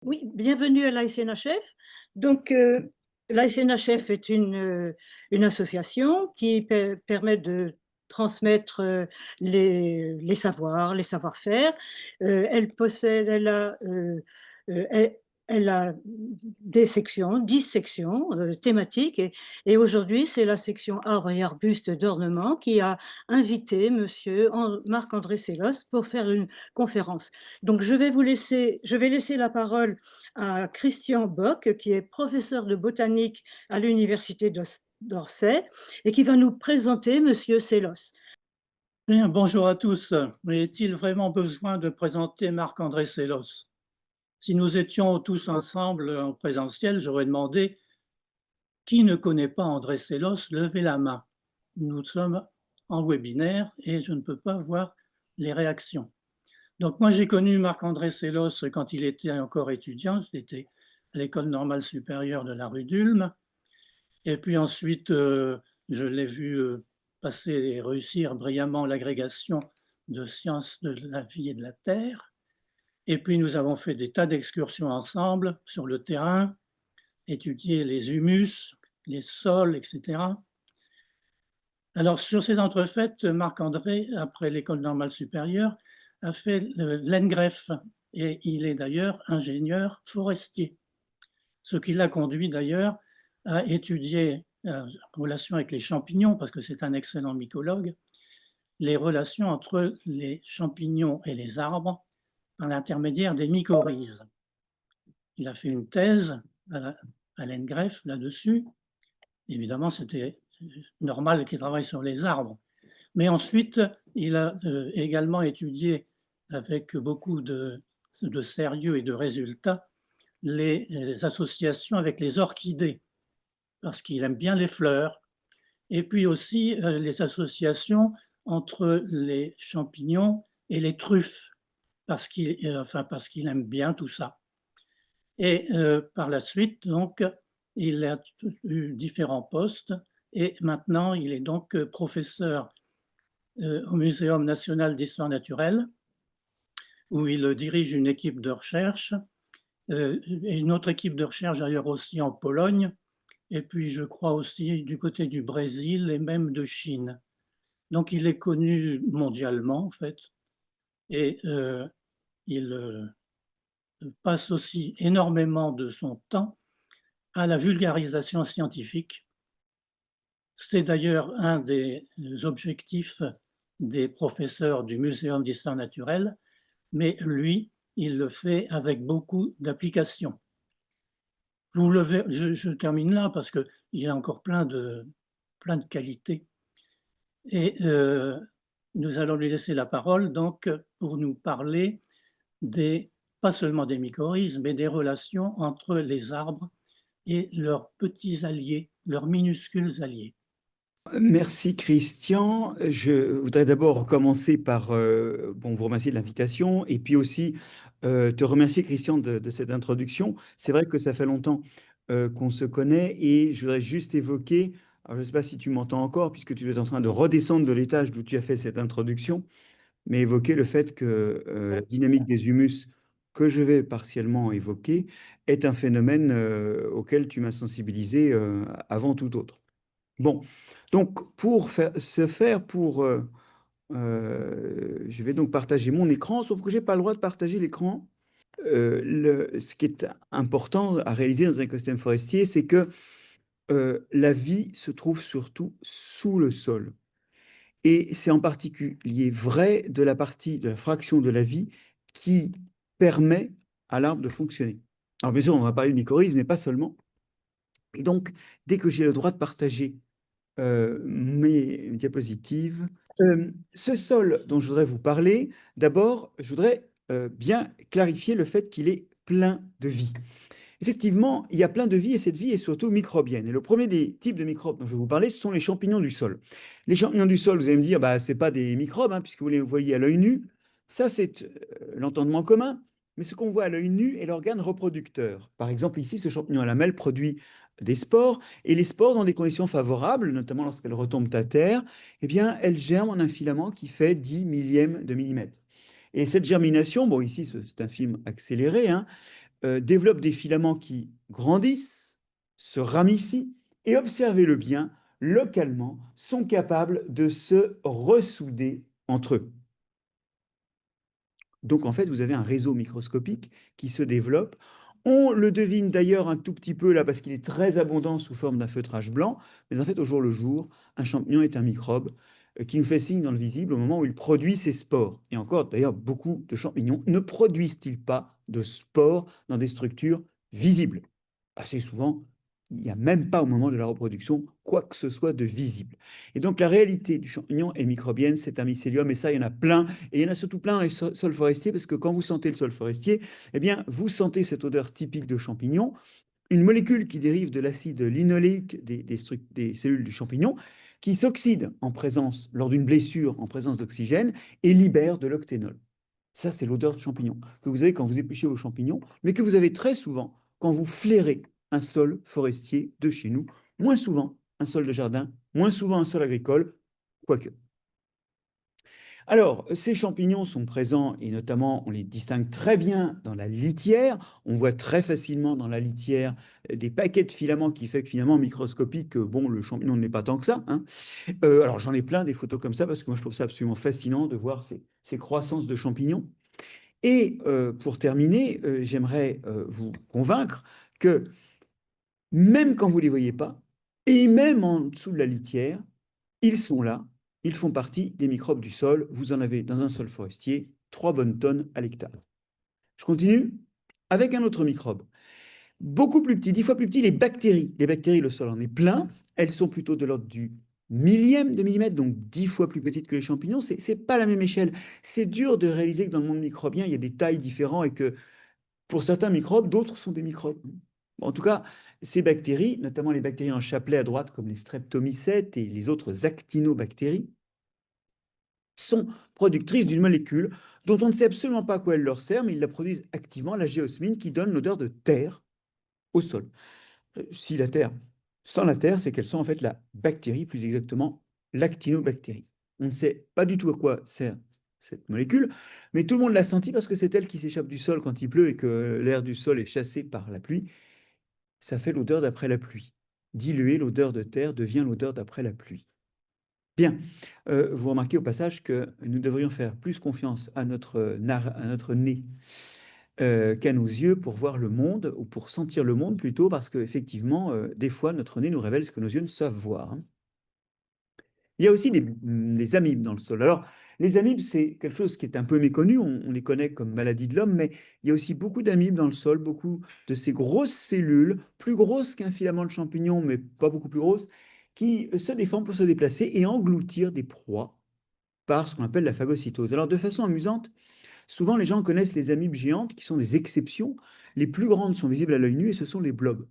Oui, bienvenue à l'ASNHF. Donc, l'ASNHF est une association qui permet de transmettre les savoirs, les savoir-faire. Elle a, elle a des sections, 10 sections thématiques. Et aujourd'hui, c'est la section arbres et arbustes d'ornement qui a invité monsieur Marc-André Sellos pour faire une conférence. Donc, je vais laisser la parole à Christian Bock, qui est professeur de botanique à l'université d'Orsay et qui va nous présenter Monsieur Sellos. Bien, bonjour à tous. Mais est-il vraiment besoin de présenter Marc-André Sellos? Si nous étions tous ensemble en présentiel, j'aurais demandé qui ne connaît pas André Sellos, levez la main. Nous sommes en webinaire et je ne peux pas voir les réactions. Donc moi j'ai connu Marc-André Sellos quand il était encore étudiant, c'était à l'École normale supérieure de la rue d'Ulm. Et puis ensuite, je l'ai vu passer et réussir brillamment l'agrégation de sciences de la vie et de la terre. Et puis nous avons fait des tas d'excursions ensemble sur le terrain, étudier les humus, les sols, etc. Alors sur ces entrefaites, Marc-André, après l'école normale supérieure, a fait l'ENGREF et il est d'ailleurs ingénieur forestier. Ce qui l'a conduit d'ailleurs à étudier en relation avec les champignons, parce que c'est un excellent mycologue, les relations entre les champignons et les arbres par l'intermédiaire des mycorhizes. Il a fait une thèse à l'ENGREF là-dessus. Évidemment, c'était normal qu'il travaille sur les arbres. Mais ensuite, il a également étudié avec beaucoup de sérieux et de résultats les associations avec les orchidées, parce qu'il aime bien les fleurs, et puis aussi les associations entre les champignons et les truffes, parce qu'il aime bien tout ça. Et par la suite, donc, il a eu différents postes, et maintenant, il est donc professeur au Muséum national d'histoire naturelle, où il dirige une équipe de recherche, et une autre équipe de recherche d'ailleurs aussi en Pologne, et puis je crois aussi du côté du Brésil et même de Chine. Donc il est connu mondialement en fait, et il passe aussi énormément de son temps à la vulgarisation scientifique. C'est d'ailleurs un des objectifs des professeurs du Muséum d'histoire naturelle, mais lui, il le fait avec beaucoup d'applications. Je termine là parce qu'il y a encore plein de qualités. Et nous allons lui laisser la parole donc pour nous parler pas seulement des mycorhizes, mais des relations entre les arbres et leurs petits alliés, leurs minuscules alliés. Merci Christian. Je voudrais d'abord commencer par vous remercier de l'invitation et puis aussi te remercier Christian de cette introduction. C'est vrai que ça fait longtemps qu'on se connaît et je voudrais juste évoquer, alors je ne sais pas si tu m'entends encore puisque tu es en train de redescendre de l'étage d'où tu as fait cette introduction, mais évoquer le fait que la dynamique des humus que je vais partiellement évoquer est un phénomène auquel tu m'as sensibilisé avant tout autre. Bon, donc pour je vais donc partager mon écran, sauf que j'ai pas le droit de partager l'écran. Ce qui est important à réaliser dans un écosystème forestier, c'est que la vie se trouve surtout sous le sol. Et c'est en particulier vrai de de la fraction de la vie qui permet à l'arbre de fonctionner. Alors bien sûr, on va parler de mycorhizes, mais pas seulement. Et donc, dès que j'ai le droit de partager mes diapositives. Ce sol dont je voudrais vous parler, d'abord, je voudrais bien clarifier le fait qu'il est plein de vie. Effectivement, il y a plein de vie et cette vie est surtout microbienne. Et le premier des types de microbes dont je vais vous parler, ce sont les champignons du sol. Les champignons du sol, vous allez me dire, bah, ce n'est pas des microbes, hein, puisque vous les voyez à l'œil nu. Ça, c'est l'entendement commun. Mais ce qu'on voit à l'œil nu est l'organe reproducteur. Par exemple, ici, ce champignon à lamelles produit des spores. Et les spores, dans des conditions favorables, notamment lorsqu'elles retombent à terre, eh bien, elles germent en un filament qui fait 10 millièmes de millimètre. Et cette germination, bon, ici, c'est un film accéléré, hein, développent des filaments qui grandissent, se ramifient, et observez-le bien, localement, sont capables de se ressouder entre eux. Donc, en fait, vous avez un réseau microscopique qui se développe. On le devine d'ailleurs un tout petit peu là parce qu'il est très abondant sous forme d'un feutrage blanc. Mais en fait, au jour le jour, un champignon est un microbe qui nous fait signe dans le visible au moment où il produit ses spores. Et encore, d'ailleurs, beaucoup de champignons ne produisent-ils pas de spores dans des structures visibles? Assez souvent, il n'y a même pas au moment de la reproduction quoi que ce soit de visible. Et donc la réalité du champignon est microbienne, c'est un mycélium, et ça, il y en a plein. Et il y en a surtout plein dans les sols forestiers, parce que quand vous sentez le sol forestier, eh bien, vous sentez cette odeur typique de champignon, une molécule qui dérive de l'acide linoléique des cellules du champignon, qui s'oxyde en présence, lors d'une blessure, en présence d'oxygène, et libère de l'octénol. Ça, c'est l'odeur de champignon que vous avez quand vous épluchez vos champignons, mais que vous avez très souvent quand vous flairez un sol forestier de chez nous, moins souvent un sol de jardin, moins souvent un sol agricole, quoique. Alors, ces champignons sont présents et notamment, on les distingue très bien dans la litière. On voit très facilement dans la litière des paquets de filaments qui fait que finalement, microscopique, bon, le champignon n'est pas tant que ça, hein. Alors, j'en ai plein des photos comme ça parce que moi, je trouve ça absolument fascinant de voir ces croissances de champignons. Et pour terminer, j'aimerais vous convaincre que même quand vous ne les voyez pas, et même en dessous de la litière, ils sont là, ils font partie des microbes du sol. Vous en avez dans un sol forestier 3 bonnes tonnes à l'hectare. Je continue avec un autre microbe. Beaucoup plus petit, 10 fois plus petit, les bactéries. Les bactéries, le sol en est plein. Elles sont plutôt de l'ordre du millième de millimètre, donc 10 fois plus petites que les champignons. Ce n'est pas la même échelle. C'est dur de réaliser que dans le monde microbien, il y a des tailles différentes et que pour certains microbes, d'autres sont des microbes. En tout cas, ces bactéries, notamment les bactéries en chapelet à droite, comme les streptomycètes et les autres actinobactéries, sont productrices d'une molécule dont on ne sait absolument pas à quoi elle leur sert, mais ils la produisent activement, la géosmine, qui donne l'odeur de terre au sol. Si la terre, sans la terre, c'est qu'elles sont en fait la bactérie, plus exactement l'actinobactérie. On ne sait pas du tout à quoi sert cette molécule, mais tout le monde l'a senti parce que c'est elle qui s'échappe du sol quand il pleut et que l'air du sol est chassé par la pluie. Ça fait l'odeur d'après la pluie. Diluer l'odeur de terre devient l'odeur d'après la pluie. Bien, vous remarquez au passage que nous devrions faire plus confiance à notre nez qu'à nos yeux pour voir le monde, ou pour sentir le monde plutôt, parce qu'effectivement, des fois, notre nez nous révèle ce que nos yeux ne savent voir, hein. Il y a aussi des amibes dans le sol. Alors, les amibes, c'est quelque chose qui est un peu méconnu, on les connaît comme maladie de l'homme, mais il y a aussi beaucoup d'amibes dans le sol, beaucoup de ces grosses cellules, plus grosses qu'un filament de champignon, mais pas beaucoup plus grosses, qui se déforment pour se déplacer et engloutir des proies par ce qu'on appelle la phagocytose. Alors, de façon amusante, souvent les gens connaissent les amibes géantes, qui sont des exceptions. Les plus grandes sont visibles à l'œil nu et ce sont les blobs.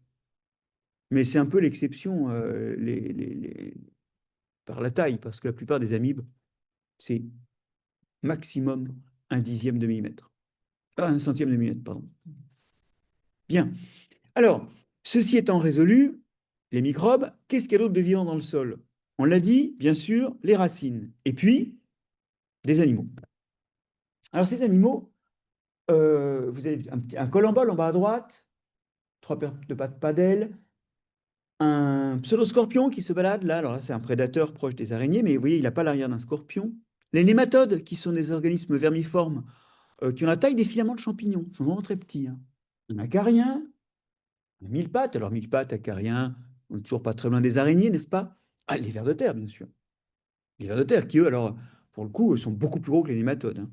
Mais c'est un peu l'exception par la taille, parce que la plupart des amibes, c'est maximum un dixième de millimètre. Un centième de millimètre, pardon. Bien. Alors, ceci étant résolu, les microbes, qu'est-ce qu'il y a d'autre de vivant dans le sol? On l'a dit, bien sûr, les racines. Et puis, des animaux. Alors, ces animaux, vous avez un colembole en bas à droite, 3 paires de pattes, pas d'ailes, un pseudoscorpion qui se balade là. Alors là, c'est un prédateur proche des araignées, mais vous voyez, il n'a pas l'arrière d'un scorpion. Les nématodes, qui sont des organismes vermiformes, qui ont la taille des filaments de champignons, sont vraiment très petits, hein. Un acarien, un mille-pattes. Alors, mille-pattes, acarien, on n'est toujours pas très loin des araignées, n'est-ce pas? Ah, les vers de terre, bien sûr. Les vers de terre qui, eux, alors, pour le coup, sont beaucoup plus gros que les nématodes, hein.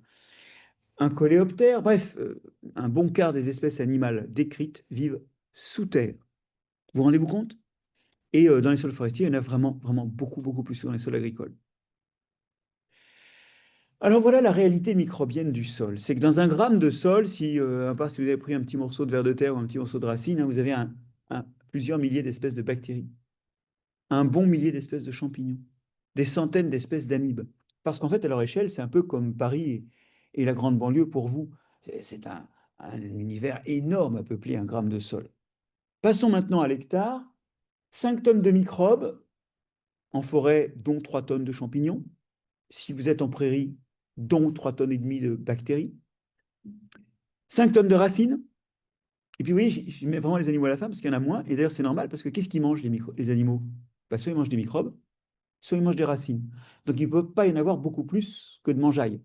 Un coléoptère, bref, un bon quart des espèces animales décrites vivent sous terre. Vous rendez-vous compte? Et dans les sols forestiers, il y en a vraiment, vraiment beaucoup, beaucoup plus que dans les sols agricoles. Alors voilà la réalité microbienne du sol. C'est que dans un gramme de sol, à part si vous avez pris un petit morceau de ver de terre ou un petit morceau de racine, hein, vous avez plusieurs milliers d'espèces de bactéries, un bon millier d'espèces de champignons, des centaines d'espèces d'amibes. Parce qu'en fait, à leur échelle, c'est un peu comme Paris et la grande banlieue pour vous. C'est un univers énorme à peupler un gramme de sol. Passons maintenant à l'hectare. 5 tonnes de microbes en forêt, dont 3 tonnes de champignons. Si vous êtes en prairie, dont 3 tonnes et demie de bactéries. 5 tonnes de racines, Et puis, vous voyez, je mets vraiment les animaux à la fin parce qu'il y en a moins. Et d'ailleurs, c'est normal parce que qu'est-ce qu'ils mangent, les animaux? Bah, soit ils mangent des microbes, soit ils mangent des racines. Donc, il ne peut pas y en avoir beaucoup plus que de mangeailles.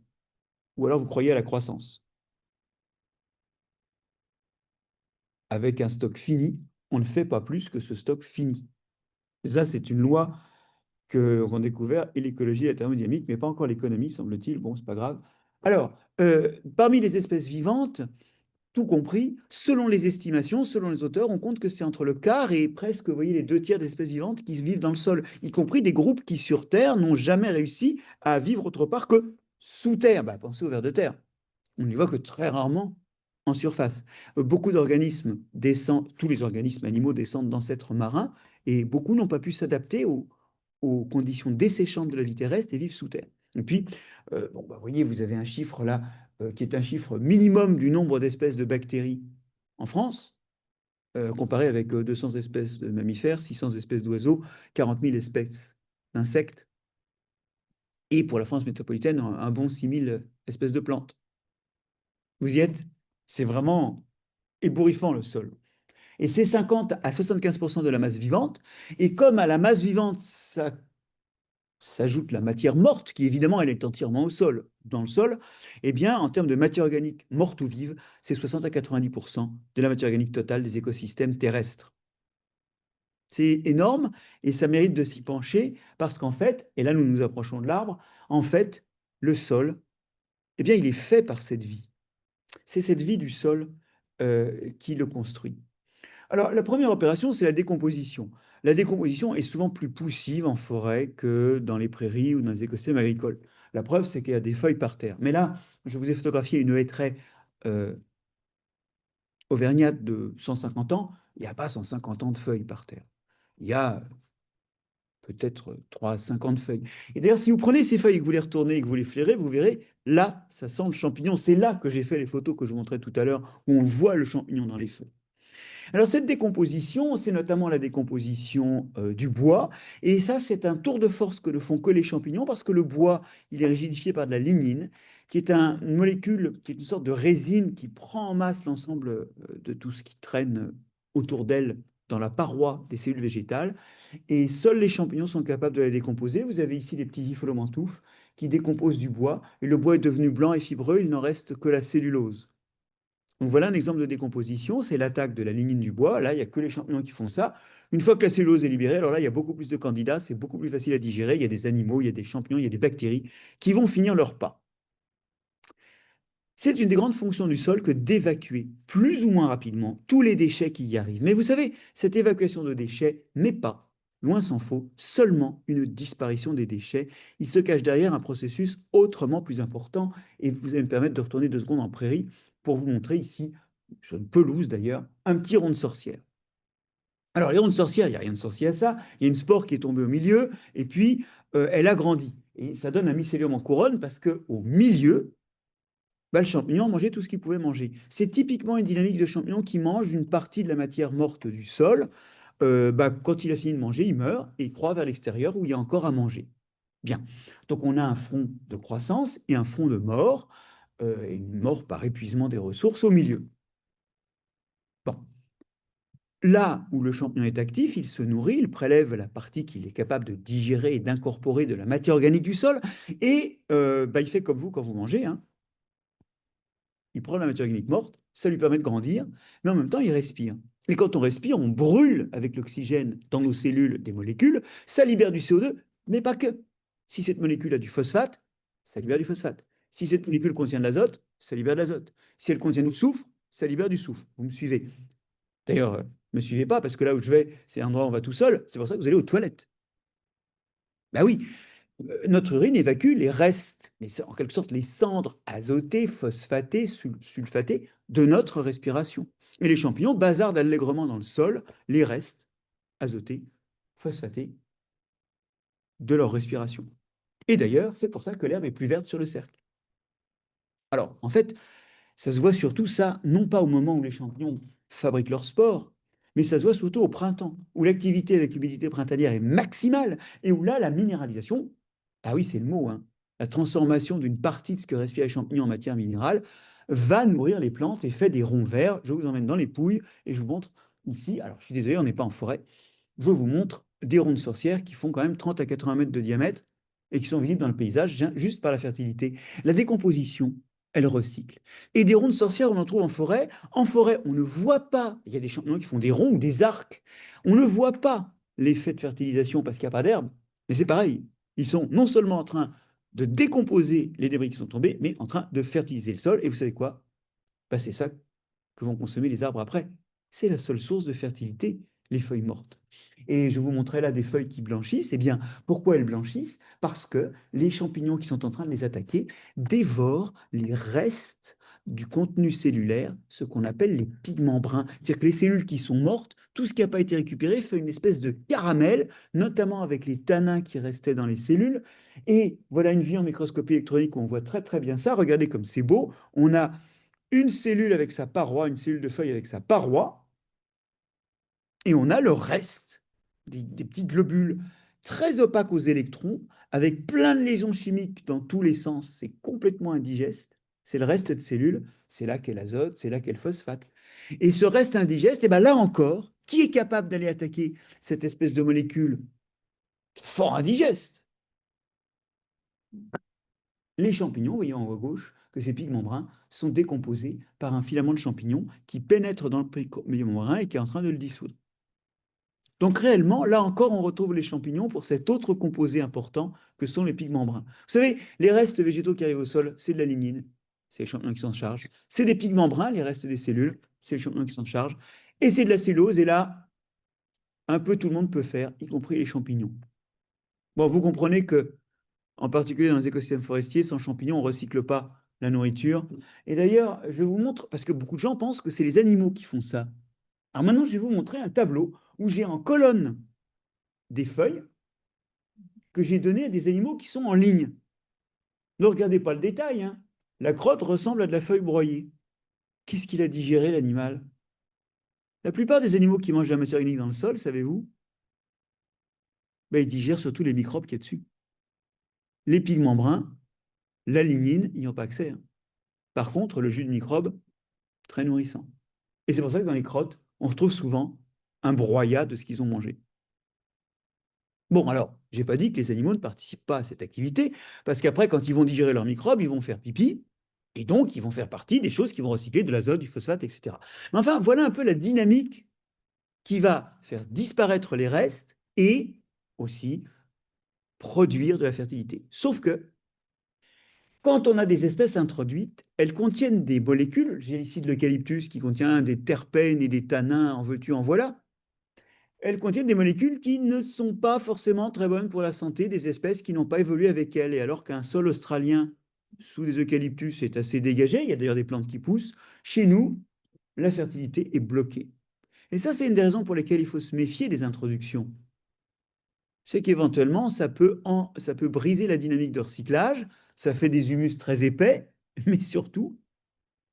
Ou alors, vous croyez à la croissance. Avec un stock fini, on ne fait pas plus que ce stock fini. Et ça, c'est une loi qu'ont découvert et l'écologie et la thermodynamique, mais pas encore l'économie, semble-t-il. Bon, c'est pas grave. Alors, parmi les espèces vivantes, tout compris, selon les estimations, selon les auteurs, on compte que c'est entre le quart et presque, vous voyez, les 2 tiers des espèces vivantes qui vivent dans le sol, y compris des groupes qui, sur Terre, n'ont jamais réussi à vivre autre part que sous terre. Bah, pensez aux vers de terre. On n'y voit que très rarement en surface. Beaucoup d'organismes descendent, tous les organismes animaux descendent d'ancêtres marins, et beaucoup n'ont pas pu s'adapter aux conditions desséchantes de la vie terrestre et vivent sous terre. Et puis, bon, bah, vous voyez, vous avez un chiffre là, qui est un chiffre minimum du nombre d'espèces de bactéries en France, comparé avec 200 espèces de mammifères, 600 espèces d'oiseaux, 40 000 espèces d'insectes, et pour la France métropolitaine, un bon 6 000 espèces de plantes. Vous y êtes? C'est vraiment ébouriffant le sol. Et c'est 50 à 75% de la masse vivante. Et comme à la masse vivante, ça s'ajoute la matière morte, qui évidemment, elle est entièrement au sol, dans le sol, eh bien, en termes de matière organique morte ou vive, c'est 60 à 90% de la matière organique totale des écosystèmes terrestres. C'est énorme et ça mérite de s'y pencher parce qu'en fait, et là nous nous approchons de l'arbre, en fait, le sol, eh bien, il est fait par cette vie. C'est cette vie du sol qui le construit. Alors, la première opération, c'est la décomposition. La décomposition est souvent plus poussive en forêt que dans les prairies ou dans les écosystèmes agricoles. La preuve, c'est qu'il y a des feuilles par terre. Mais là, je vous ai photographié une hêtraie euh, auvergnate de 150 ans. Il n'y a pas 150 ans de feuilles par terre. Il y a peut-être 3 à 50 feuilles. Et d'ailleurs, si vous prenez ces feuilles et que vous les retournez et que vous les flairez, vous verrez, là, ça sent le champignon. C'est là que j'ai fait les photos que je vous montrais tout à l'heure, où on voit le champignon dans les feuilles. Alors cette décomposition, c'est notamment la décomposition du bois. Et ça, c'est un tour de force que ne font que les champignons, parce que le bois, il est rigidifié par de la lignine, qui est une molécule, qui est une sorte de résine qui prend en masse l'ensemble de tout ce qui traîne autour d'elle dans la paroi des cellules végétales. Et seuls les champignons sont capables de la décomposer. Vous avez ici des petits ipholomantoufles qui décomposent du bois. Et le bois est devenu blanc et fibreux, il n'en reste que la cellulose. Donc voilà un exemple de décomposition, c'est l'attaque de la lignine du bois. Là, il n'y a que les champignons qui font ça. Une fois que la cellulose est libérée, alors là, il y a beaucoup plus de candidats, c'est beaucoup plus facile à digérer. Il y a des animaux, il y a des champignons, il y a des bactéries qui vont finir leur pas. C'est une des grandes fonctions du sol que d'évacuer plus ou moins rapidement tous les déchets qui y arrivent. Mais vous savez, cette évacuation de déchets n'est pas, loin s'en faut, seulement une disparition des déchets. Il se cache derrière un processus autrement plus important. Et vous allez me permettre de retourner 2 secondes en prairie pour vous montrer ici, sur une pelouse d'ailleurs, un petit rond de sorcière. Alors, les ronds de sorcière, il n'y a rien de sorcier à ça. Il y a une spore qui est tombée au milieu, et puis elle a grandi. Et ça donne un mycélium en couronne parce qu'au milieu, bah, le champignon mangeait tout ce qu'il pouvait manger. C'est typiquement une dynamique de champignon qui mange une partie de la matière morte du sol. Bah, quand il a fini de manger, il meurt et il croît vers l'extérieur où il y a encore à manger. Bien. Donc on a un front de croissance et un front de mort, une mort par épuisement des ressources au milieu. Bon. Là où le champignon est actif, il se nourrit, il prélève la partie qu'il est capable de digérer et d'incorporer de la matière organique du sol, et bah, il fait comme vous quand vous mangez, hein. Il prend la matière organique morte, ça lui permet de grandir, mais en même temps, il respire. Et quand on respire, on brûle avec l'oxygène dans nos cellules des molécules, ça libère du CO2, mais pas que. Si cette molécule a du phosphate, ça libère du phosphate. Si cette molécule contient de l'azote, ça libère de l'azote. Si elle contient du soufre, ça libère du soufre. Vous me suivez? D'ailleurs, ne me suivez pas, parce que là où je vais, c'est un endroit où on va tout seul, c'est pour ça que vous allez aux toilettes. Ben oui, notre urine évacue les restes, mais c'est en quelque sorte les cendres azotées, phosphatées, sulfatées de notre respiration. Et les champignons bazardent allègrement dans le sol les restes azotés, phosphatés de leur respiration. Et d'ailleurs, c'est pour ça que l'herbe est plus verte sur le cercle. Alors, en fait, ça se voit surtout ça, non pas au moment où les champignons fabriquent leurs spores, mais ça se voit surtout au printemps, où l'activité avec l'humidité printanière est maximale, et où là, la minéralisation, ah oui, c'est le mot, hein, la transformation d'une partie de ce que respirent les champignons en matière minérale, va nourrir les plantes et fait des ronds verts. Je vous emmène dans les Pouilles et je vous montre ici, alors je suis désolé, on n'est pas en forêt, je vous montre des ronds de sorcières qui font quand même 30 à 80 mètres de diamètre et qui sont visibles dans le paysage juste par la fertilité. La décomposition, elle recycle. Et des ronds de sorcières, on en trouve en forêt. En forêt, on ne voit pas, il y a des champignons qui font des ronds ou des arcs, on ne voit pas l'effet de fertilisation parce qu'il n'y a pas d'herbe, mais c'est pareil, ils sont non seulement en train de décomposer les débris qui sont tombés, mais en train de fertiliser le sol. Et vous savez quoi? Ben, c'est ça que vont consommer les arbres après. C'est la seule source de fertilité, les feuilles mortes. Et je vous montrais là des feuilles qui blanchissent. Eh bien, pourquoi elles blanchissent? Parce que les champignons qui sont en train de les attaquer dévorent les restes du contenu cellulaire, ce qu'on appelle les pigments bruns. C'est-à-dire que les cellules qui sont mortes, tout ce qui n'a pas été récupéré fait une espèce de caramel, notamment avec les tanins qui restaient dans les cellules. Et voilà une vue en microscopie électronique où on voit très très bien ça. Regardez comme c'est beau. On a une cellule avec sa paroi, une cellule de feuille avec sa paroi, et on a le reste, des petits globules très opaques aux électrons, avec plein de liaisons chimiques dans tous les sens. C'est complètement indigeste. C'est le reste de cellules. C'est là qu'est l'azote, c'est là qu'est le phosphate. Et ce reste indigeste, et ben là encore, qui est capable d'aller attaquer cette espèce de molécule fort indigeste? Les champignons, vous voyez en haut à gauche que ces pigments bruns sont décomposés par un filament de champignon qui pénètre dans le pigment brun et qui est en train de le dissoudre. Donc réellement, là encore, on retrouve les champignons pour cet autre composé important que sont les pigments bruns. Vous savez, les restes végétaux qui arrivent au sol, c'est de la lignine, c'est les champignons qui s'en chargent. C'est des pigments bruns, les restes des cellules, c'est les champignons qui s'en chargent. Et c'est de la cellulose, et là, un peu tout le monde peut faire, y compris les champignons. Bon, vous comprenez que, en particulier dans les écosystèmes forestiers, sans champignons, on ne recycle pas la nourriture. Et d'ailleurs, je vous montre, parce que beaucoup de gens pensent que c'est les animaux qui font ça. Alors maintenant, je vais vous montrer un tableau où j'ai en colonne des feuilles que j'ai données à des animaux qui sont en ligne. Ne regardez pas le détail, hein. La crotte ressemble à de la feuille broyée. Qu'est-ce qu'il a digéré, l'animal? La plupart des animaux qui mangent de la matière organique dans le sol, savez-vous? Ben, ils digèrent surtout les microbes qu'il y a dessus. Les pigments bruns, la lignine, ils n'y ont pas accès, hein. Par contre, le jus de microbes, très nourrissant. Et c'est pour ça que dans les crottes, on retrouve souvent un broyat de ce qu'ils ont mangé. Bon, alors, je n'ai pas dit que les animaux ne participent pas à cette activité, parce qu'après, quand ils vont digérer leurs microbes, ils vont faire pipi, et donc ils vont faire partie des choses qui vont recycler de l'azote, du phosphate, etc. Mais enfin, voilà un peu la dynamique qui va faire disparaître les restes et aussi produire de la fertilité. Sauf que, quand on a des espèces introduites, elles contiennent des molécules. J'ai ici de l'eucalyptus qui contient des terpènes et des tanins, en veux-tu, en voilà. Elles contiennent des molécules qui ne sont pas forcément très bonnes pour la santé des espèces qui n'ont pas évolué avec elles. Et alors qu'un sol australien sous des eucalyptus est assez dégagé, il y a d'ailleurs des plantes qui poussent, chez nous, la fertilité est bloquée. Et ça, c'est une des raisons pour lesquelles il faut se méfier des introductions. C'est qu'éventuellement, ça peut briser la dynamique de recyclage, ça fait des humus très épais, mais surtout,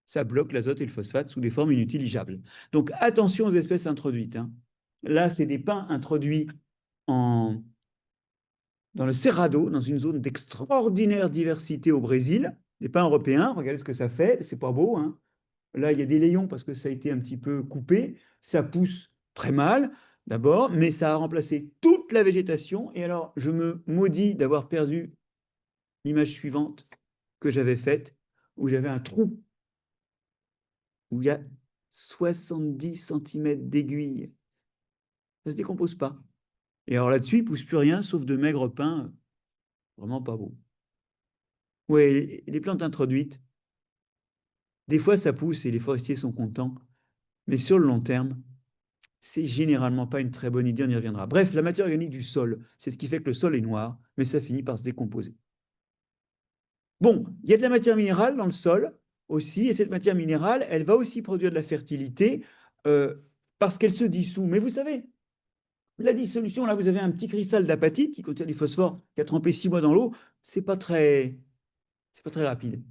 ça bloque l'azote et le phosphate sous des formes inutilisables. Donc attention aux espèces introduites, hein. Là, c'est des pins introduits dans le Cerrado, dans une zone d'extraordinaire diversité au Brésil, des pins européens. Regardez ce que ça fait, c'est pas beau, hein. Là, il y a des layons parce que ça a été un petit peu coupé. Ça pousse très mal, d'abord, mais ça a remplacé toute la végétation. Et alors, je me maudis d'avoir perdu l'image suivante que j'avais faite, où j'avais un trou, où il y a 70 cm d'aiguille. Ça ne se décompose pas. Et alors là-dessus, il ne pousse plus rien, sauf de maigres pins, vraiment pas beaux. Oui, les plantes introduites, des fois ça pousse et les forestiers sont contents, mais sur le long terme, c'est généralement pas une très bonne idée, on y reviendra. Bref, la matière organique du sol, c'est ce qui fait que le sol est noir, mais ça finit par se décomposer. Bon, il y a de la matière minérale dans le sol aussi, et cette matière minérale, elle va aussi produire de la fertilité parce qu'elle se dissout. Mais vous savez, la dissolution, là, vous avez un petit cristal d'apatite qui contient du phosphore qui a trempé 6 mois dans l'eau, c'est pas très rapide.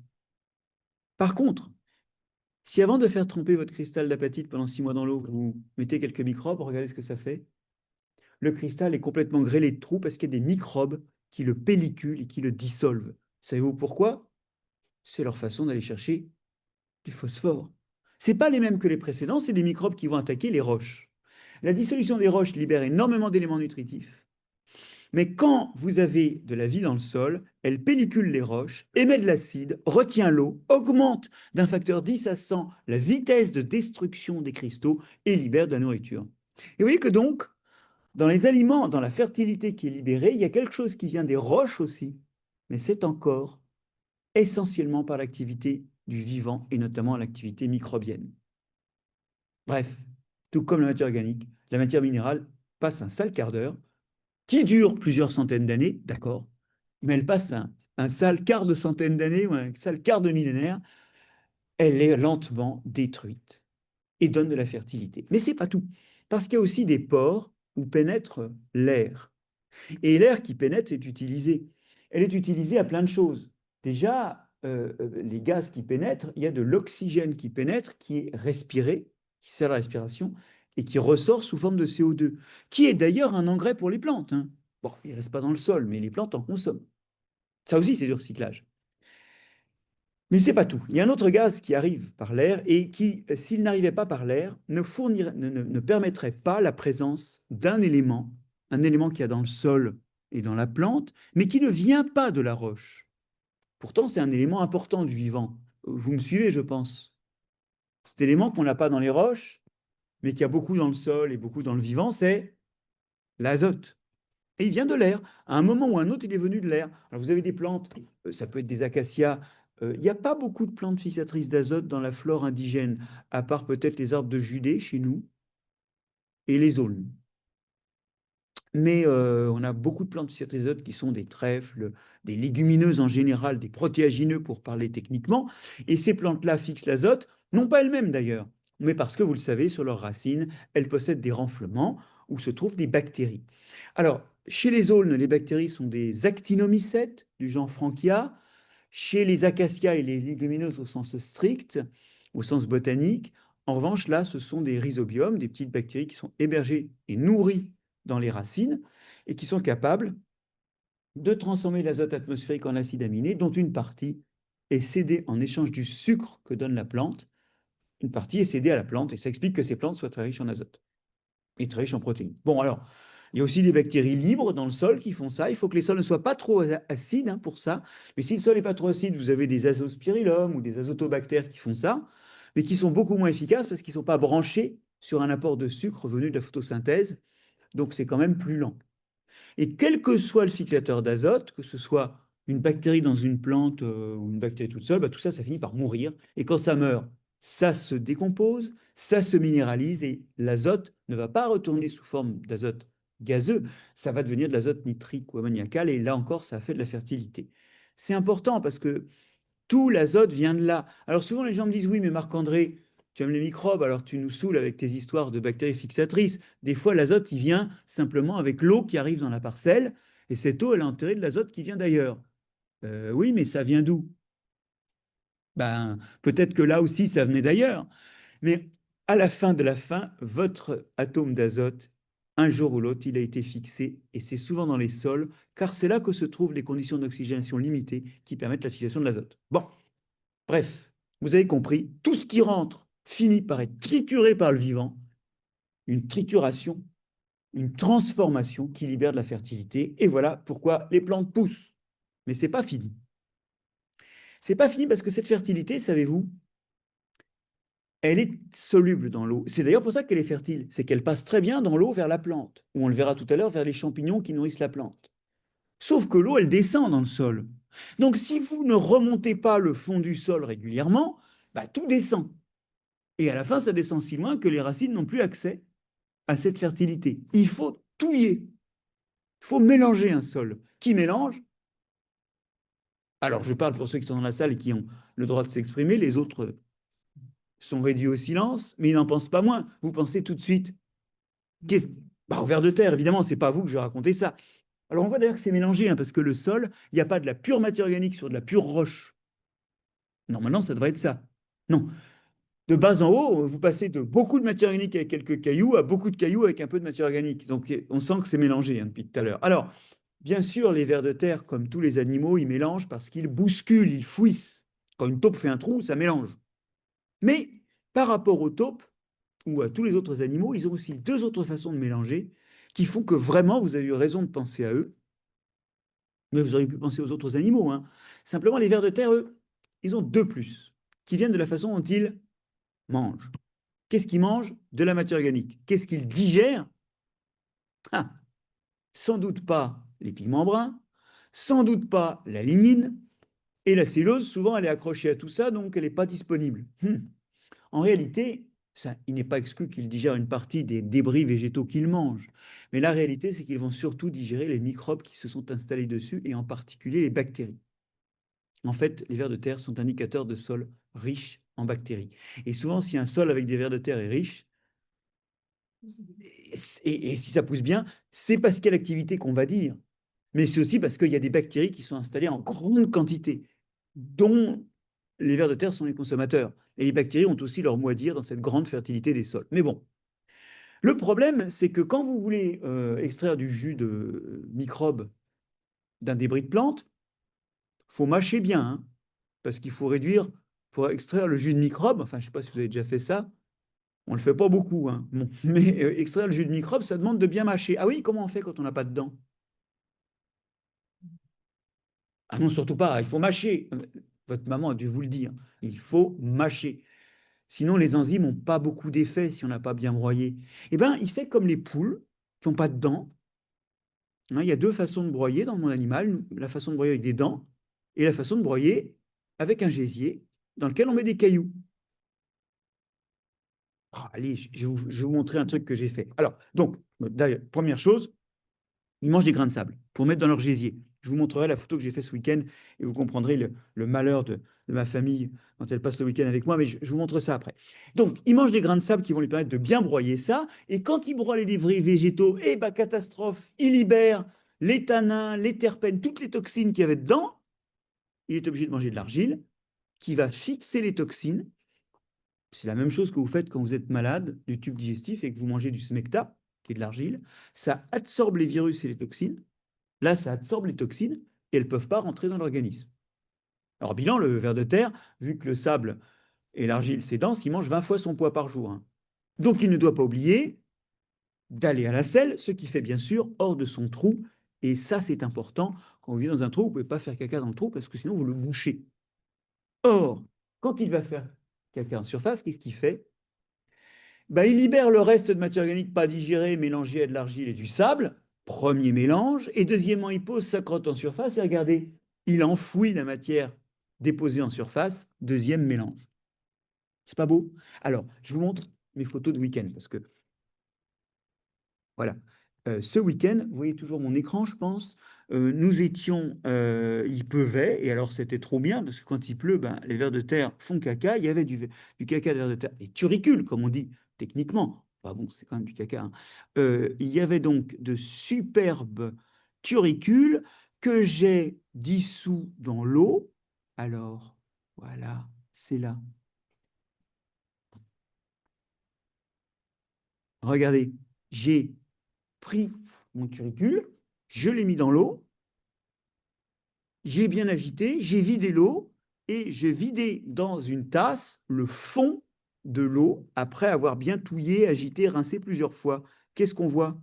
Par contre, si avant de faire tremper votre cristal d'apatite pendant 6 mois dans l'eau, vous mettez quelques microbes, regardez ce que ça fait. Le cristal est complètement grêlé de trous parce qu'il y a des microbes qui le pelliculent et qui le dissolvent. Savez-vous pourquoi? C'est leur façon d'aller chercher du phosphore. Ce n'est pas les mêmes que les précédents, c'est des microbes qui vont attaquer les roches. La dissolution des roches libère énormément d'éléments nutritifs. Mais quand vous avez de la vie dans le sol, elle pellicule les roches, émet de l'acide, retient l'eau, augmente d'un facteur 10 à 100 la vitesse de destruction des cristaux et libère de la nourriture. Et vous voyez que donc, dans les aliments, dans la fertilité qui est libérée, il y a quelque chose qui vient des roches aussi, mais c'est encore essentiellement par l'activité du vivant et notamment l'activité microbienne. Bref, tout comme la matière organique, la matière minérale passe un sale quart d'heure qui dure plusieurs centaines d'années, d'accord, mais elle passe un sale quart de centaine d'années ou un sale quart de millénaire, elle est lentement détruite et donne de la fertilité. Mais ce n'est pas tout, parce qu'il y a aussi des pores où pénètre l'air. Et l'air qui pénètre est utilisé. Elle est utilisée à plein de choses. Déjà, les gaz qui pénètrent, il y a de l'oxygène qui pénètre, qui est respiré, qui sert à la respiration, et qui ressort sous forme de CO2, qui est d'ailleurs un engrais pour les plantes. Hein. Bon, il ne reste pas dans le sol, mais les plantes en consomment. Ça aussi, c'est du recyclage. Mais ce n'est pas tout. Il y a un autre gaz qui arrive par l'air et qui, s'il n'arrivait pas par l'air, ne permettrait pas la présence d'un élément, un élément qu'il y a dans le sol et dans la plante, mais qui ne vient pas de la roche. Pourtant, c'est un élément important du vivant. Vous me suivez, je pense. Cet élément qu'on n'a pas dans les roches, mais qui a beaucoup dans le sol et beaucoup dans le vivant, c'est l'azote. Et il vient de l'air. À un moment ou à un autre, il est venu de l'air. Alors vous avez des plantes, ça peut être des acacias. Il n'y a pas beaucoup de plantes fixatrices d'azote dans la flore indigène, à part peut-être les arbres de Judée chez nous et les aulnes. Mais on a beaucoup de plantes fixatrices d'azote qui sont des trèfles, des légumineuses en général, des protéagineux pour parler techniquement. Et ces plantes-là fixent l'azote, non pas elles-mêmes d'ailleurs, mais parce que vous le savez, sur leurs racines, elles possèdent des renflements où se trouvent des bactéries. Alors, chez les aulnes, les bactéries sont des actinomycètes du genre Frankia. Chez les acacias et les légumineuses au sens strict, au sens botanique, en revanche, là, ce sont des rhizobiomes, des petites bactéries qui sont hébergées et nourries dans les racines et qui sont capables de transformer l'azote atmosphérique en acide aminé, dont une partie est cédée en échange du sucre que donne la plante. Une partie est cédée à la plante et ça explique que ces plantes soient très riches en azote et très riches en protéines. Bon, alors, il y a aussi des bactéries libres dans le sol qui font ça. Il faut que les sols ne soient pas trop acides hein, pour ça. Mais si le sol n'est pas trop acide, vous avez des azospirillum ou des azotobactères qui font ça, mais qui sont beaucoup moins efficaces parce qu'ils ne sont pas branchés sur un apport de sucre venu de la photosynthèse. Donc, c'est quand même plus lent. Et quel que soit le fixateur d'azote, que ce soit une bactérie dans une plante ou une bactérie toute seule, bah, tout ça, ça finit par mourir. Et quand ça meurt, ça se décompose, ça se minéralise et l'azote ne va pas retourner sous forme d'azote gazeux, ça va devenir de l'azote nitrique ou ammoniacal et là encore, ça fait de la fertilité. C'est important parce que tout l'azote vient de là. Alors souvent, les gens me disent, oui, mais Marc-André, tu aimes les microbes, alors tu nous saoules avec tes histoires de bactéries fixatrices. Des fois, l'azote, il vient simplement avec l'eau qui arrive dans la parcelle, et cette eau, elle est enterrée de l'azote qui vient d'ailleurs. Oui, mais ça vient d'où? Ben, peut-être que là aussi, ça venait d'ailleurs. Mais à la fin de la fin, votre atome d'azote, un jour ou l'autre, il a été fixé, et c'est souvent dans les sols, car c'est là que se trouvent les conditions d'oxygénation limitées qui permettent la fixation de l'azote. Bon, bref, vous avez compris, tout ce qui rentre finit par être trituré par le vivant, une trituration, une transformation qui libère de la fertilité, et voilà pourquoi les plantes poussent. Mais ce n'est pas fini. C'est pas fini parce que cette fertilité, savez-vous, elle est soluble dans l'eau. C'est d'ailleurs pour ça qu'elle est fertile. C'est qu'elle passe très bien dans l'eau vers la plante, ou on le verra tout à l'heure vers les champignons qui nourrissent la plante. Sauf que l'eau, elle descend dans le sol. Donc si vous ne remontez pas le fond du sol régulièrement, bah, tout descend. Et à la fin, ça descend si loin que les racines n'ont plus accès à cette fertilité. Il faut touiller. Il faut mélanger un sol. Qui mélange? Alors, je parle pour ceux qui sont dans la salle et qui ont le droit de s'exprimer. Les autres sont réduits au silence, mais ils n'en pensent pas moins. Vous pensez tout de suite, au ver de terre, évidemment, ce n'est pas vous que je vais raconter ça. Alors, on voit d'ailleurs que c'est mélangé, hein, parce que le sol, il n'y a pas de la pure matière organique sur de la pure roche. Normalement, ça devrait être ça. Non. De bas en haut, vous passez de beaucoup de matière organique avec quelques cailloux à beaucoup de cailloux avec un peu de matière organique. Donc, on sent que c'est mélangé hein, depuis tout à l'heure. Alors, Bien sûr, les vers de terre, comme tous les animaux, ils mélangent parce qu'ils bousculent, ils fouissent. Quand une taupe fait un trou, ça mélange. Mais par rapport aux taupes ou à tous les autres animaux, ils ont aussi deux autres façons de mélanger qui font que vraiment, vous avez eu raison de penser à eux. Mais vous auriez pu penser aux autres animaux, hein. Simplement, les vers de terre, eux, ils ont deux plus, qui viennent de la façon dont ils mangent. Qu'est-ce qu'ils mangent? De la matière organique. Qu'est-ce qu'ils digèrent? Ah, sans doute pas les pigments bruns, sans doute pas la lignine, et la cellulose, souvent, elle est accrochée à tout ça, donc elle n'est pas disponible. En réalité, ça, il n'est pas exclu qu'ils digèrent une partie des débris végétaux qu'ils mangent. Mais la réalité, c'est qu'ils vont surtout digérer les microbes qui se sont installés dessus, et en particulier les bactéries. En fait, les vers de terre sont indicateurs de sols riches en bactéries. Et souvent, si un sol avec des vers de terre est riche, et si ça pousse bien, c'est parce qu'il y a l'activité qu'on va dire, mais c'est aussi parce qu'il y a des bactéries qui sont installées en grande quantité, dont les vers de terre sont les consommateurs. Et les bactéries ont aussi leur mot à dire dans cette grande fertilité des sols. Mais bon, le problème, c'est que quand vous voulez extraire du jus de microbes d'un débris de plante, il faut mâcher bien, hein, parce qu'il faut réduire, pour extraire le jus de microbes, enfin je ne sais pas si vous avez déjà fait ça, on ne le fait pas beaucoup, hein, bon, mais extraire le jus de microbes, ça demande de bien mâcher. Ah oui, comment on fait quand on n'a pas de dents? Ah non, surtout pas, il faut mâcher. Votre maman a dû vous le dire, il faut mâcher. Sinon, les enzymes n'ont pas beaucoup d'effet si on n'a pas bien broyé. Eh bien, il fait comme les poules qui n'ont pas de dents. Hein, il y a deux façons de broyer dans mon animal, la façon de broyer avec des dents et la façon de broyer avec un gésier dans lequel on met des cailloux. Ah, allez, je vais vous montrer un truc que j'ai fait. Alors, donc, première chose, ils mangent des grains de sable pour mettre dans leur gésier. Je vous montrerai la photo que j'ai faite ce week-end et vous comprendrez le malheur de ma famille quand elle passe le week-end avec moi, mais je vous montre ça après. Donc, ils mangent des grains de sable qui vont lui permettre de bien broyer ça, et quand ils broient les débris végétaux, eh ben catastrophe, ils libèrent les tanins, les terpènes, toutes les toxines qu'il y avait dedans. Il est obligé de manger de l'argile qui va fixer les toxines. C'est la même chose que vous faites quand vous êtes malade du tube digestif et que vous mangez du smecta, qui est de l'argile. Ça absorbe les virus et les toxines. Là, ça absorbe les toxines et elles ne peuvent pas rentrer dans l'organisme. Alors, bilan, le ver de terre, vu que le sable et l'argile, c'est dense, il mange 20 fois son poids par jour, hein. Donc, il ne doit pas oublier d'aller à la selle, ce qui fait bien sûr hors de son trou. Et ça, c'est important. Quand vous vivez dans un trou, vous ne pouvez pas faire caca dans le trou parce que sinon, vous le bouchez. Or, quand il va faire caca en surface, qu'est-ce qu'il fait? Ben, il libère le reste de matière organique pas digérée, mélangée à de l'argile et du sable. Premier mélange. Et deuxièmement, il pose sa crotte en surface et regardez, il enfouit la matière déposée en surface. Deuxième mélange. C'est pas beau? Alors, je vous montre mes photos de week-end parce que, voilà. Ce week-end, vous voyez toujours mon écran, je pense. Nous étions, il pleuvait, et alors c'était trop bien, parce que quand il pleut, ben, les vers de terre font caca. Il y avait du caca de vers de terre, des turicules, comme on dit techniquement. Enfin bon, c'est quand même du caca, hein. Il y avait donc de superbes turicules que j'ai dissous dans l'eau. Alors, voilà, c'est là. Regardez, j'ai pris mon turicule, je l'ai mis dans l'eau, j'ai bien agité, j'ai vidé l'eau et j'ai vidé dans une tasse le fond de l'eau après avoir bien touillé, agité, rincé plusieurs fois. Qu'est-ce qu'on voit?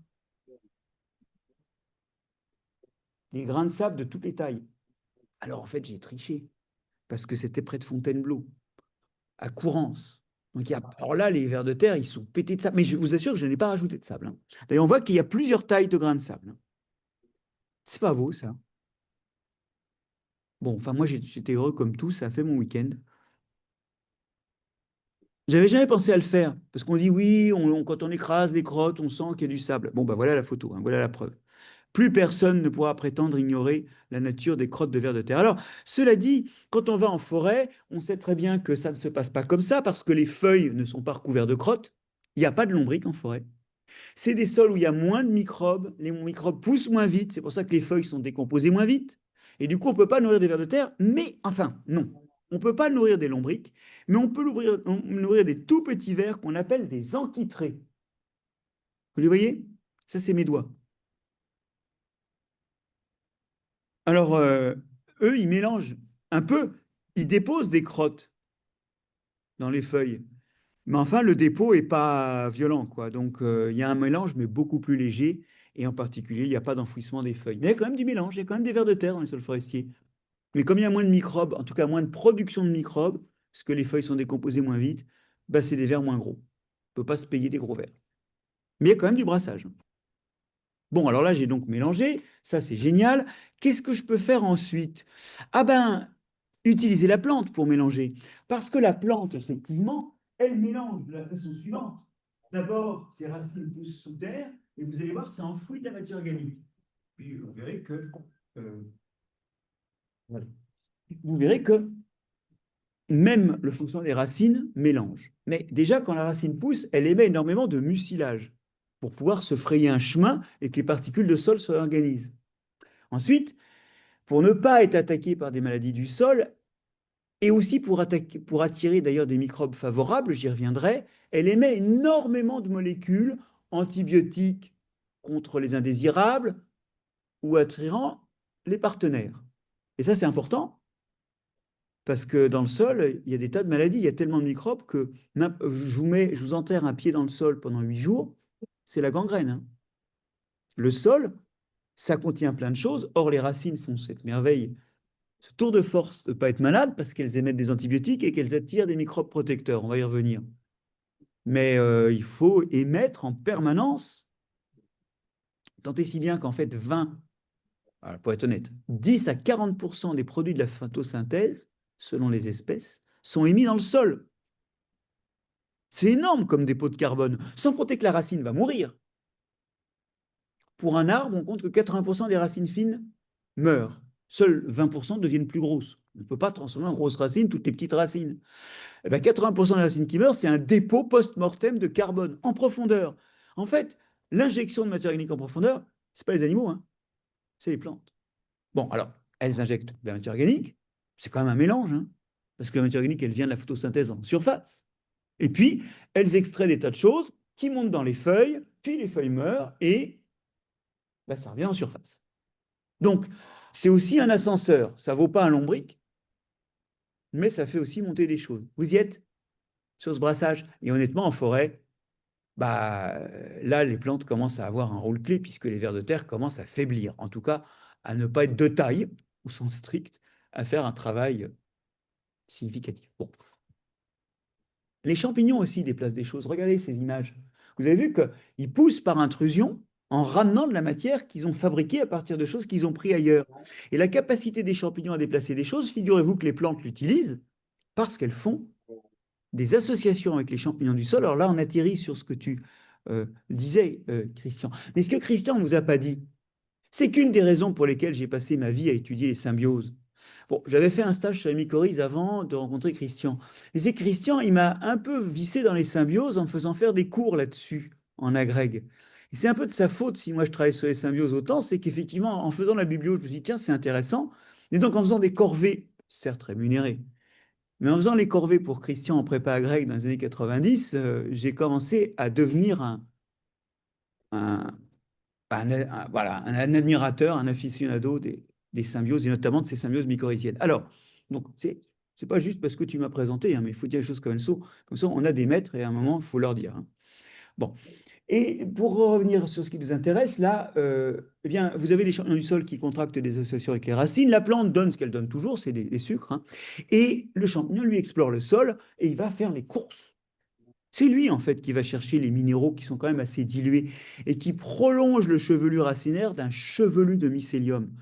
Des grains de sable de toutes les tailles. Alors en fait, j'ai triché parce que c'était près de Fontainebleau, à Courance. Donc, alors là, les vers de terre, ils sont pétés de sable. Mais je vous assure que je n'ai pas rajouté de sable, hein. D'ailleurs, on voit qu'il y a plusieurs tailles de grains de sable, hein. C'est pas beau, ça. Bon, enfin, moi, j'étais heureux comme tout, ça a fait mon week-end. J'avais jamais pensé à le faire, parce qu'on dit oui, quand on écrase les crottes, on sent qu'il y a du sable. Bon, ben voilà la photo, hein, voilà la preuve. Plus personne ne pourra prétendre ignorer la nature des crottes de vers de terre. Alors, cela dit, quand on va en forêt, on sait très bien que ça ne se passe pas comme ça, parce que les feuilles ne sont pas recouvertes de crottes. Il n'y a pas de lombric en forêt. C'est des sols où il y a moins de microbes, les microbes poussent moins vite, c'est pour ça que les feuilles sont décomposées moins vite. Et du coup, on ne peut pas nourrir des vers de terre, mais enfin, non. On ne peut pas nourrir des lombrics, mais on peut nourrir des tout petits vers qu'on appelle des enquitrés. Vous les voyez? Ça, c'est mes doigts. Alors, eux, ils mélangent un peu, ils déposent des crottes dans les feuilles. Mais enfin, le dépôt n'est pas violent, quoi. Donc, il y a un mélange, mais beaucoup plus léger. Et en particulier, il n'y a pas d'enfouissement des feuilles. Mais il y a quand même du mélange, il y a quand même des vers de terre dans les sols forestiers. Mais comme il y a moins de microbes, en tout cas moins de production de microbes, parce que les feuilles sont décomposées moins vite, bah, c'est des vers moins gros. On ne peut pas se payer des gros vers. Mais il y a quand même du brassage. Bon, alors là, j'ai donc mélangé. Ça, c'est génial. Qu'est-ce que je peux faire ensuite? Ah ben, utiliser la plante pour mélanger. Parce que la plante, effectivement, elle mélange de la façon suivante. D'abord, ses racines poussent sous terre, et vous allez voir, ça enfouit de la matière organique. Puis vous verrez que, euh, voilà. Vous verrez que même le fonctionnement des racines mélange. Mais déjà, quand la racine pousse, elle émet énormément de mucilage pour pouvoir se frayer un chemin et que les particules de sol se réorganisent. Ensuite, pour ne pas être attaqué par des maladies du sol, et aussi pour attirer d'ailleurs des microbes favorables, j'y reviendrai, elle émet énormément de molécules antibiotiques contre les indésirables ou attirant les partenaires. Et ça, c'est important parce que dans le sol, il y a des tas de maladies, il y a tellement de microbes que je vous enterre un pied dans le sol pendant 8 jours, c'est la gangrène, hein. Le sol, ça contient plein de choses. Or, les racines font cette merveille, ce tour de force de ne pas être malade parce qu'elles émettent des antibiotiques et qu'elles attirent des microbes protecteurs. On va y revenir. Mais il faut émettre en permanence, tant et si bien qu'en fait 20, alors pour être honnête, 10 à 40% des produits de la photosynthèse, selon les espèces, sont émis dans le sol. C'est énorme comme dépôt de carbone, sans compter que la racine va mourir. Pour un arbre, on compte que 80% des racines fines meurent. Seules 20% deviennent plus grosses. On ne peut pas transformer en grosses racines toutes les petites racines. Eh bien, 80% des racines qui meurent, c'est un dépôt post-mortem de carbone en profondeur. En fait, l'injection de matière organique en profondeur, ce n'est pas les animaux, hein, c'est les plantes. Bon, alors, elles injectent de la matière organique, c'est quand même un mélange, hein, parce que la matière organique, elle vient de la photosynthèse en surface. Et puis, elles extraient des tas de choses qui montent dans les feuilles, puis les feuilles meurent, et ben, ça revient en surface. Donc, c'est aussi un ascenseur. Ça ne vaut pas un lombric, mais ça fait aussi monter des choses. Vous y êtes sur ce brassage? Et honnêtement, en forêt, bah, là, les plantes commencent à avoir un rôle clé puisque les vers de terre commencent à faiblir. En tout cas, à ne pas être de taille, au sens strict, à faire un travail significatif. Bon. Les champignons aussi déplacent des choses. Regardez ces images. Vous avez vu qu'ils poussent par intrusion en ramenant de la matière qu'ils ont fabriquée à partir de choses qu'ils ont pris ailleurs. Et la capacité des champignons à déplacer des choses, figurez-vous que les plantes l'utilisent parce qu'elles font des associations avec les champignons du sol. Alors là, on atterrit sur ce que tu disais, Christian. Mais ce que Christian ne vous a pas dit, c'est qu'une des raisons pour lesquelles j'ai passé ma vie à étudier les symbioses. Bon, j'avais fait un stage sur les mycorhizes avant de rencontrer Christian. Et c'est Christian, il m'a un peu vissé dans les symbioses en me faisant faire des cours là-dessus, en agrègue. Et c'est un peu de sa faute si moi je travaille sur les symbioses autant, c'est qu'effectivement, en faisant la biblio, je me suis dit, tiens, c'est intéressant. Et donc en faisant des corvées, certes rémunérées, mais en faisant les corvées pour Christian en prépa agrègue dans les années 90, j'ai commencé à devenir un, voilà, un admirateur, un aficionado des symbioses et notamment de ces symbioses mycorhiziennes. Alors, donc, c'est pas juste parce que tu m'as présenté, hein, mais il faut dire les choses comme elles sont. Comme ça, on a des maîtres et à un moment, il faut leur dire, hein. Bon. Et pour revenir sur ce qui nous intéresse, là, eh bien, vous avez les champignons du sol qui contractent des associations avec les racines. La plante donne ce qu'elle donne toujours, c'est des sucres, hein. Et le champignon, lui, explore le sol et il va faire les courses. C'est lui, en fait, qui va chercher les minéraux qui sont quand même assez dilués et qui prolongent le chevelu racinaire d'un chevelu de mycélium.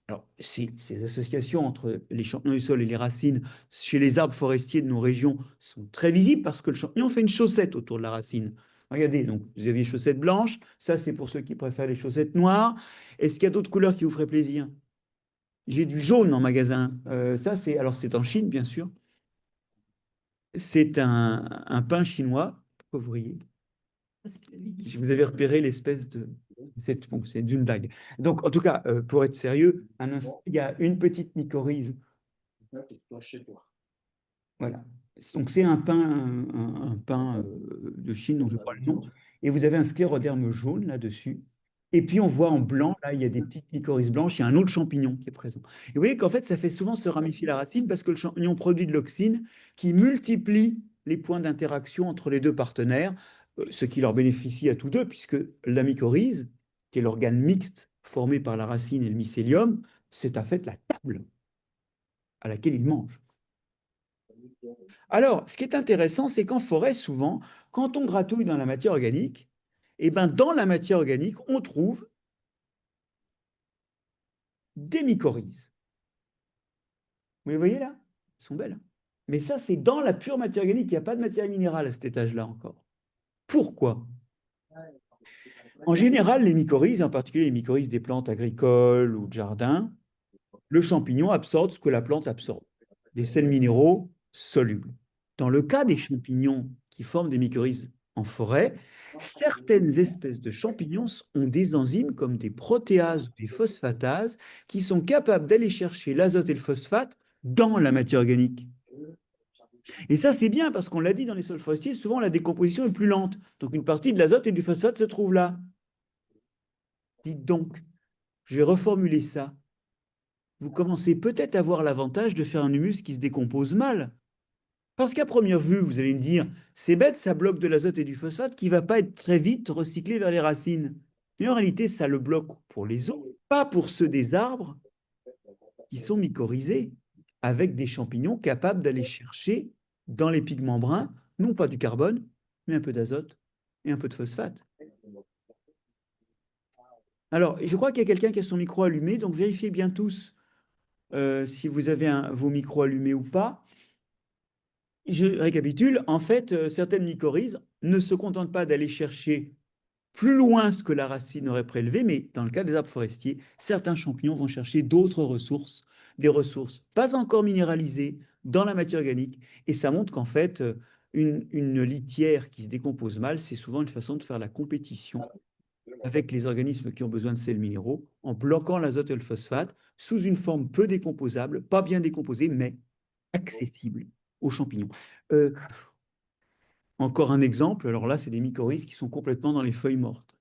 Alors, ces associations entre les champignons du sol et les racines chez les arbres forestiers de nos régions sont très visibles parce que le champignon fait une chaussette autour de la racine. Regardez, donc, vous avez les chaussettes blanches, ça c'est pour ceux qui préfèrent les chaussettes noires. Est-ce qu'il y a d'autres couleurs qui vous feraient plaisir? J'ai du jaune en magasin. Ça, alors c'est en Chine, bien sûr. C'est un pain chinois. Pourquoi vous riez? Vous avez repéré l'espèce de... Bon, c'est d'une blague. Donc, en tout cas, pour être sérieux, un instant, il y a une petite mycorhize. Voilà. Donc, c'est un pain, un pain de Chine dont je ne sais pas le nom. Et vous avez un scléroderme jaune là-dessus. Et puis, on voit en blanc, là, il y a des petites mycorhizes blanches, il y a un autre champignon qui est présent. Et vous voyez qu'en fait, ça fait souvent se ramifier la racine parce que le champignon produit de l'auxine qui multiplie les points d'interaction entre les deux partenaires, ce qui leur bénéficie à tous deux, puisque la mycorhize, qui est l'organe mixte formé par la racine et le mycélium, c'est en fait la table à laquelle ils mangent. Alors, ce qui est intéressant, c'est qu'en forêt, souvent, quand on gratouille dans la matière organique, eh ben, dans la matière organique, on trouve des mycorhizes. Vous les voyez là? Elles sont belles, hein. Mais ça, c'est dans la pure matière organique. Il n'y a pas de matière minérale à cet étage-là encore. Pourquoi? En général, les mycorhizes, en particulier les mycorhizes des plantes agricoles ou de jardin, le champignon absorbe ce que la plante absorbe, des sels minéraux solubles. Dans le cas des champignons qui forment des mycorhizes en forêt, certaines espèces de champignons ont des enzymes comme des protéases ou des phosphatases qui sont capables d'aller chercher l'azote et le phosphate dans la matière organique. Et ça, c'est bien parce qu'on l'a dit dans les sols forestiers, souvent la décomposition est plus lente. Donc une partie de l'azote et du phosphate se trouve là. Dites donc, je vais reformuler ça. Vous commencez peut-être à avoir l'avantage de faire un humus qui se décompose mal. Parce qu'à première vue, vous allez me dire, c'est bête, ça bloque de l'azote et du phosphate qui ne va pas être très vite recyclé vers les racines. Mais en réalité, ça le bloque pour les eaux, pas pour ceux des arbres qui sont mycorhizés, avec des champignons capables d'aller chercher dans les pigments bruns, non pas du carbone, mais un peu d'azote et un peu de phosphate. Alors, je crois qu'il y a quelqu'un qui a son micro allumé, donc vérifiez bien tous si vous avez vos micros allumés ou pas. Je récapitule, en fait, certaines mycorhizes ne se contentent pas d'aller chercher plus loin ce que la racine aurait prélevé, mais dans le cas des arbres forestiers, certains champignons vont chercher d'autres ressources, des ressources pas encore minéralisées dans la matière organique. Et ça montre qu'en fait, une litière qui se décompose mal, c'est souvent une façon de faire la compétition avec les organismes qui ont besoin de sels minéraux, en bloquant l'azote et le phosphate, sous une forme peu décomposable, pas bien décomposée, mais accessible aux champignons. Encore un exemple, alors là, c'est des mycorhizes qui sont complètement dans les feuilles mortes.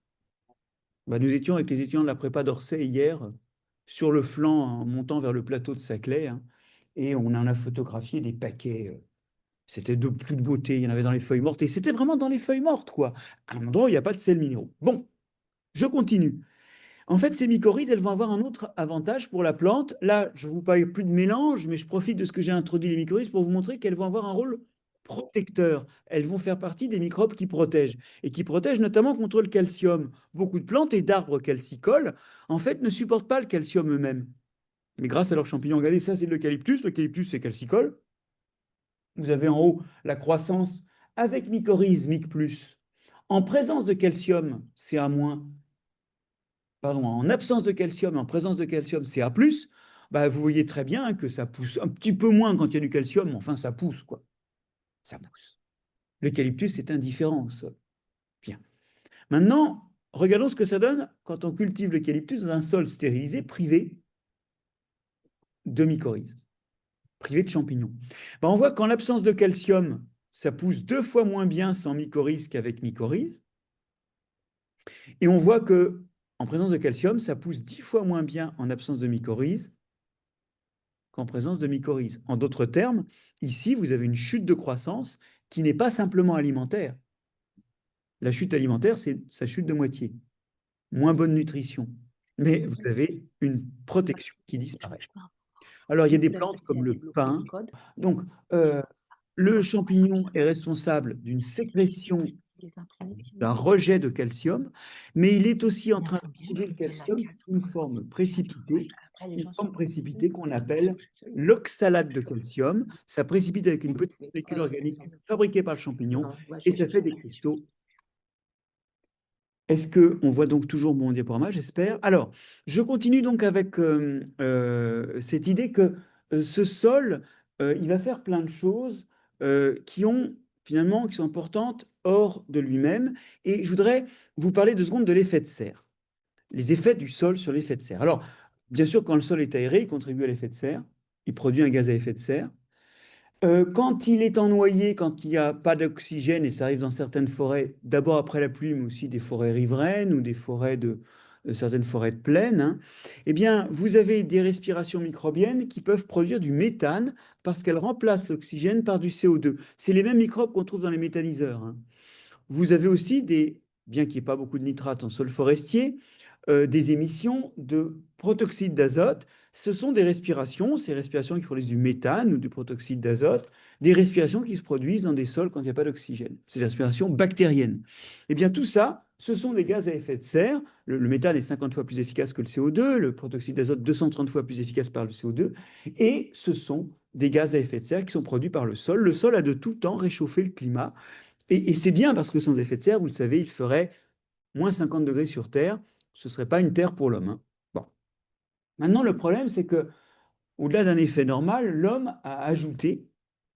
Bah, nous étions avec les étudiants de la prépa d'Orsay hier, sur le flanc en montant vers le plateau de Saclay, hein, et on en a photographié des paquets. C'était de plus de beauté, il y en avait dans les feuilles mortes, et c'était vraiment dans les feuilles mortes, quoi, à un endroit où il n'y a pas de sels minéraux. Bon, je continue. En fait, ces mycorhizes, elles vont avoir un autre avantage pour la plante. Là, je ne vous parle plus de mélange, mais je profite de ce que j'ai introduit les mycorhizes pour vous montrer qu'elles vont avoir un rôle protecteur. Elles vont faire partie des microbes qui protègent, et qui protègent notamment contre le calcium. Beaucoup de plantes et d'arbres calcicoles, en fait, ne supportent pas le calcium eux-mêmes. Mais grâce à leurs champignons, regardez, ça c'est de l'eucalyptus. L'eucalyptus, c'est calcicole. Vous avez en haut la croissance avec mycorhizes, Myc+. En présence de calcium, CA-, pardon, en absence de calcium et en présence de calcium Ca+, bah, vous voyez très bien que ça pousse un petit peu moins quand il y a du calcium, mais enfin ça pousse, quoi. Ça pousse. L'eucalyptus, c'est indifférent au sol. Bien. Maintenant, regardons ce que ça donne quand on cultive l'eucalyptus dans un sol stérilisé, privé de mycorhizes, privé de champignons. Bah, on voit qu'en l'absence de calcium, ça pousse 2 fois moins bien sans mycorhizes qu'avec mycorhizes. Et on voit que en présence de calcium, ça pousse 10 fois moins bien en absence de mycorhizes qu'en présence de mycorhizes. En d'autres termes, ici, vous avez une chute de croissance qui n'est pas simplement alimentaire. La chute alimentaire, c'est sa chute de moitié. Moins bonne nutrition. Mais vous avez une protection qui disparaît. Alors, il y a des plantes comme le pin. Donc, le champignon est responsable d'une sécrétion, d'un rejet de calcium, mais il est aussi en train de tirer le calcium sous une forme précipitée qu'on appelle l'oxalate de calcium. Ça précipite avec une petite molécule organique fabriquée par le champignon et ça fait des cristaux. Est-ce qu'on voit donc toujours mon diaporama, j'espère? Alors, je continue donc avec cette idée que ce sol, il va faire plein de choses qui sont importantes hors de lui-même. Et je voudrais vous parler 2 secondes de l'effet de serre. Les effets du sol sur l'effet de serre. Alors, bien sûr, quand le sol est aéré, il contribue à l'effet de serre. Il produit un gaz à effet de serre. Quand il est ennoyé, quand il n'y a pas d'oxygène, et ça arrive dans certaines forêts, d'abord après la pluie, mais aussi des forêts riveraines ou des forêts certaines forêts de plaine, hein, eh bien, vous avez des respirations microbiennes qui peuvent produire du méthane parce qu'elles remplacent l'oxygène par du CO2. C'est les mêmes microbes qu'on trouve dans les méthaniseurs, hein. Vous avez aussi bien qu'il n'y ait pas beaucoup de nitrates en sol forestier, des émissions de protoxyde d'azote. Ce sont des respirations, ces respirations qui produisent du méthane ou du protoxyde d'azote, des respirations qui se produisent dans des sols quand il n'y a pas d'oxygène. C'est des respirations bactériennes. Eh bien, tout ça, ce sont des gaz à effet de serre. Le méthane est 50 fois plus efficace que le CO2, le protoxyde d'azote 230 fois plus efficace par le CO2, et ce sont des gaz à effet de serre qui sont produits par le sol. Le sol a de tout temps réchauffé le climat. Et c'est bien parce que sans effet de serre, vous le savez, il ferait moins 50 degrés sur Terre. Ce ne serait pas une Terre pour l'homme, hein. Bon. Maintenant, le problème, c'est que au-delà d'un effet normal, l'homme a ajouté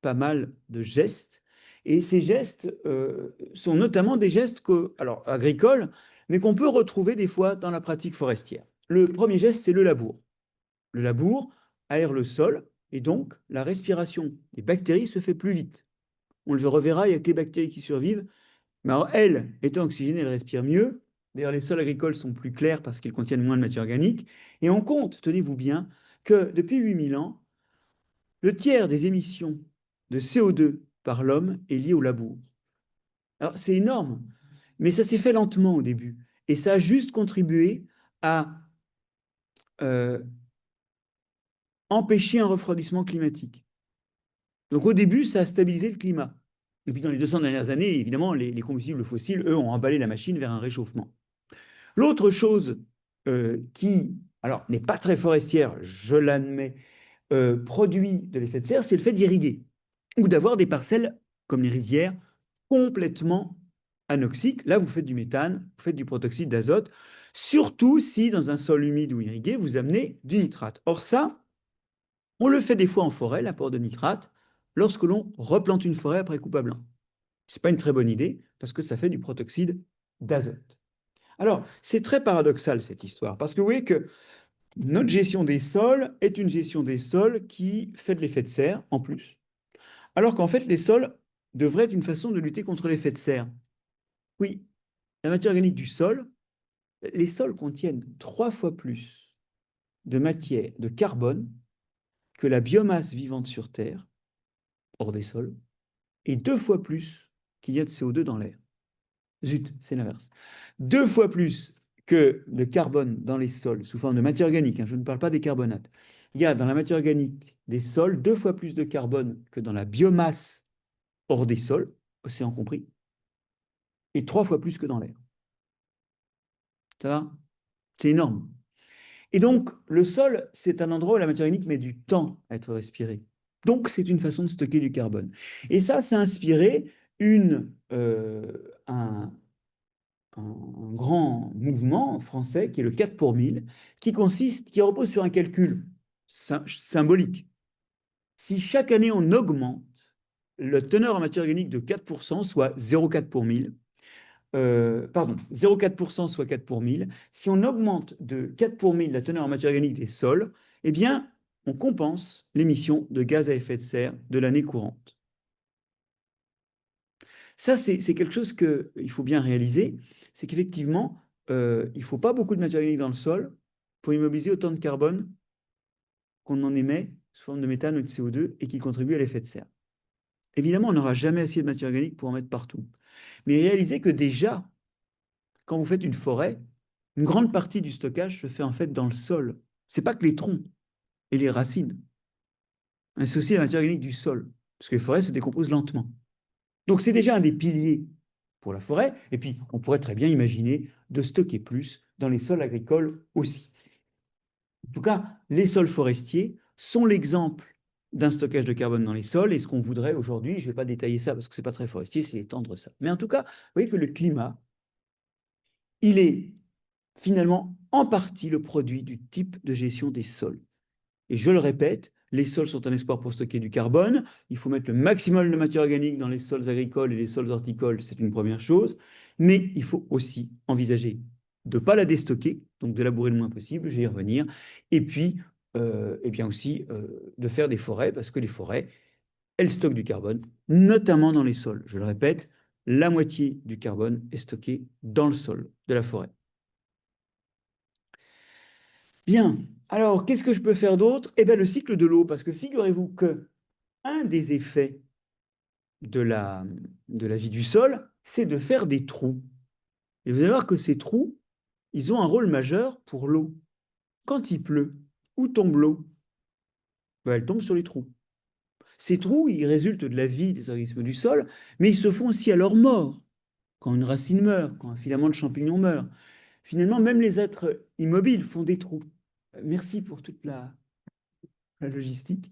pas mal de gestes. Et ces gestes sont notamment des gestes alors, agricoles, mais qu'on peut retrouver des fois dans la pratique forestière. Le premier geste, c'est le labour. Le labour aère le sol et donc la respiration des bactéries se fait plus vite. On le reverra, il y a que les bactéries qui survivent. Mais alors, elles, étant oxygénées, elles respirent mieux. D'ailleurs, les sols agricoles sont plus clairs parce qu'ils contiennent moins de matière organique. Et on compte, tenez-vous bien, que depuis 8000 ans, le tiers des émissions de CO2 par l'homme est lié au labour. Alors, c'est énorme, mais ça s'est fait lentement au début. Et ça a juste contribué à euh, empêcher un refroidissement climatique. Donc, au début, ça a stabilisé le climat. Et puis, dans les 200 dernières années, évidemment, les combustibles fossiles, eux, ont emballé la machine vers un réchauffement. L'autre chose qui, alors, n'est pas très forestière, je l'admets, produit de l'effet de serre, c'est le fait d'irriguer ou d'avoir des parcelles comme les rizières complètement anoxiques. Là, vous faites du méthane, vous faites du protoxyde d'azote, surtout si dans un sol humide ou irrigué, vous amenez du nitrate. Or ça, on le fait des fois en forêt, l'apport de nitrate, lorsque l'on replante une forêt après coupe à blanc. Ce n'est pas une très bonne idée parce que ça fait du protoxyde d'azote. Alors, c'est très paradoxal cette histoire, parce que vous voyez que notre gestion des sols est une gestion des sols qui fait de l'effet de serre en plus, alors qu'en fait, les sols devraient être une façon de lutter contre l'effet de serre. Oui, la matière organique du sol, les sols contiennent 3 fois plus de matière, de carbone, que la biomasse vivante sur Terre, hors des sols, et 2 fois plus qu'il y a de CO2 dans l'air. Zut, c'est l'inverse. 2 fois plus que de carbone dans les sols sous forme de matière organique, hein, je ne parle pas des carbonates. Il y a dans la matière organique des sols 2 fois plus de carbone que dans la biomasse hors des sols, océan compris, et 3 fois plus que dans l'air. Ça va? C'est énorme. Et donc, le sol, c'est un endroit où la matière organique met du temps à être respirée. Donc, c'est une façon de stocker du carbone. Et ça a inspiré un grand mouvement français qui est le 4 pour 1000, qui repose sur un calcul symbolique. Si chaque année on augmente le teneur en matière organique de 4%, soit 0,4 pour 1000, pardon, 0,4% soit 4 pour 1000, si on augmente de 4 pour 1000 la teneur en matière organique des sols, eh bien, on compense l'émission de gaz à effet de serre de l'année courante. Ça, c'est quelque chose qu'il faut bien réaliser, c'est qu'effectivement, il ne faut pas beaucoup de matière organique dans le sol pour immobiliser autant de carbone qu'on en émet sous forme de méthane ou de CO2 et qui contribue à l'effet de serre. Évidemment, on n'aura jamais assez de matière organique pour en mettre partout. Mais réalisez que déjà, quand vous faites une forêt, une grande partie du stockage se fait en fait dans le sol. Ce n'est pas que les troncs et les racines. C'est aussi la matière organique du sol, parce que les forêts se décomposent lentement. Donc c'est déjà un des piliers pour la forêt. Et puis, on pourrait très bien imaginer de stocker plus dans les sols agricoles aussi. En tout cas, les sols forestiers sont l'exemple d'un stockage de carbone dans les sols. Et ce qu'on voudrait aujourd'hui, je ne vais pas détailler ça parce que ce n'est pas très forestier, c'est étendre ça. Mais en tout cas, vous voyez que le climat, il est finalement en partie le produit du type de gestion des sols. Et je le répète, les sols sont un espoir pour stocker du carbone. Il faut mettre le maximum de matière organique dans les sols agricoles et les sols horticoles, c'est une première chose. Mais il faut aussi envisager de ne pas la déstocker, donc de labourer le moins possible, je vais y revenir. Et puis, et bien aussi, de faire des forêts, parce que les forêts, elles stockent du carbone, notamment dans les sols. Je le répète, la moitié du carbone est stocké dans le sol de la forêt. Bien. Alors, qu'est-ce que je peux faire d'autre? Eh bien, le cycle de l'eau, parce que figurez-vous que un des effets de la vie du sol, c'est de faire des trous. Et vous allez voir que ces trous, ils ont un rôle majeur pour l'eau. Quand il pleut, où tombe l'eau? Ben, elle tombe sur les trous. Ces trous, ils résultent de la vie des organismes du sol, mais ils se font aussi à leur mort. Quand une racine meurt, quand un filament de champignon meurt. Finalement, même les êtres immobiles font des trous. Merci pour toute la logistique.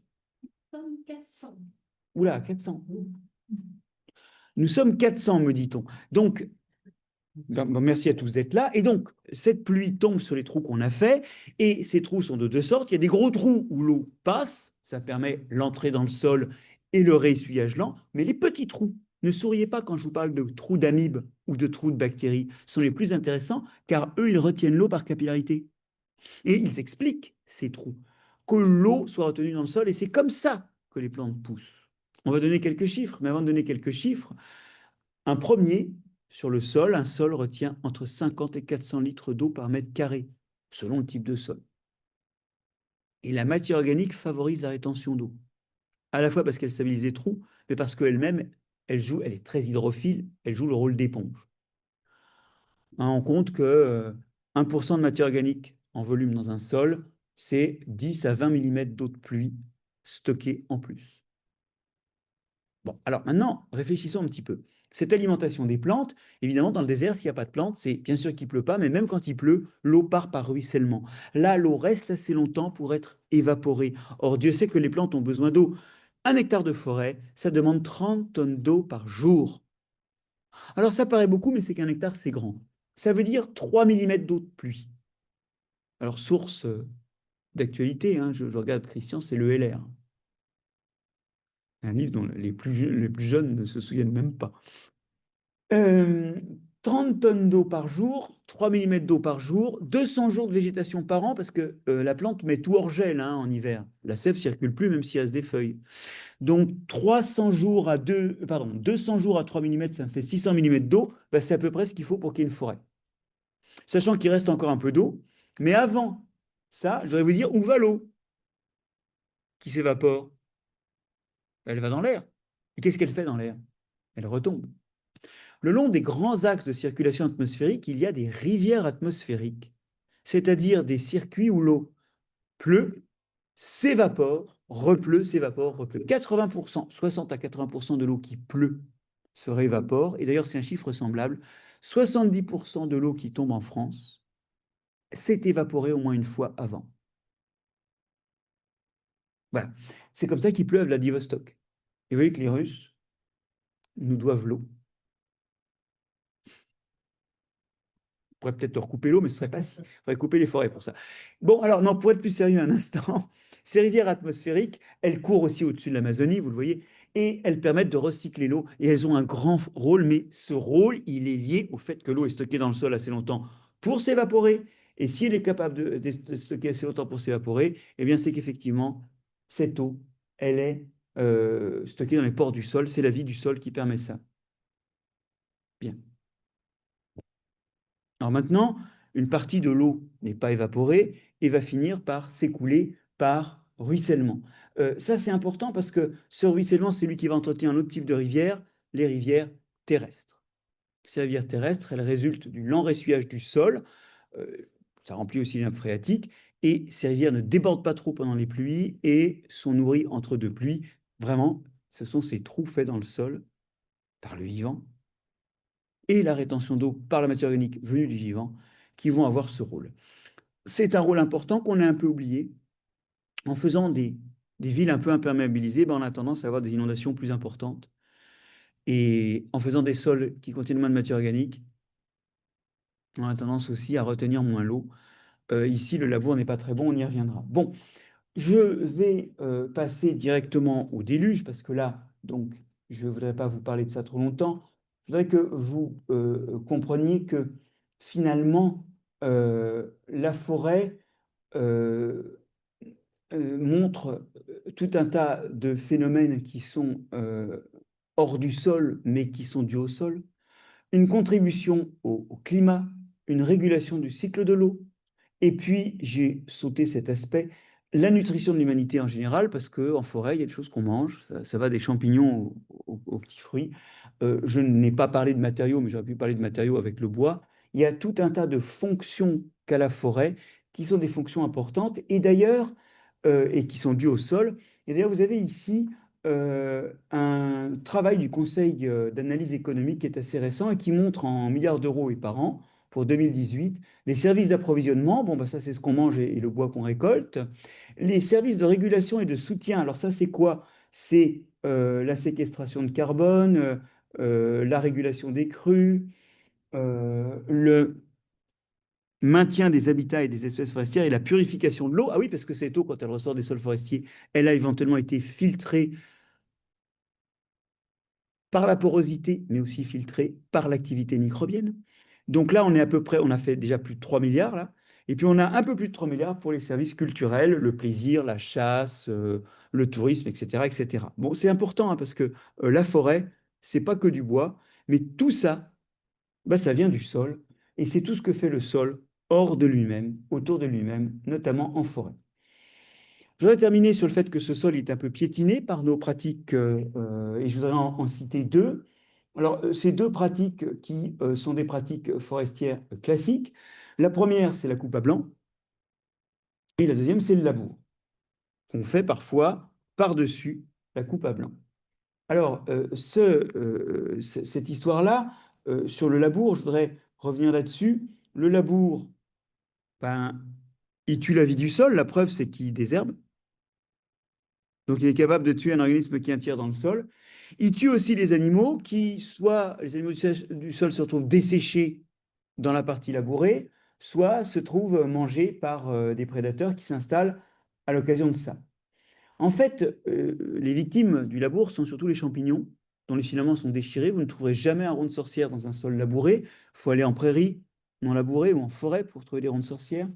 400. Oula, 400. Nous sommes 400, me dit-on. Donc, merci à tous d'être là. Et donc, cette pluie tombe sur les trous qu'on a faits, et ces trous sont de deux sortes. Il y a des gros trous où l'eau passe, ça permet l'entrée dans le sol et le réessuyage lent, mais les petits trous, ne souriez pas quand je vous parle de trous d'amibes ou de trous de bactéries, sont les plus intéressants, car eux, ils retiennent l'eau par capillarité. Et ils expliquent, ces trous, que l'eau soit retenue dans le sol, et c'est comme ça que les plantes poussent. On va donner quelques chiffres, mais avant de donner quelques chiffres, un premier, sur le sol, un sol retient entre 50 et 400 litres d'eau par mètre carré, selon le type de sol. Et la matière organique favorise la rétention d'eau, à la fois parce qu'elle stabilise les trous, mais parce qu'elle-même, elle est très hydrophile, elle joue le rôle d'éponge. On compte que 1% de matière organique en volume dans un sol, c'est 10 à 20 mm d'eau de pluie stockée en plus. Bon, alors maintenant, réfléchissons un petit peu. Cette alimentation des plantes, évidemment, dans le désert, s'il n'y a pas de plantes, c'est bien sûr qu'il ne pleut pas, mais même quand il pleut, l'eau part par ruissellement. Là, l'eau reste assez longtemps pour être évaporée. Or, Dieu sait que les plantes ont besoin d'eau. Un hectare de forêt, ça demande 30 tonnes d'eau par jour. Alors, ça paraît beaucoup, mais c'est qu'un hectare, c'est grand. Ça veut dire 3 mm d'eau de pluie. Alors, source d'actualité, hein, je regarde Christian, c'est le LR. Un livre dont les plus jeunes ne se souviennent même pas. 30 tonnes d'eau par jour, 3 mm d'eau par jour, 200 jours de végétation par an, parce que la plante met tout hors gel hein, en hiver. La sève ne circule plus, même s'il reste des feuilles. Donc 200 jours à 3 mm, ça me fait 600 mm d'eau, bah, c'est à peu près ce qu'il faut pour qu'il y ait une forêt. Sachant qu'il reste encore un peu d'eau, mais avant ça, je voudrais vous dire où va l'eau qui s'évapore. Elle va dans l'air. Et qu'est-ce qu'elle fait dans l'air? Elle retombe. Le long des grands axes de circulation atmosphérique, il y a des rivières atmosphériques, c'est-à-dire des circuits où l'eau pleut, s'évapore, repleut, s'évapore, repleut. 80%, 60 à 80% de l'eau qui pleut se réévapore. Et d'ailleurs, c'est un chiffre semblable. 70% de l'eau qui tombe en France s'est évaporée au moins une fois avant. Voilà. C'est comme ça qu'il pleut à Vladivostok. Et vous voyez que les Russes nous doivent l'eau. On pourrait peut-être recouper l'eau, mais ce serait pas si. Il faudrait couper les forêts pour ça. Bon, alors, non, pour être plus sérieux un instant, ces rivières atmosphériques, elles courent aussi au-dessus de l'Amazonie, vous le voyez, et elles permettent de recycler l'eau, et elles ont un grand rôle, mais ce rôle, il est lié au fait que l'eau est stockée dans le sol assez longtemps pour s'évaporer, et si elle est capable de stocker assez longtemps pour s'évaporer, eh bien, c'est qu'effectivement, cette eau, elle est stockée dans les pores du sol, c'est la vie du sol qui permet ça. Bien. Alors maintenant, une partie de l'eau n'est pas évaporée et va finir par s'écouler par ruissellement. Ça, c'est important parce que ce ruissellement, c'est lui qui va entretenir un autre type de rivière, les rivières terrestres. Ces rivières terrestres, elles résultent du lent ressuyage du sol. Ça remplit aussi les nappes phréatiques. Et ces rivières ne débordent pas trop pendant les pluies et sont nourries entre deux pluies. Vraiment, ce sont ces trous faits dans le sol par le vivant et la rétention d'eau par la matière organique venue du vivant qui vont avoir ce rôle. C'est un rôle important qu'on a un peu oublié. En faisant des villes un peu imperméabilisées, ben on a tendance à avoir des inondations plus importantes. Et en faisant des sols qui contiennent moins de matière organique, on a tendance aussi à retenir moins l'eau. Ici, le labour n'est pas très bon, on y reviendra. Bon, je vais passer directement au déluge, parce que là, donc, je ne voudrais pas vous parler de ça trop longtemps. Je voudrais que vous compreniez que finalement, la forêt montre tout un tas de phénomènes qui sont hors du sol, mais qui sont dus au sol. Une contribution au climat, une régulation du cycle de l'eau Et puis, j'ai sauté cet aspect, la nutrition de l'humanité en général, parce qu'en forêt, il y a des choses qu'on mange. Ça va des champignons aux petits fruits. Je n'ai pas parlé de matériaux, mais j'aurais pu parler de matériaux avec le bois. Il y a tout un tas de fonctions qu'a la forêt, qui sont des fonctions importantes, et d'ailleurs, et qui sont dues au sol. Et d'ailleurs, vous avez ici un travail du Conseil d'analyse économique qui est assez récent et qui montre en milliards d'euros et par an, pour 2018, les services d'approvisionnement, bon, bah, ça c'est ce qu'on mange et le bois qu'on récolte. Les services de régulation et de soutien, alors ça c'est quoi? C'est la séquestration de carbone, la régulation des crues, le maintien des habitats et des espèces forestières et la purification de l'eau. Ah oui, parce que cette eau, quand elle ressort des sols forestiers, elle a éventuellement été filtrée par la porosité, mais aussi filtrée par l'activité microbienne. Donc là, on est à peu près, on a fait déjà plus de 3 milliards là. Et puis on a un peu plus de 3 milliards pour les services culturels, le plaisir, la chasse, le tourisme, etc., etc. Bon, c'est important hein, parce que la forêt, c'est pas que du bois, mais tout ça, bah, ça vient du sol. Et c'est tout ce que fait le sol hors de lui-même, autour de lui-même, notamment en forêt. Je voudrais terminer sur le fait que ce sol est un peu piétiné par nos pratiques, et je voudrais en citer deux. Alors, ces deux pratiques qui sont des pratiques forestières classiques. La première, c'est la coupe à blanc, et la deuxième, c'est le labour, qu'on fait parfois par-dessus la coupe à blanc. Alors, cette histoire-là, sur le labour, je voudrais revenir là-dessus. Le labour, ben, il tue la vie du sol, la preuve, c'est qu'il désherbe. Donc, il est capable de tuer un organisme qui est un tiers dans le sol. Il tue aussi les animaux qui, soit les animaux du sol se retrouvent desséchés dans la partie labourée, soit se trouvent mangés par des prédateurs qui s'installent à l'occasion de ça. En fait, les victimes du labour sont surtout les champignons, dont les filaments sont déchirés. Vous ne trouverez jamais un rond de sorcière dans un sol labouré. Il faut aller en prairie non labourée ou en forêt pour trouver des ronds de sorcière.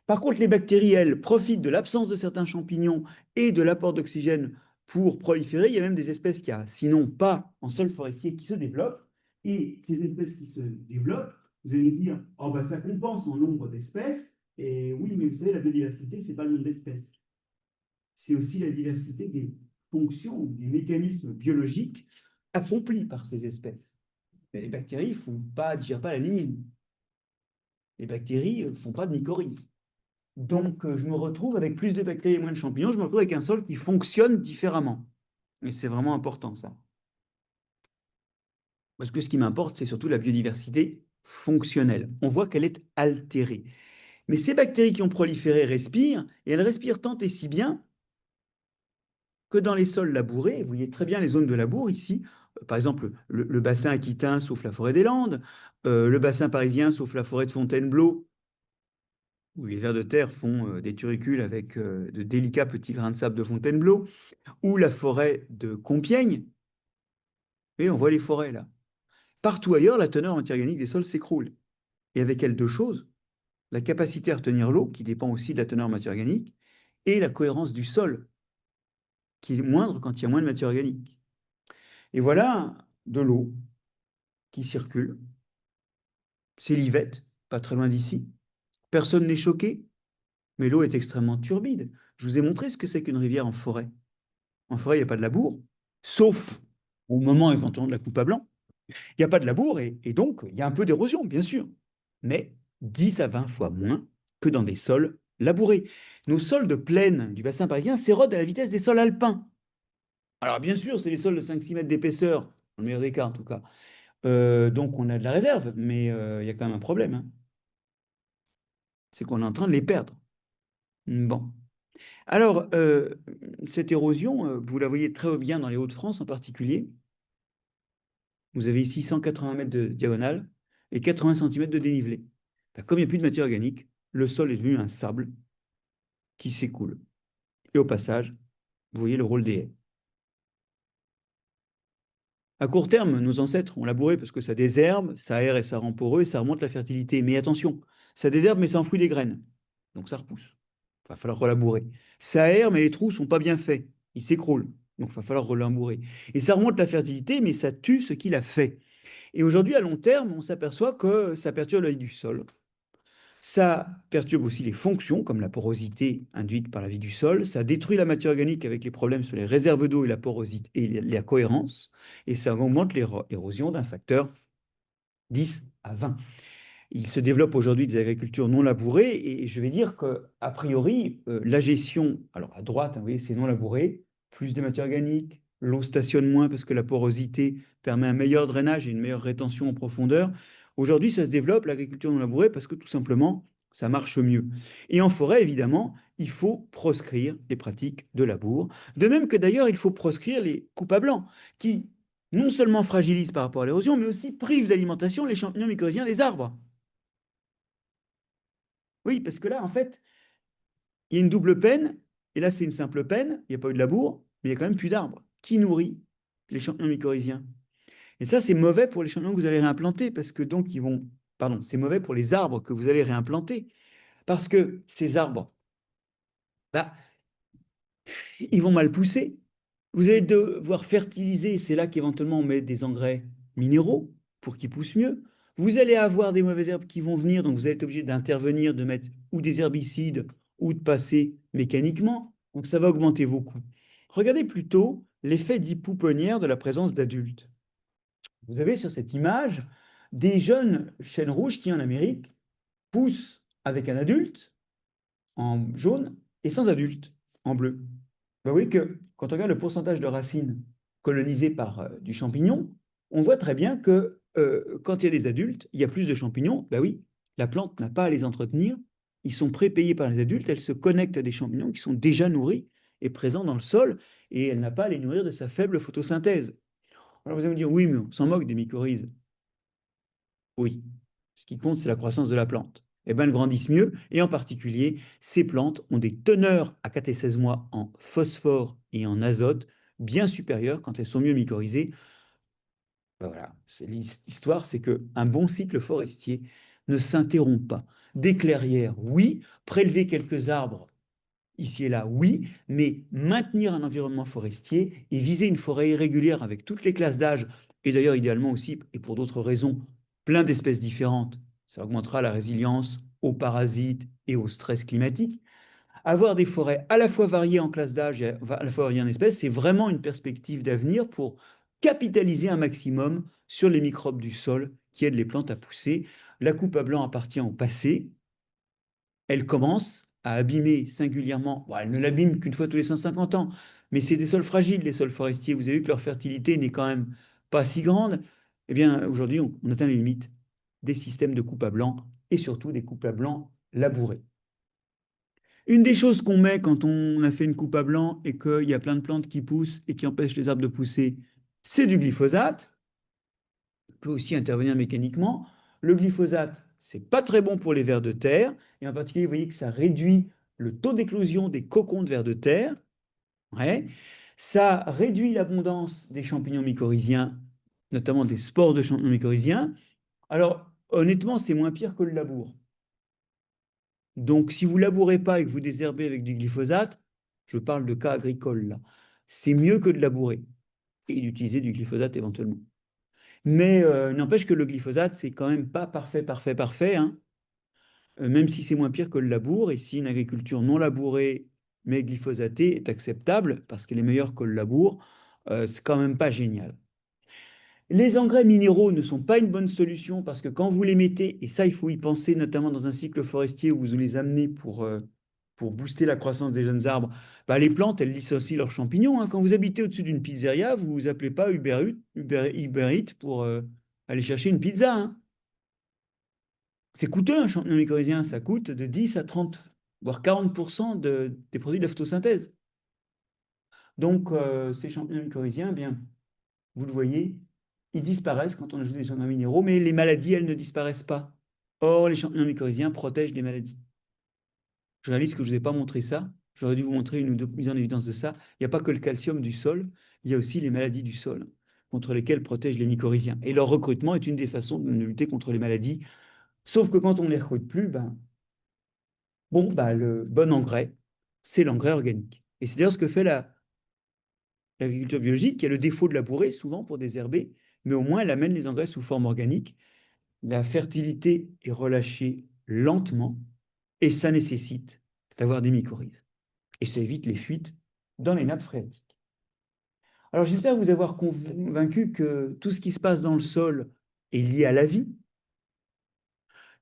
Par contre, les bactéries, elles, profitent de l'absence de certains champignons et de l'apport d'oxygène pour proliférer. Il y a même des espèces qui a, sinon pas en sol forestier, qui se développent. Et ces espèces qui se développent, vous allez me dire, oh bah ça compense en nombre d'espèces. Et oui, mais vous savez, la biodiversité, c'est pas le nombre d'espèces. C'est aussi la diversité des fonctions, des mécanismes biologiques accomplis par ces espèces. Mais les bactéries ne digèrent pas la lignine. Les bactéries ne font pas de mycorhize. Donc, je me retrouve avec plus de bactéries et moins de champignons. Je me retrouve avec un sol qui fonctionne différemment. Et c'est vraiment important, ça. Parce que ce qui m'importe, c'est surtout la biodiversité fonctionnelle. On voit qu'elle est altérée. Mais ces bactéries qui ont proliféré respirent, et elles respirent tant et si bien que dans les sols labourés, vous voyez très bien les zones de labour ici, par exemple le bassin aquitain sauf la forêt des Landes, le bassin parisien sauf la forêt de Fontainebleau, où les vers de terre font des turricules avec de délicats petits grains de sable de Fontainebleau, ou la forêt de Compiègne, et on voit les forêts là. Partout ailleurs, la teneur anti-organique des sols s'écroule. Et avec elle, deux choses, la capacité à retenir l'eau, qui dépend aussi de la teneur en matière organique, et la cohérence du sol, qui est moindre quand il y a moins de matière organique. Et voilà de l'eau qui circule. C'est l'Yvette, pas très loin d'ici. Personne n'est choqué, mais l'eau est extrêmement turbide. Je vous ai montré ce que c'est qu'une rivière en forêt. En forêt, il n'y a pas de labour, sauf au moment éventuellement de la coupe à blanc. Il n'y a pas de labour et donc il y a un peu d'érosion, bien sûr, mais 10 à 20 fois moins que dans des sols labourés. Nos sols de plaine du bassin parisien s'érodent à la vitesse des sols alpins. Alors bien sûr, c'est les sols de 5-6 mètres d'épaisseur, dans le meilleur des cas en tout cas. Donc on a de la réserve, mais il y a quand même un problème. Hein. C'est qu'on est en train de les perdre. Bon. Alors, cette érosion, vous la voyez très bien dans les Hauts-de-France en particulier. Vous avez ici 180 mètres de diagonale et 80 cm de dénivelé. Ben, comme il n'y a plus de matière organique, le sol est devenu un sable qui s'écoule. Et au passage, vous voyez le rôle des haies. À court terme, nos ancêtres ont labouré parce que ça désherbe, ça aère et ça rend poreux et ça remonte la fertilité. Mais attention, ça désherbe mais ça enfouit des graines. Donc ça repousse. Il va falloir relabourer. Ça aère mais les trous sont pas bien faits. Ils s'écroulent. Donc il va falloir relabourer. Et ça remonte la fertilité mais ça tue ce qu'il a fait. Et aujourd'hui, à long terme, on s'aperçoit que ça perturbe la vie du sol. Ça perturbe aussi les fonctions, comme la porosité induite par la vie du sol. Ça détruit la matière organique avec les problèmes sur les réserves d'eau et la porosité et la cohérence. Et ça augmente l'érosion d'un facteur 10 à 20. Il se développe aujourd'hui des agricultures non labourées et je vais dire qu'a priori, la gestion, alors à droite, hein, vous voyez, c'est non labouré, plus de matière organique, l'eau stationne moins parce que la porosité permet un meilleur drainage et une meilleure rétention en profondeur. Aujourd'hui, ça se développe, l'agriculture non labourée, parce que tout simplement, ça marche mieux. Et en forêt, évidemment, il faut proscrire les pratiques de labour. De même que d'ailleurs, il faut proscrire les coupes à blanc, qui non seulement fragilisent par rapport à l'érosion, mais aussi privent d'alimentation les champignons mycorhiziens des arbres. Oui, parce que là, en fait, il y a une double peine, et là, c'est une simple peine, il n'y a pas eu de labour, mais il y a quand même plus d'arbres. Qui nourrit les champignons mycorhiziens? Et ça, c'est mauvais pour les champignons que vous allez réimplanter, parce que donc, ils vont. Pardon, c'est mauvais pour les arbres que vous allez réimplanter, parce que ces arbres, bah, ils vont mal pousser. Vous allez devoir fertiliser, c'est là qu'éventuellement on met des engrais minéraux pour qu'ils poussent mieux. Vous allez avoir des mauvaises herbes qui vont venir, donc vous allez être obligé d'intervenir, de mettre ou des herbicides ou de passer mécaniquement. Donc ça va augmenter vos coûts. Regardez plutôt l'effet dit pouponnière de la présence d'adultes. Vous avez sur cette image des jeunes chênes rouges qui en Amérique poussent avec un adulte en jaune et sans adulte en bleu. Ben oui que quand on regarde le pourcentage de racines colonisées par du champignon, on voit très bien que quand il y a des adultes, il y a plus de champignons. Ben oui, la plante n'a pas à les entretenir. Ils sont prépayés par les adultes. Elle se connecte à des champignons qui sont déjà nourris et présents dans le sol. Et elle n'a pas à les nourrir de sa faible photosynthèse. Alors vous allez me dire, oui, mais on s'en moque des mycorhizes. Oui, ce qui compte, c'est la croissance de la plante. Eh bien, elles grandissent mieux, et en particulier, ces plantes ont des teneurs à 4 et 16 mois en phosphore et en azote bien supérieures quand elles sont mieux mycorhizées. Ben voilà, l'histoire, c'est qu'un bon cycle forestier ne s'interrompt pas. Des clairières, oui, prélever quelques arbres ici et là, oui, mais maintenir un environnement forestier et viser une forêt irrégulière avec toutes les classes d'âge, et d'ailleurs idéalement aussi, et pour d'autres raisons, plein d'espèces différentes, ça augmentera la résilience aux parasites et au stress climatique. Avoir des forêts à la fois variées en classe d'âge et à la fois variées en espèces, c'est vraiment une perspective d'avenir pour capitaliser un maximum sur les microbes du sol qui aident les plantes à pousser. La coupe à blanc appartient au passé, elle commence à abîmer singulièrement. Bon, elle ne l'abîme qu'une fois tous les 150 ans, mais c'est des sols fragiles, les sols forestiers. Vous avez vu que leur fertilité n'est quand même pas si grande. Eh bien, aujourd'hui, on atteint les limites des systèmes de coupe à blanc et surtout des coupes à blanc labourés. Une des choses qu'on met quand on a fait une coupe à blanc et qu'il y a plein de plantes qui poussent et qui empêchent les arbres de pousser, c'est du glyphosate. On peut aussi intervenir mécaniquement. Le glyphosate, c'est pas très bon pour les vers de terre, et en particulier, vous voyez que ça réduit le taux d'éclosion des cocons de vers de terre. Ouais. Ça réduit l'abondance des champignons mycorhiziens, notamment des spores de champignons mycorhiziens. Alors, honnêtement, c'est moins pire que le labour. Donc, si vous labourez pas et que vous désherbez avec du glyphosate, je parle de cas agricoles là, c'est mieux que de labourer et d'utiliser du glyphosate éventuellement. Mais n'empêche que le glyphosate, c'est quand même pas parfait, hein. Même si c'est moins pire que le labour, et si une agriculture non labourée mais glyphosatée est acceptable, parce qu'elle est meilleure que le labour, c'est quand même pas génial. Les engrais minéraux ne sont pas une bonne solution, parce que quand vous les mettez, et ça il faut y penser, notamment dans un cycle forestier où vous les amenez pour booster la croissance des jeunes arbres, bah, les plantes, elles dissocient leurs champignons, hein. Quand vous habitez au-dessus d'une pizzeria, vous ne vous appelez pas Uber Eats pour aller chercher une pizza, hein. C'est coûteux un champignon mycorhizien, ça coûte de 10 à 30, voire 40% des produits de la photosynthèse. Donc ces champignons mycorhiziens, eh bien, vous le voyez, ils disparaissent quand on ajoute des champignons minéraux, mais les maladies, elles ne disparaissent pas. Or, les champignons mycorhiziens protègent les maladies. Je réalise que je ne vous ai pas montré ça. J'aurais dû vous montrer une ou deux mises en évidence de ça. Il n'y a pas que le calcium du sol, il y a aussi les maladies du sol contre lesquelles protègent les mycorhiziens. Et leur recrutement est une des façons de lutter contre les maladies. Sauf que quand on ne les recrute plus, ben, bon, bah, le bon engrais, c'est l'engrais organique. Et c'est d'ailleurs ce que fait l'agriculture biologique, qui a le défaut de labourer souvent pour désherber, mais au moins elle amène les engrais sous forme organique. La fertilité est relâchée lentement, et ça nécessite d'avoir des mycorhizes. Et ça évite les fuites dans les nappes phréatiques. Alors j'espère vous avoir convaincu que tout ce qui se passe dans le sol est lié à la vie,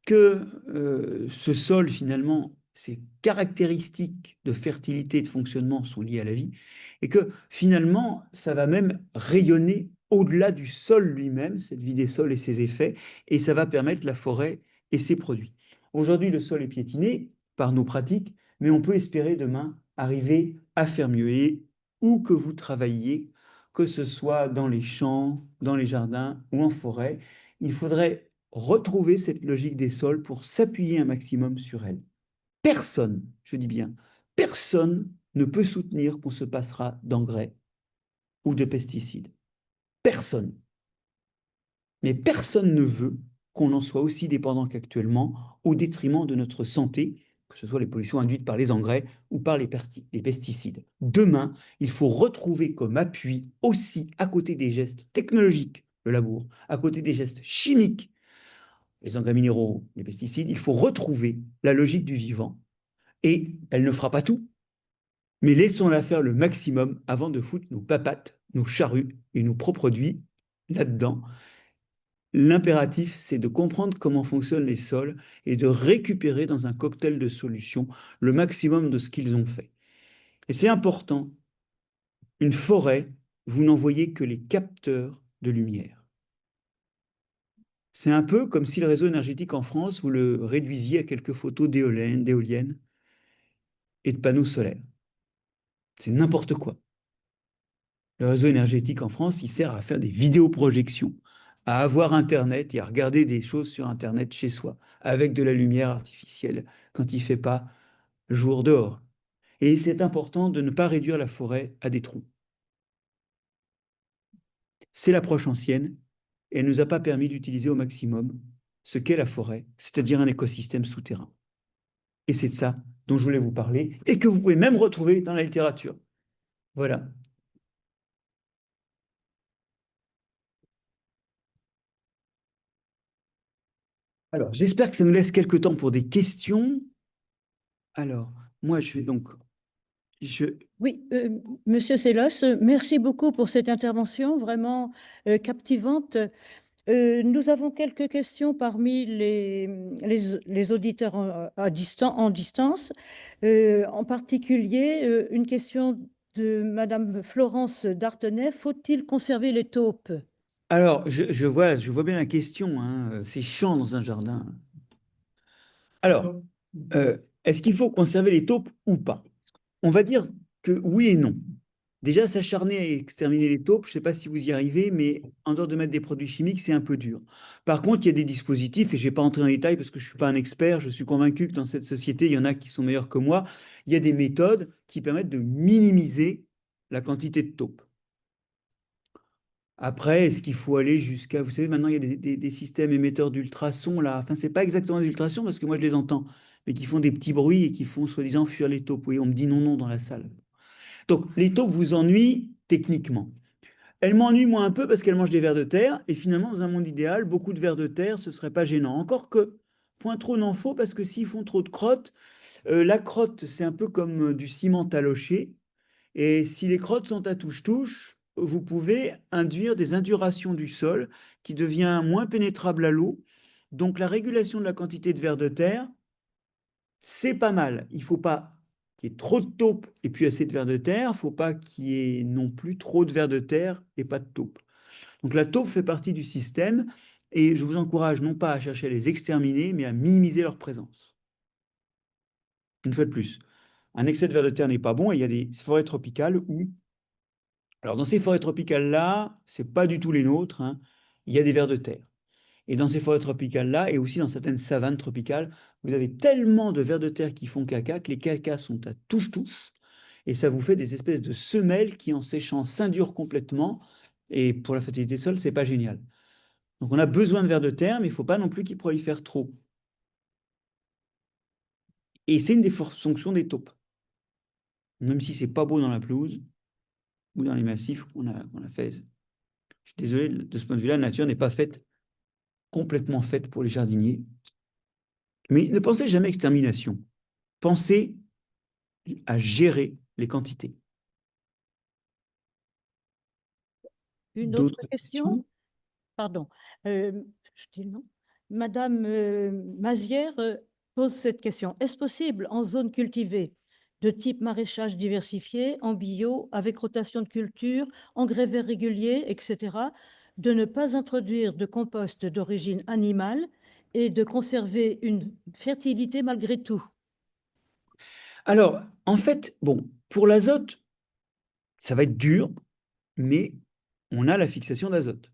que ce sol, finalement, ses caractéristiques de fertilité et de fonctionnement sont liées à la vie, et que finalement, ça va même rayonner au-delà du sol lui-même, cette vie des sols et ses effets, et ça va permettre la forêt et ses produits. Aujourd'hui, le sol est piétiné par nos pratiques, mais on peut espérer demain arriver à faire mieux. Et où que vous travailliez, que ce soit dans les champs, dans les jardins ou en forêt, il faudrait retrouver cette logique des sols pour s'appuyer un maximum sur elle. Personne, je dis bien, personne ne peut soutenir qu'on se passera d'engrais ou de pesticides. Personne. Mais personne ne veut qu'on en soit aussi dépendant qu'actuellement au détriment de notre santé, que ce soit les pollutions induites par les engrais ou par les pesticides. Demain, il faut retrouver comme appui aussi, à côté des gestes technologiques, le labour, à côté des gestes chimiques, les engrais minéraux, les pesticides, il faut retrouver la logique du vivant. Et elle ne fera pas tout, mais laissons-la faire le maximum avant de foutre nos papates, nos charrues et nos propres produits là-dedans. L'impératif, c'est de comprendre comment fonctionnent les sols et de récupérer dans un cocktail de solutions le maximum de ce qu'ils ont fait. Et c'est important, une forêt, vous n'envoyez que les capteurs de lumière. C'est un peu comme si le réseau énergétique en France, vous le réduisiez à quelques photos d'éoliennes et de panneaux solaires. C'est n'importe quoi. Le réseau énergétique en France, il sert à faire des vidéoprojections, à avoir Internet et à regarder des choses sur Internet chez soi, avec de la lumière artificielle, quand il ne fait pas jour dehors. Et c'est important de ne pas réduire la forêt à des trous. C'est l'approche ancienne, et elle ne nous a pas permis d'utiliser au maximum ce qu'est la forêt, c'est-à-dire un écosystème souterrain. Et c'est de ça dont je voulais vous parler, et que vous pouvez même retrouver dans la littérature. Voilà. Alors, j'espère que ça nous laisse quelques temps pour des questions. Alors, moi, je vais donc... Oui, Monsieur Sellos, merci beaucoup pour cette intervention vraiment captivante. Nous avons quelques questions parmi les auditeurs en distance. En particulier, une question de Madame Florence Dartenay. Faut-il conserver les taupes? Alors, je vois bien la question, hein, c'est chiant dans un jardin. Alors, est-ce qu'il faut conserver les taupes ou pas? On va dire que oui et non. Déjà, s'acharner à exterminer les taupes, je ne sais pas si vous y arrivez, mais en dehors de mettre des produits chimiques, c'est un peu dur. Par contre, il y a des dispositifs, et je ne vais pas entrer en détail parce que je ne suis pas un expert, je suis convaincu que dans cette société, il y en a qui sont meilleurs que moi. Il y a des méthodes qui permettent de minimiser la quantité de taupes. Après, est-ce qu'il faut aller jusqu'à... Vous savez, maintenant, il y a des systèmes émetteurs d'ultrasons, là. Enfin, c'est pas exactement des ultrasons, parce que moi, je les entends, mais qui font des petits bruits et qui font, soi-disant, fuir les taupes. Oui, on me dit non, non dans la salle. Donc, les taupes vous ennuient techniquement. Elles m'ennuient, moi, un peu, parce qu'elles mangent des vers de terre. Et finalement, dans un monde idéal, beaucoup de vers de terre, ce serait pas gênant. Encore que, point trop n'en faut, parce que s'ils font trop de crottes, la crotte, c'est un peu comme du ciment taloché. Et si les crottes sont à touche-touche, vous pouvez induire des indurations du sol qui devient moins pénétrable à l'eau. Donc la régulation de la quantité de vers de terre, c'est pas mal. Il ne faut pas qu'il y ait trop de taupe et puis assez de vers de terre. Il ne faut pas qu'il y ait non plus trop de vers de terre et pas de taupe. Donc la taupe fait partie du système et je vous encourage non pas à chercher à les exterminer, mais à minimiser leur présence. Une fois de plus, un excès de vers de terre n'est pas bon et il y a des forêts tropicales où alors, dans ces forêts tropicales-là, ce n'est pas du tout les nôtres, hein, il y a des vers de terre. Et dans ces forêts tropicales-là, et aussi dans certaines savanes tropicales, vous avez tellement de vers de terre qui font caca que les cacas sont à touche-touche. Et ça vous fait des espèces de semelles qui, en séchant, s'indurent complètement. Et pour la fertilité des sols, ce n'est pas génial. Donc, on a besoin de vers de terre, mais il ne faut pas non plus qu'ils prolifèrent trop. Et c'est une des fonctions des taupes. Même si ce n'est pas beau dans la pelouse ou dans les massifs qu'on a fait. Je suis désolé, de ce point de vue-là, la nature n'est pas faite complètement faite pour les jardiniers. Mais ne pensez jamais extermination. Pensez à gérer les quantités. Une autre D'autres question? questions? Pardon. Je dis le nom. Madame Mazière pose cette question. Est-ce possible en zone cultivée de type maraîchage diversifié, en bio, avec rotation de culture, engrais verts réguliers, etc., de ne pas introduire de compost d'origine animale et de conserver une fertilité malgré tout? Alors, en fait, bon, pour l'azote, ça va être dur, mais on a la fixation d'azote.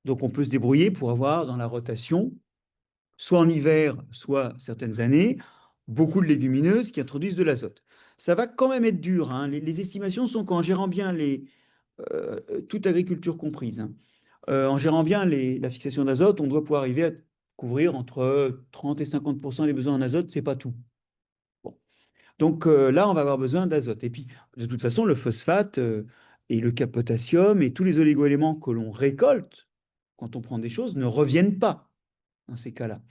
Donc, on peut se débrouiller pour avoir dans la rotation, soit en hiver, soit certaines années, beaucoup de légumineuses qui introduisent de l'azote. Ça va quand même être dur, hein. Les estimations sont qu'en gérant bien toute agriculture comprise, hein, en gérant bien la fixation d'azote, on doit pouvoir arriver à couvrir entre 30 et 50% des besoins en azote, c'est pas tout. Bon. Donc là, on va avoir besoin d'azote. Et puis, de toute façon, le phosphate et le potassium et tous les oligoéléments que l'on récolte quand on prend des choses ne reviennent pas dans ces cas-là.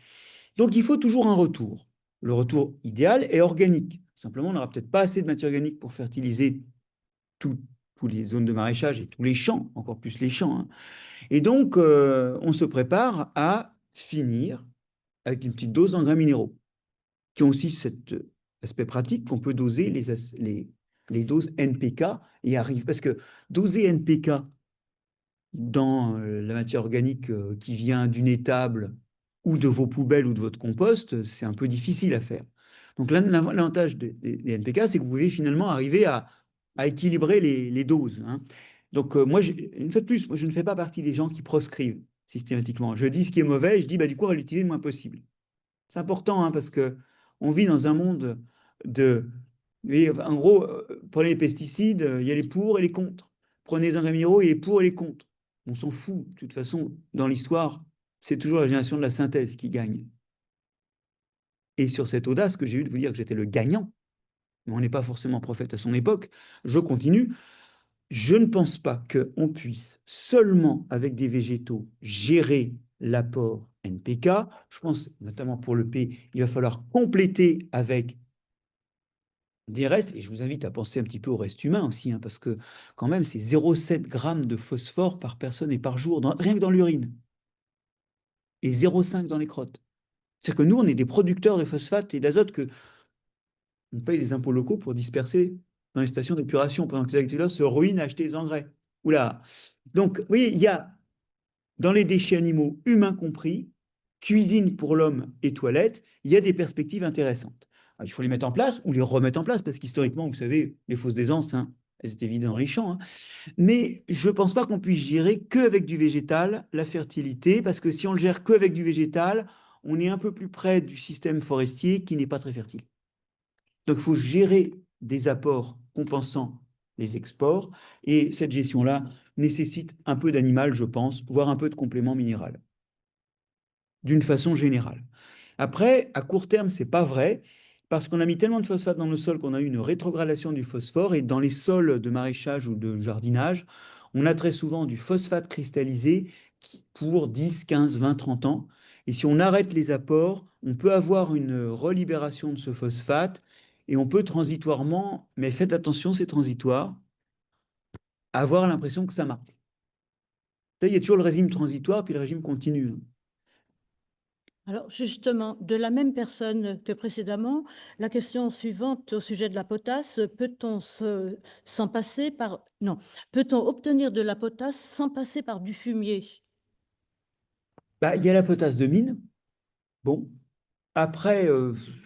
Donc, il faut toujours un retour. Le retour idéal est organique. Simplement, on n'aura peut-être pas assez de matière organique pour fertiliser toutes les zones de maraîchage et tous les champs, encore plus les champs, hein. Et donc, on se prépare à finir avec une petite dose d'engrais minéraux qui ont aussi cet aspect pratique qu'on peut doser les doses NPK et arrive. Parce que doser NPK dans la matière organique qui vient d'une étable ou de vos poubelles ou de votre compost, c'est un peu difficile à faire. Donc l'avantage des NPK, c'est que vous pouvez finalement arriver à équilibrer les doses, hein. Donc moi, une fois de plus, moi, je ne fais pas partie des gens qui proscrivent systématiquement. Je dis ce qui est mauvais et je dis, bah, du coup, on va l'utiliser le moins possible. C'est important, hein, parce que on vit dans un monde de... Oui, en gros, prenez les pesticides, il y a les pour et les contre. Prenez les engrais minéraux, il y a les pour et les contre. On s'en fout. De toute façon, dans l'histoire, c'est toujours la génération de la synthèse qui gagne. Et sur cette audace que j'ai eue de vous dire que j'étais le gagnant, mais on n'est pas forcément prophète à son époque, je continue. Je ne pense pas qu'on puisse seulement avec des végétaux gérer l'apport NPK. Je pense notamment pour le P, il va falloir compléter avec des restes, et je vous invite à penser un petit peu au reste humain aussi, hein, parce que quand même c'est 0,7 g de phosphore par personne et par jour, rien que dans l'urine, et 0,5 dans les crottes. C'est-à-dire que nous, on est des producteurs de phosphate et d'azote que on paye des impôts locaux pour disperser dans les stations d'épuration pendant que les agriculteurs se ruinent à acheter des engrais. Oula. Donc, oui, il y a dans les déchets animaux, humains compris, cuisine pour l'homme et toilette, il y a des perspectives intéressantes. Alors, il faut les mettre en place ou les remettre en place, parce qu'historiquement, vous savez, les fosses d'aisance, hein, elles étaient vides dans les champs, hein. Mais je ne pense pas qu'on puisse gérer qu'avec du végétal la fertilité, parce que si on le gère qu'avec du végétal, on est un peu plus près du système forestier qui n'est pas très fertile. Donc, il faut gérer des apports compensant les exports. Et cette gestion-là nécessite un peu d'animal, je pense, voire un peu de complément minéral, d'une façon générale. Après, à court terme, ce n'est pas vrai, parce qu'on a mis tellement de phosphate dans nos sols qu'on a eu une rétrogradation du phosphore. Et dans les sols de maraîchage ou de jardinage, on a très souvent du phosphate cristallisé pour 10, 15, 20, 30 ans. Et si on arrête les apports, on peut avoir une relibération de ce phosphate et on peut transitoirement, mais faites attention, c'est transitoire, avoir l'impression que ça marche. Là, il y a toujours le régime transitoire puis le régime continu. Alors justement, de la même personne que précédemment, la question suivante au sujet de la potasse, peut-on s'en passer par... Non, peut-on obtenir de la potasse sans passer par du fumier? Bah, il y a la potasse de mine. Bon, après,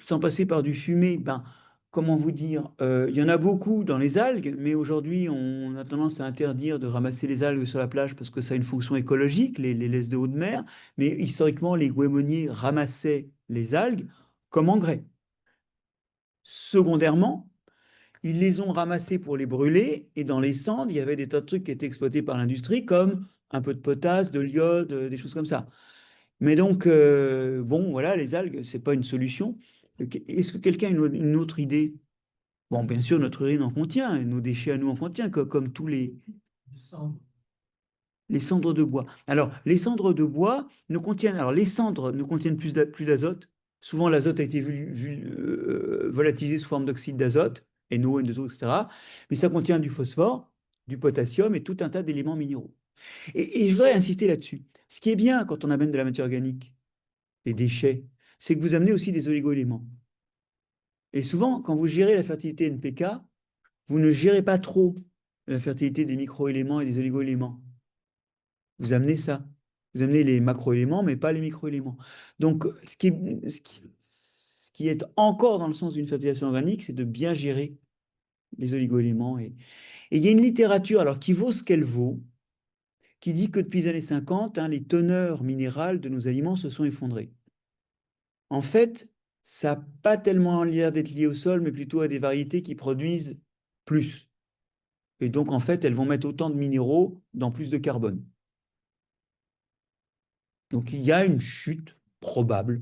sans passer par du fumé, ben, comment vous dire, il y en a beaucoup dans les algues, mais aujourd'hui, on a tendance à interdire de ramasser les algues sur la plage parce que ça a une fonction écologique, les laisses de haute mer. Mais historiquement, les goémoniers ramassaient les algues comme engrais. Secondairement, ils les ont ramassées pour les brûler, et dans les cendres, il y avait des tas de trucs qui étaient exploités par l'industrie, comme un peu de potasse, de l'iode, des choses comme ça. Mais donc, bon, voilà, les algues, c'est pas une solution. Est-ce que quelqu'un a une autre idée? Bon, bien sûr, notre urine en contient, et nos déchets à nous en contient, comme tous les cendres de bois. Alors, les cendres de bois ne contiennent, alors les cendres ne contiennent plus d'azote Souvent, l'azote a été volatilisé sous forme d'oxyde d'azote, NO, N2O, etc. Mais ça contient du phosphore, du potassium et tout un tas d'éléments minéraux. Et je voudrais insister là-dessus. Ce qui est bien quand on amène de la matière organique, des déchets, c'est que vous amenez aussi des oligo-éléments. Et souvent, quand vous gérez la fertilité NPK, vous ne gérez pas trop la fertilité des microéléments et des oligo-éléments. Vous amenez ça. Vous amenez les macroéléments, mais pas les microéléments. Donc, ce qui est encore dans le sens d'une fertilisation organique, c'est de bien gérer les oligo-éléments. Et il y a une littérature, alors qui vaut ce qu'elle vaut, qui dit que depuis les années 50, hein, les teneurs minérales de nos aliments se sont effondrées. En fait, ça n'a pas tellement l'air d'être lié au sol, mais plutôt à des variétés qui produisent plus. Et donc, en fait, elles vont mettre autant de minéraux dans plus de carbone. Donc, il y a une chute probable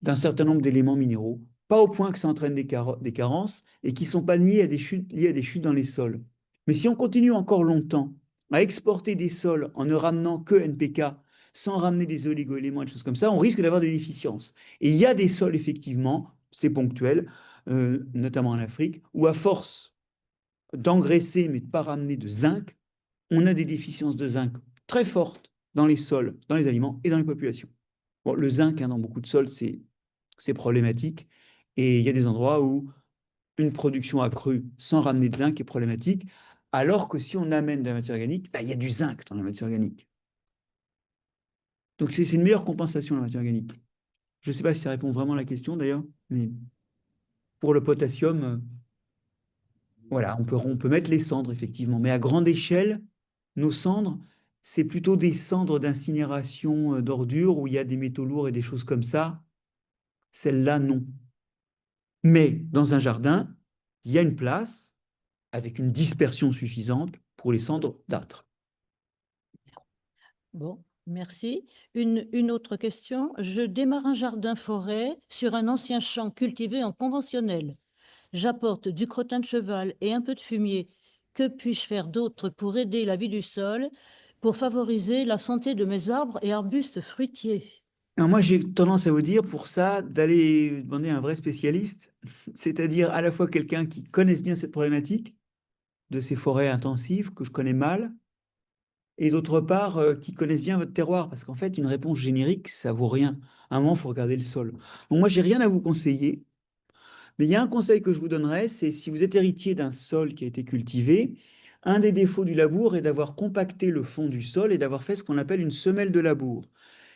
d'un certain nombre d'éléments minéraux, pas au point que ça entraîne des carences et qui ne sont pas liés à des chutes dans les sols. Mais si on continue encore longtemps à exporter des sols en ne ramenant que NPK, sans ramener des oligo-éléments et des choses comme ça, on risque d'avoir des déficiences. Et il y a des sols, effectivement, c'est ponctuel, notamment en Afrique, où à force d'engraisser mais de ne pas ramener de zinc, on a des déficiences de zinc très fortes dans les sols, dans les aliments et dans les populations. Bon, le zinc, hein, dans beaucoup de sols, c'est problématique. Et il y a des endroits où une production accrue sans ramener de zinc est problématique, alors que si on amène de la matière organique, bah, il y a du zinc dans la matière organique. Donc c'est une meilleure compensation, la matière organique. Je ne sais pas si ça répond vraiment à la question d'ailleurs, mais pour le potassium, voilà, on peut mettre les cendres, effectivement. Mais à grande échelle, nos cendres, c'est plutôt des cendres d'incinération d'ordures où il y a des métaux lourds et des choses comme ça. Celles-là, non. Mais dans un jardin, il y a une place avec une dispersion suffisante pour les cendres d'âtre. Bon, merci. Une autre question. Je démarre un jardin-forêt sur un ancien champ cultivé en conventionnel. J'apporte du crottin de cheval et un peu de fumier. Que puis-je faire d'autre pour aider la vie du sol, pour favoriser la santé de mes arbres et arbustes fruitiers? Alors moi, j'ai tendance à vous dire pour ça d'aller demander à un vrai spécialiste, c'est-à-dire à la fois quelqu'un qui connaisse bien cette problématique de ces forêts intensives que je connais mal, et d'autre part, qui connaissent bien votre terroir, parce qu'en fait, une réponse générique, ça vaut rien. À un moment, il faut regarder le sol. Donc moi, j'ai rien à vous conseiller, mais il y a un conseil que je vous donnerais, c'est si vous êtes héritier d'un sol qui a été cultivé, un des défauts du labour est d'avoir compacté le fond du sol et d'avoir fait ce qu'on appelle une semelle de labour.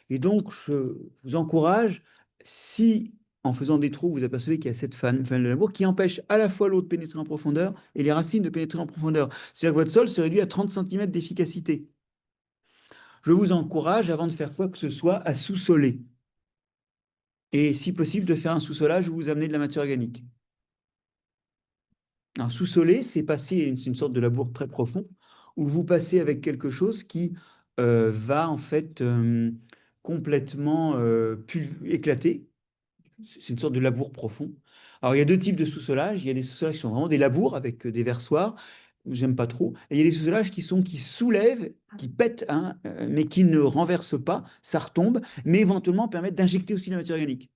Et donc, je vous encourage, si en faisant des trous, vous apercevez qu'il y a cette fan de labour qui empêche à la fois l'eau de pénétrer en profondeur et les racines de pénétrer en profondeur. C'est-à-dire que votre sol se réduit à 30 cm d'efficacité. Je vous encourage, avant de faire quoi que ce soit, à sous-soler. Et si possible, de faire un sous-solage où vous amenez de la matière organique. Un sous-soler, c'est passer, c'est une sorte de labour très profond, où vous passez avec quelque chose qui va en fait complètement éclater. C'est une sorte de labour profond. Alors, il y a deux types de sous-solage. Il y a des sous-solages qui sont vraiment des labours avec des versoirs. J'aime pas trop. Et il y a des sous-solages qui soulèvent, qui pètent, hein, mais qui ne renversent pas. Ça retombe, mais éventuellement permettent d'injecter aussi de la matière organique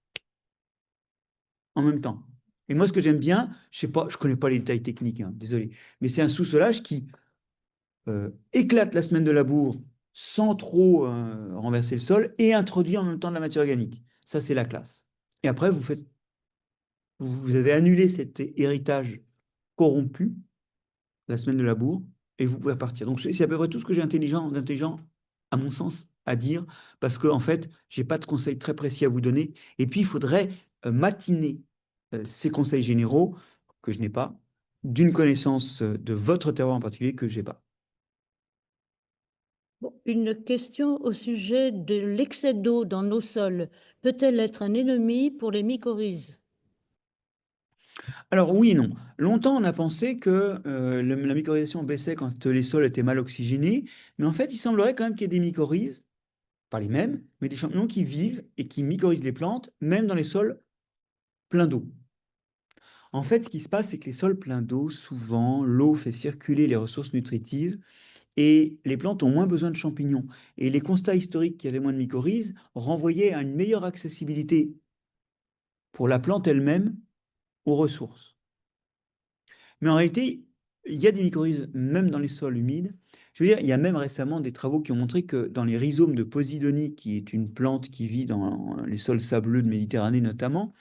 en même temps. Et moi, ce que j'aime bien, je sais pas, je connais pas les détails techniques, hein, désolé, mais c'est un sous-solage qui éclate la semaine de labour sans trop renverser le sol et introduit en même temps de la matière organique. Ça, c'est la classe. Et après, vous avez annulé cet héritage corrompu, la semaine de labour, et vous pouvez partir. Donc, c'est à peu près tout ce que j'ai d'intelligent, à mon sens, à dire, parce qu'en fait, je n'ai pas de conseils très précis à vous donner. Et puis, il faudrait matiner ces conseils généraux, que je n'ai pas, d'une connaissance de votre terroir en particulier que je n'ai pas. Bon, une question au sujet de l'excès d'eau dans nos sols. Peut-elle être un ennemi pour les mycorhizes? Alors oui et non. Longtemps, on a pensé que la mycorhisation baissait quand les sols étaient mal oxygénés, mais en fait, il semblerait quand même qu'il y ait des mycorhizes, pas les mêmes, mais des champignons qui vivent et qui mycorhizent les plantes, même dans les sols pleins d'eau. En fait, ce qui se passe, c'est que les sols pleins d'eau, souvent, l'eau fait circuler les ressources nutritives et les plantes ont moins besoin de champignons. Et les constats historiques qu'il y avait moins de mycorhizes renvoyaient à une meilleure accessibilité pour la plante elle-même aux ressources. Mais en réalité, il y a des mycorhizes même dans les sols humides. Je veux dire, il y a même récemment des travaux qui ont montré que dans les rhizomes de Posidonie, qui est une plante qui vit dans les sols sableux de Méditerranée notamment,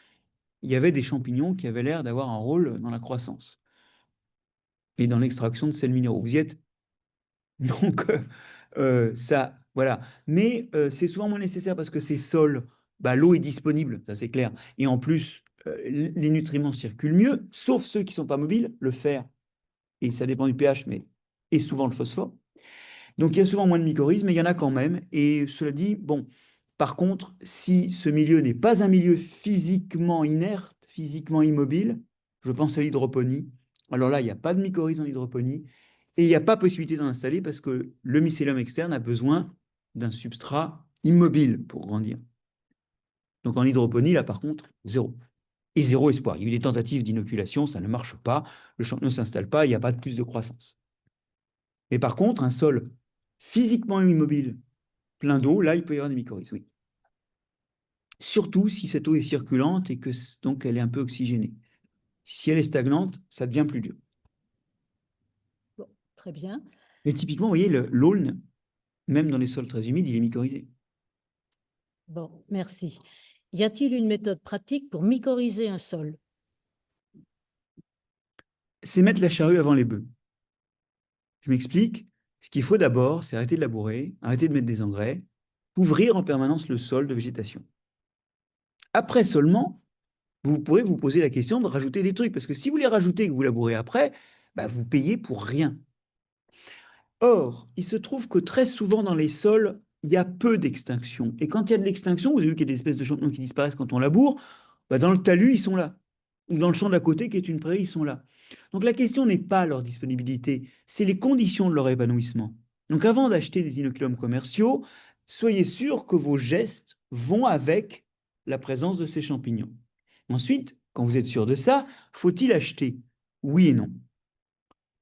il y avait des champignons qui avaient l'air d'avoir un rôle dans la croissance et dans l'extraction de sels minéraux. Vous y êtes? Donc, ça, voilà. Mais c'est souvent moins nécessaire parce que ces sols, bah, l'eau est disponible, ça c'est clair. Et en plus, les nutriments circulent mieux, sauf ceux qui ne sont pas mobiles, le fer, et ça dépend du pH, mais et souvent le phosphore. Donc il y a souvent moins de mycorhizes, mais il y en a quand même. Et cela dit, bon, par contre, si ce milieu n'est pas un milieu physiquement inerte, physiquement immobile, je pense à l'hydroponie. Alors là, il n'y a pas de mycorhizes en hydroponie et il n'y a pas possibilité d'en installer parce que le mycélium externe a besoin d'un substrat immobile pour grandir. Donc en hydroponie, là par contre, zéro. Et zéro espoir. Il y a eu des tentatives d'inoculation, ça ne marche pas, le champignon ne s'installe pas, il n'y a pas de plus de croissance. Mais par contre, un sol physiquement immobile, plein d'eau, là, il peut y avoir des mycorhizes, oui. Surtout si cette eau est circulante et que donc elle est un peu oxygénée. Si elle est stagnante, ça devient plus dur. Bon, très bien. Mais typiquement, vous voyez, l'aulne, même dans les sols très humides, il est mycorhizé. Bon, merci. Y a-t-il une méthode pratique pour mycorhizer un sol? C'est mettre la charrue avant les bœufs. Je m'explique. Ce qu'il faut d'abord, c'est arrêter de labourer, arrêter de mettre des engrais, couvrir en permanence le sol de végétation. Après seulement, vous pourrez vous poser la question de rajouter des trucs. Parce que si vous les rajoutez et que vous labourez après, bah, vous payez pour rien. Or, il se trouve que très souvent dans les sols, il y a peu d'extinction. Et quand il y a de l'extinction, vous avez vu qu'il y a des espèces de champignons qui disparaissent quand on laboure, bah dans le talus, ils sont là. Ou dans le champ d'à côté, qui est une prairie, ils sont là. Donc la question n'est pas leur disponibilité, c'est les conditions de leur épanouissement. Donc avant d'acheter des inoculums commerciaux, soyez sûr que vos gestes vont avec la présence de ces champignons. Ensuite, quand vous êtes sûr de ça, faut-il acheter? Oui et non.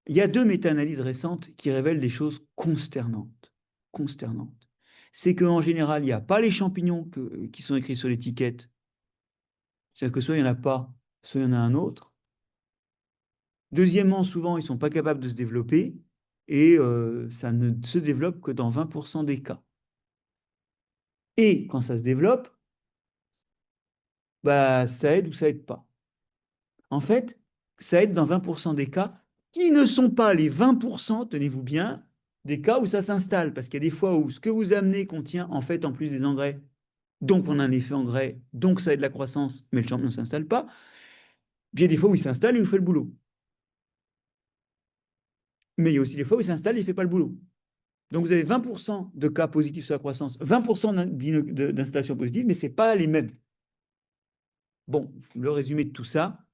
Il y a 2 méta-analyses récentes qui révèlent des choses consternantes. Consternantes. C'est qu'en général, il n'y a pas les champignons qui sont écrits sur l'étiquette. C'est-à-dire que soit il n'y en a pas, soit il y en a un autre. Deuxièmement, souvent, ils ne sont pas capables de se développer et ça ne se développe que dans 20% des cas. Et quand ça se développe, bah, ça aide ou ça aide pas. En fait, ça aide dans 20% des cas qui ne sont pas les 20%, tenez-vous bien, des cas où ça s'installe. Parce qu'il y a des fois où ce que vous amenez contient en fait en plus des engrais. Donc on a un effet engrais, donc ça aide la croissance, mais le champignon ne s'installe pas. Puis il y a des fois où il s'installe et il fait le boulot. Mais il y a aussi des fois où il s'installe et il ne fait pas le boulot. Donc vous avez 20% de cas positifs sur la croissance, 20% d'installation positive, mais ce n'est pas les mêmes. Bon, le résumé de tout ça,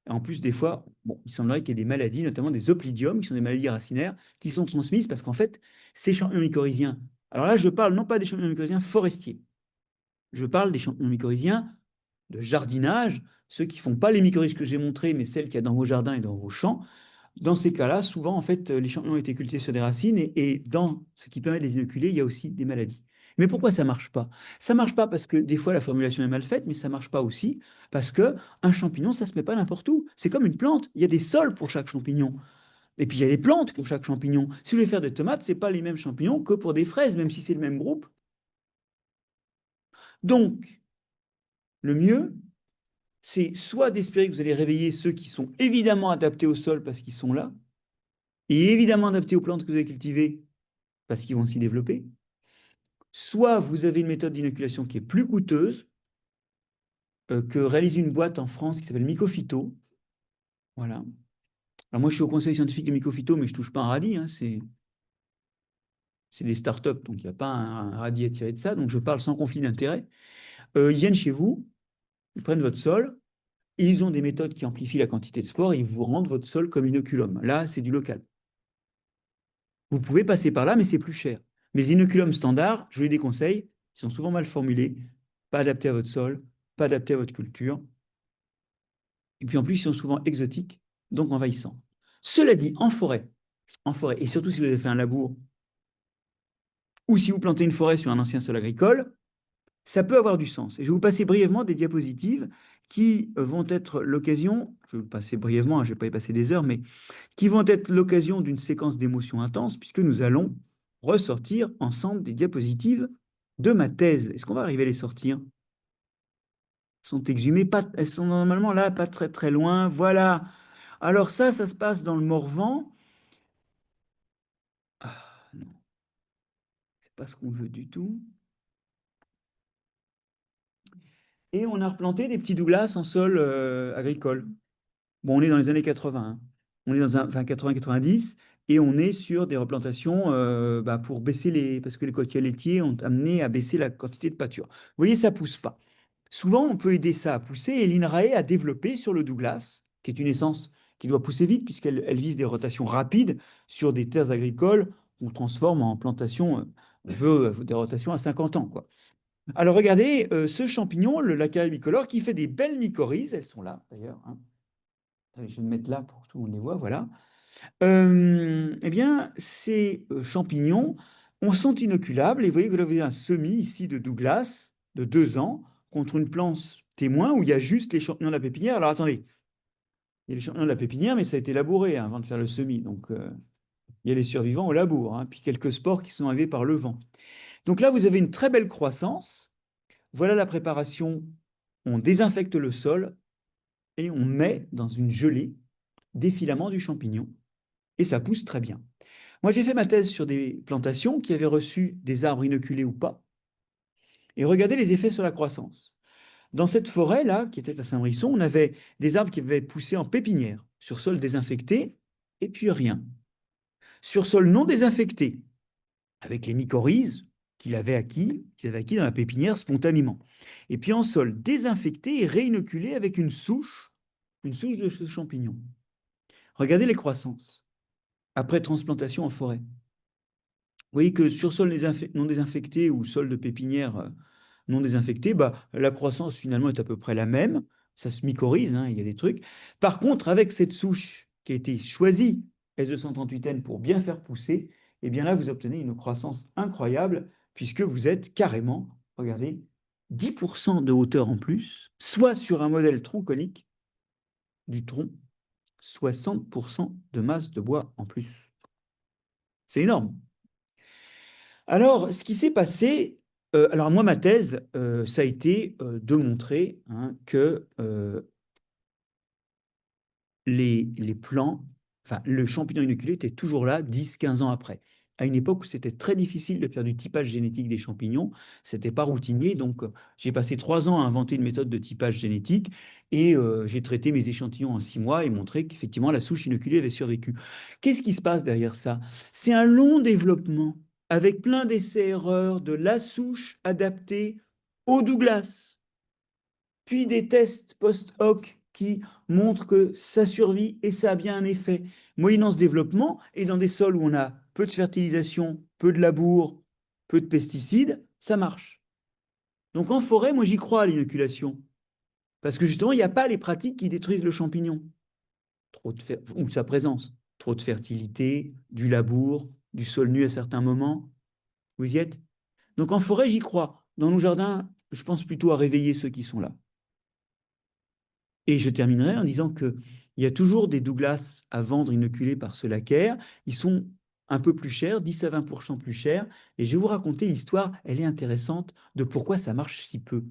en plus, des fois, bon, il semblerait qu'il y ait des maladies, notamment des oplidiums, qui sont des maladies racinaires, qui sont transmises parce qu'en fait, ces champignons mycorhiziens, alors là, je parle non pas des champignons mycorhiziens forestiers, je parle des champignons mycorhiziens de jardinage, ceux qui ne font pas les mycorhizes que j'ai montrées, mais celles qu'il y a dans vos jardins et dans vos champs. Dans ces cas-là, souvent, en fait, les champignons ont été cultivés sur des racines et dans ce qui permet de les inoculer, il y a aussi des maladies. Mais pourquoi ça ne marche pas? Ça ne marche pas parce que des fois la formulation est mal faite, mais ça ne marche pas aussi parce qu'un champignon, ça ne se met pas n'importe où. C'est comme une plante. Il y a des sols pour chaque champignon. Et puis il y a des plantes pour chaque champignon. Si vous voulez faire des tomates, ce n'est pas les mêmes champignons que pour des fraises, même si c'est le même groupe. Donc, le mieux, c'est soit d'espérer que vous allez réveiller ceux qui sont évidemment adaptés au sol parce qu'ils sont là, et évidemment adaptés aux plantes que vous avez cultivées parce qu'ils vont s'y développer. Soit vous avez une méthode d'inoculation qui est plus coûteuse, que réalise une boîte en France qui s'appelle Mycophyto. Voilà. Alors moi, je suis au conseil scientifique de Mycophyto, mais je ne touche pas un radis. Hein, c'est des startups, donc il n'y a pas un radis à tirer de ça. Donc je parle sans conflit d'intérêt. Ils viennent chez vous, ils prennent votre sol, et ils ont des méthodes qui amplifient la quantité de spores, et ils vous rendent votre sol comme inoculum. Là, c'est du local. Vous pouvez passer par là, mais c'est plus cher. Mais les inoculums standards, je vous les déconseille, ils sont souvent mal formulés, pas adaptés à votre sol, pas adaptés à votre culture. Et puis en plus, ils sont souvent exotiques, donc envahissants. Cela dit, en forêt, et surtout si vous avez fait un labour, ou si vous plantez une forêt sur un ancien sol agricole, ça peut avoir du sens. Et je vais vous passer brièvement des diapositives qui vont être l'occasion, je vais le passer brièvement, je ne vais pas y passer des heures, mais qui vont être l'occasion d'une séquence d'émotions intenses, puisque nous allons ressortir ensemble des diapositives de ma thèse. Est-ce qu'on va arriver à les sortir? Elles sont exhumées, pas, elles sont normalement là, pas très très loin. Voilà. Alors ça se passe dans le Morvan. Ah, non, c'est pas ce qu'on veut du tout. Et on a replanté des petits Douglas en sol agricole. Bon, on est dans les années 80, hein. On est dans enfin 80-90, et on est sur des replantations pour baisser les... Parce que les coquilles laitiers ont amené à baisser la quantité de pâture. Vous voyez, ça pousse pas. Souvent, on peut aider ça à pousser, et l'INRAE a développé sur le Douglas, qui est une essence qui doit pousser vite, puisqu'elle vise des rotations rapides sur des terres agricoles qu'on transforme en plantation, on veut des rotations à 50 ans, quoi. Alors regardez ce champignon, le Lacaille bicolore, qui fait des belles mycorhizes, elles sont là d'ailleurs, hein. Je vais me mettre là pour que tout le monde les voit, voilà. Eh bien, ces champignons sont inoculables, et vous voyez que vous avez un semis ici de Douglas de 2 ans contre une plante témoin où il y a juste les champignons de la pépinière. Alors attendez, il y a les champignons de la pépinière, mais ça a été labouré hein, avant de faire le semis, donc il y a les survivants au labour, hein, puis quelques spores qui sont arrivés par le vent. Donc là, vous avez une très belle croissance. Voilà la préparation. On désinfecte le sol et on met dans une gelée des filaments du champignon. Et ça pousse très bien. Moi, j'ai fait ma thèse sur des plantations qui avaient reçu des arbres inoculés ou pas. Et regardez les effets sur la croissance. Dans cette forêt-là, qui était à Saint-Brisson, on avait des arbres qui avaient poussé en pépinière, sur sol désinfecté, et puis rien. Sur sol non désinfecté, avec les mycorhizes qu'ils avaient acquis dans la pépinière spontanément. Et puis en sol désinfecté et réinoculé avec une souche de ce champignon. Regardez les croissances après transplantation en forêt. Vous voyez que sur sol non désinfecté ou sol de pépinière non désinfecté, la croissance finalement est à peu près la même. Ça se mycorhize, hein, il y a des trucs. Par contre, avec cette souche qui a été choisie, S238N, pour bien faire pousser, eh bien là, vous obtenez une croissance incroyable puisque vous êtes carrément, regardez, 10% de hauteur en plus, soit sur un modèle tronc conique du tronc, 60% de masse de bois en plus. C'est énorme. Alors, ce qui s'est passé, alors moi, ma thèse, ça a été de montrer hein, que les plants, enfin, le champignon inoculé était toujours là 10-15 ans après. À une époque où c'était très difficile de faire du typage génétique des champignons, c'était pas routinier, donc j'ai passé 3 ans à inventer une méthode de typage génétique et j'ai traité mes échantillons en 6 mois et montré qu'effectivement la souche inoculée avait survécu. Qu'est-ce qui se passe derrière ça? C'est un long développement avec plein d'essais-erreurs de la souche adaptée au Douglas, puis des tests post-hoc qui montrent que ça survit et ça a bien un effet. Moyennant ce développement, et dans des sols où on a peu de fertilisation, peu de labour, peu de pesticides, ça marche. Donc en forêt, moi j'y crois à l'inoculation. Parce que justement, il n'y a pas les pratiques qui détruisent le champignon. Ou sa présence. Trop de fertilité, du labour, du sol nu à certains moments. Vous y êtes? Donc en forêt, j'y crois. Dans nos jardins, je pense plutôt à réveiller ceux qui sont là. Et je terminerai en disant qu'il y a toujours des Douglas à vendre inoculés par ce laquaire. Ils sont un peu plus chers, 10 à 20% plus chers. Et je vais vous raconter l'histoire, elle est intéressante, de pourquoi ça marche si peu.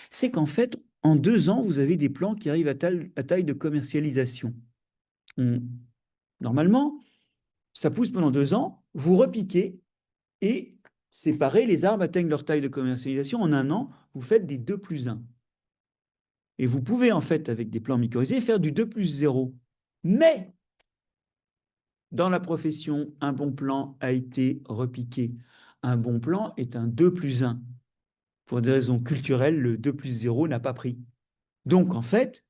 C'est qu'en fait, en 2 ans, vous avez des plants qui arrivent à taille de commercialisation. Normalement, ça pousse pendant 2 ans, vous repiquez et séparez, les arbres atteignent leur taille de commercialisation. En 1 an, vous faites des 2+1. Et vous pouvez, en fait, avec des plants mycorhizés, faire du 2+0. Mais, dans la profession, un bon plan a été repiqué. Un bon plan est un 2+1. Pour des raisons culturelles, le 2+0 n'a pas pris. Donc, en fait,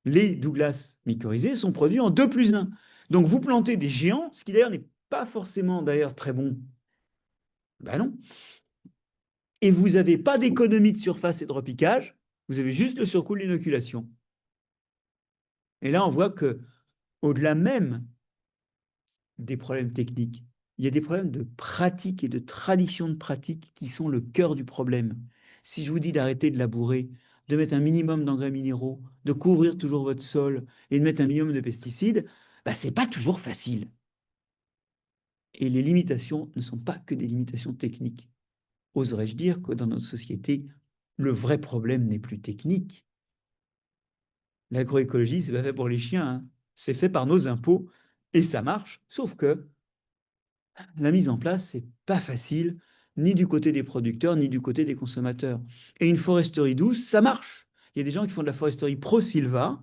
les Douglas mycorhizés sont produits en 2+1. Donc, vous plantez des géants, ce qui d'ailleurs n'est pas forcément d'ailleurs très bon. Ben non. Et vous n'avez pas d'économie de surface et de repiquage, vous avez juste le surcoût de l'inoculation. Et là, on voit que, au-delà même des problèmes techniques, il y a des problèmes de pratique et de tradition de pratique qui sont le cœur du problème. Si je vous dis d'arrêter de labourer de mettre un minimum d'engrais minéraux, de couvrir toujours votre sol et de mettre un minimum de pesticides, bah, c'est pas toujours facile. Et les limitations ne sont pas que des limitations techniques. Oserais-je dire que dans notre société, le vrai problème n'est plus technique. L'agroécologie, c'est pas fait pour les chiens, hein. C'est fait par nos impôts et ça marche, sauf que la mise en place, c'est pas facile, ni du côté des producteurs, ni du côté des consommateurs. Et une foresterie douce, ça marche. Il y a des gens qui font de la foresterie pro-Silva,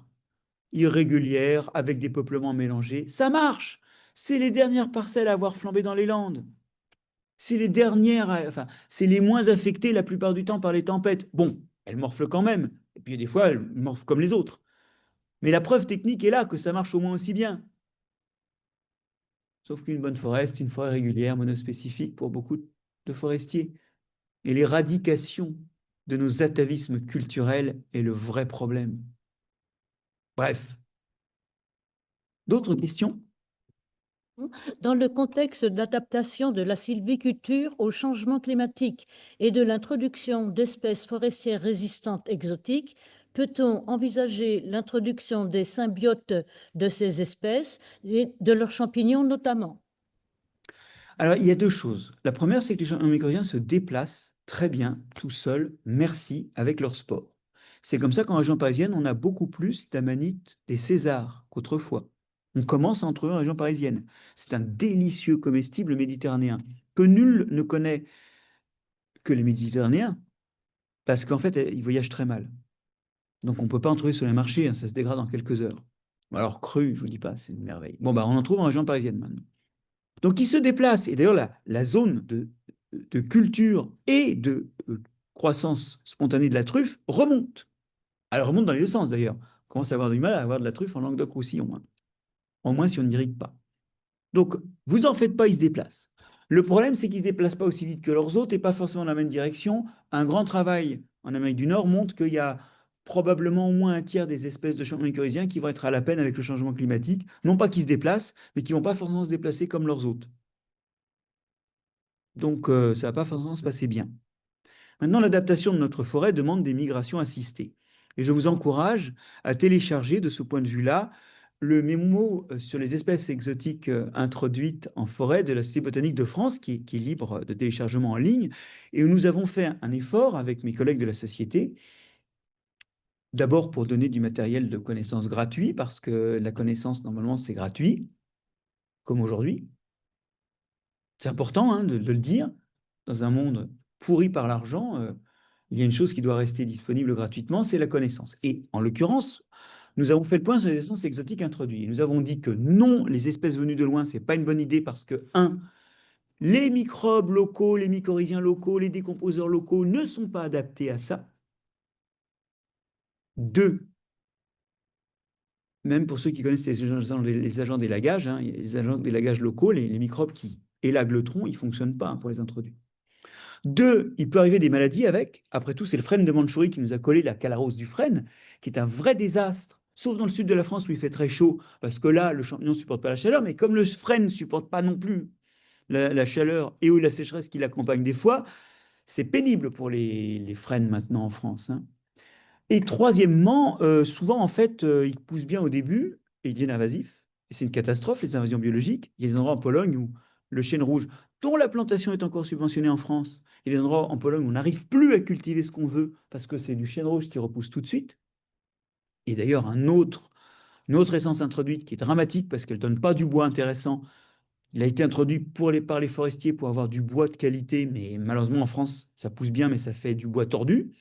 irrégulière, avec des peuplements mélangés. Ça marche. C'est les dernières parcelles à avoir flambé dans les Landes. C'est les dernières, enfin, c'est les moins affectées la plupart du temps par les tempêtes. Bon, elles morflent quand même. Et puis des fois, elles morflent comme les autres. Mais la preuve technique est là que ça marche au moins aussi bien. Sauf qu'une bonne forêt, c'est une forêt régulière, monospécifique pour beaucoup de forestiers. Et l'éradication de nos atavismes culturels est le vrai problème. Bref. D'autres questions? Dans le contexte d'adaptation de la sylviculture au changement climatique et de l'introduction d'espèces forestières résistantes exotiques, peut-on envisager l'introduction des symbiotes de ces espèces et de leurs champignons notamment? Alors, il y a deux choses. La première, c'est que les champignons mycorhiziens se déplacent très bien, tout seuls, merci, avec leur sport. C'est comme ça qu'en région parisienne, on a beaucoup plus d'amanites des Césars qu'autrefois. On commence à en trouver en région parisienne. C'est un délicieux comestible méditerranéen que nul ne connaît que les Méditerranéens, parce qu'en fait, ils voyagent très mal. Donc, on ne peut pas en trouver sur les marchés, hein, ça se dégrade en quelques heures. Alors, cru, je vous dis pas, c'est une merveille. Bon, bah, on en trouve en région parisienne maintenant. Donc, ils se déplacent. Et d'ailleurs, la zone de culture et de croissance spontanée de la truffe remonte. Elle remonte dans les deux sens, d'ailleurs. On commence à avoir du mal à avoir de la truffe en Languedoc-Roussillon, hein. Au moins si on n'irrigue pas. Donc, vous en faites pas, ils se déplacent. Le problème, c'est qu'ils ne se déplacent pas aussi vite que leurs hôtes et pas forcément dans la même direction. Un grand travail en Amérique du Nord montre qu'il y a probablement au moins un tiers des espèces de champignons mycorhiziens qui vont être à la peine avec le changement climatique. Non pas qu'ils se déplacent, mais qui ne vont pas forcément se déplacer comme leurs hôtes. Donc, ça ne va pas forcément se passer bien. Maintenant, l'adaptation de notre forêt demande des migrations assistées. Et je vous encourage à télécharger de ce point de vue-là le mémo sur les espèces exotiques introduites en forêt de la Société botanique de France, qui est libre de téléchargement en ligne, et où nous avons fait un effort avec mes collègues de la Société, d'abord pour donner du matériel de connaissance gratuit, parce que la connaissance, normalement, c'est gratuit, comme aujourd'hui. C'est important, hein, de le dire. Dans un monde pourri par l'argent, il y a une chose qui doit rester disponible gratuitement, c'est la connaissance. Et en l'occurrence, nous avons fait le point sur les essences exotiques introduites. Nous avons dit que non, les espèces venues de loin, ce n'est pas une bonne idée parce que, un, les microbes locaux, les mycorhiziens locaux, les décomposeurs locaux ne sont pas adaptés à ça. Deux, même pour ceux qui connaissent les agents d'élagage, hein, les agents d'élagage locaux, les microbes qui élaguent le tronc, ils ne fonctionnent pas, hein, pour les introduire. Deux, il peut arriver des maladies avec. Après tout, c'est le frêne de Mandchourie qui nous a collé la calarose du frêne, qui est un vrai désastre. Sauf dans le sud de la France où il fait très chaud, parce que là, le champignon ne supporte pas la chaleur, mais comme le frêne ne supporte pas non plus la chaleur et ou la sécheresse qui l'accompagne des fois, c'est pénible pour les frênes maintenant en France, hein. Et troisièmement, souvent, en fait, ils poussent bien au début et ils deviennent invasifs. Et c'est une catastrophe, les invasions biologiques. Il y a des endroits en Pologne où le chêne rouge, dont la plantation est encore subventionnée en France, il y a des endroits en Pologne où on n'arrive plus à cultiver ce qu'on veut parce que c'est du chêne rouge qui repousse tout de suite. Et d'ailleurs, une autre essence introduite qui est dramatique parce qu'elle ne donne pas du bois intéressant. Il a été introduit par les forestiers pour avoir du bois de qualité, mais malheureusement en France, ça pousse bien, mais ça fait du bois tordu.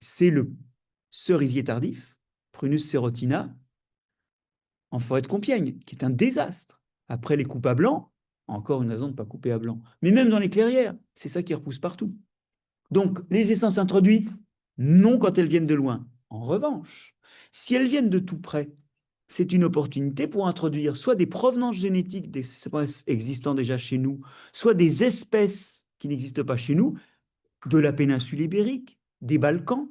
C'est le cerisier tardif, Prunus serotina, en forêt de Compiègne, qui est un désastre. Après les coupes à blanc, encore une raison de ne pas couper à blanc. Mais même dans les clairières, c'est ça qui repousse partout. Donc, les essences introduites, non quand elles viennent de loin. En revanche, si elles viennent de tout près, c'est une opportunité pour introduire soit des provenances génétiques des espèces existant déjà chez nous, soit des espèces qui n'existent pas chez nous, de la péninsule ibérique, des Balkans.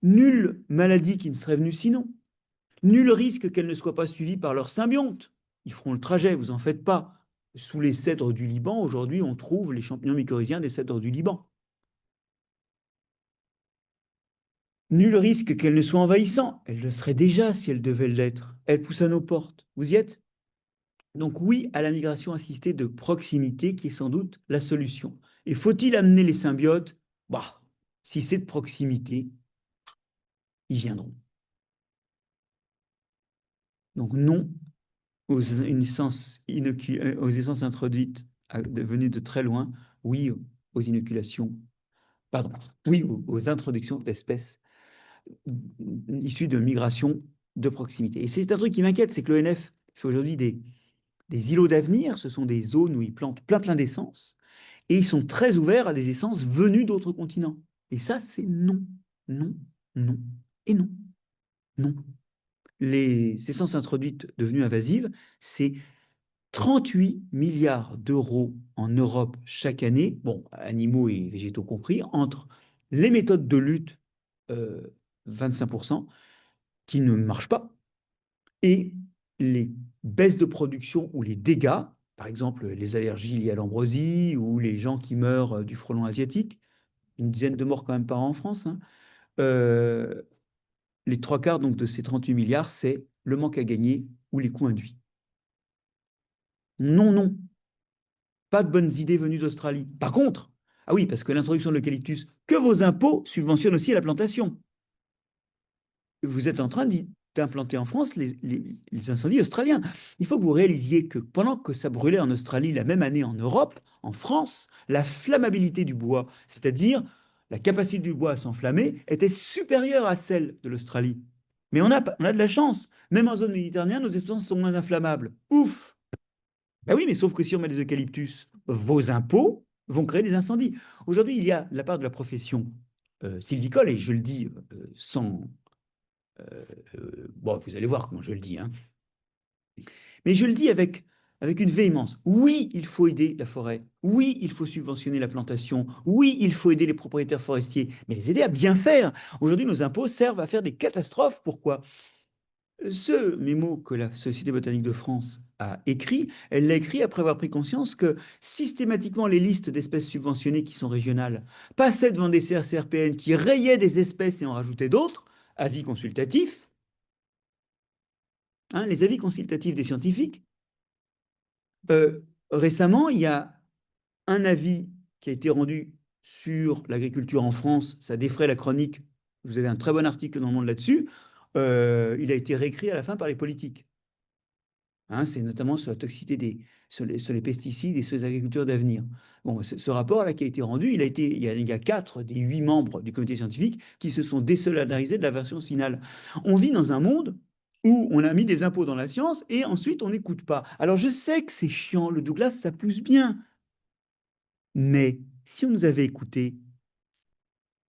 Nulle maladie qui ne serait venue sinon. Nul risque qu'elle ne soit pas suivie par leurs symbiontes. Ils feront le trajet, vous en faites pas. Sous les cèdres du Liban, aujourd'hui, on trouve les champignons mycorhiziens des cèdres du Liban. Nul risque qu'elle ne soit envahissante. Elle le serait déjà si elle devait l'être. Elle pousse à nos portes. Vous y êtes? Donc oui à la migration assistée de proximité qui est sans doute la solution. Et faut-il amener les symbiotes? Bah, si c'est de proximité, ils viendront. Donc non aux essences introduites venues de très loin, oui aux inoculations, pardon, oui aux introductions d'espèces issues de migration de proximité. Et c'est un truc qui m'inquiète, c'est que l'ONF fait aujourd'hui des îlots d'avenir, ce sont des zones où ils plantent plein d'essences, et ils sont très ouverts à des essences venues d'autres continents. Et ça, c'est non, non, non, et non, non. Les essences introduites devenues invasives, c'est 38 milliards d'euros en Europe chaque année, bon, animaux et végétaux compris, entre les méthodes de lutte, 25%, qui ne marchent pas, et les baisses de production ou les dégâts, par exemple les allergies liées à l'ambroisie ou les gens qui meurent du frelon asiatique, une dizaine de morts quand même par an en France, hein. Les trois quarts donc, de ces 38 milliards, c'est le manque à gagner ou les coûts induits. Non, non, pas de bonnes idées venues d'Australie. Par contre, ah oui, parce que l'introduction de l'eucalyptus, que vos impôts subventionnent aussi la plantation. Vous êtes en train d'implanter en France les incendies australiens. Il faut que vous réalisiez que pendant que ça brûlait en Australie la même année en Europe, en France, la flammabilité du bois, c'est-à-dire la capacité du bois à s'enflammer, était supérieure à celle de l'Australie. Mais on a de la chance. Même en zone méditerranéenne, nos essences sont moins inflammables. Ouf! Ben oui, mais sauf que si on met des eucalyptus, vos impôts vont créer des incendies. Aujourd'hui, il y a de la part de la profession sylvicole, et je le dis sans... bon, vous allez voir comment je le dis, hein. Mais je le dis avec une véhémence. Oui, il faut aider la forêt. Oui, il faut subventionner la plantation. Oui, il faut aider les propriétaires forestiers, mais les aider à bien faire. Aujourd'hui, nos impôts servent à faire des catastrophes. Pourquoi? Ce mémo que la Société botanique de France a écrit, elle l'a écrit après avoir pris conscience que systématiquement les listes d'espèces subventionnées qui sont régionales passaient devant des CRCRPN qui rayaient des espèces et en rajoutaient d'autres, avis consultatifs, hein, les avis consultatifs des scientifiques. Récemment, il y a un avis qui a été rendu sur l'agriculture en France, ça défraie la chronique, vous avez un très bon article dans le Monde là-dessus, il a été réécrit à la fin par les politiques. Hein, c'est notamment sur la toxicité sur les pesticides et sur les agricultures d'avenir. Bon, ce rapport-là qui a été rendu, il y a 4 des 8 membres du comité scientifique qui se sont désolidarisés de la version finale. On vit dans un monde où on a mis des impôts dans la science et ensuite on n'écoute pas. Alors je sais que c'est chiant, le Douglas, ça pousse bien. Mais si on nous avait écoutés,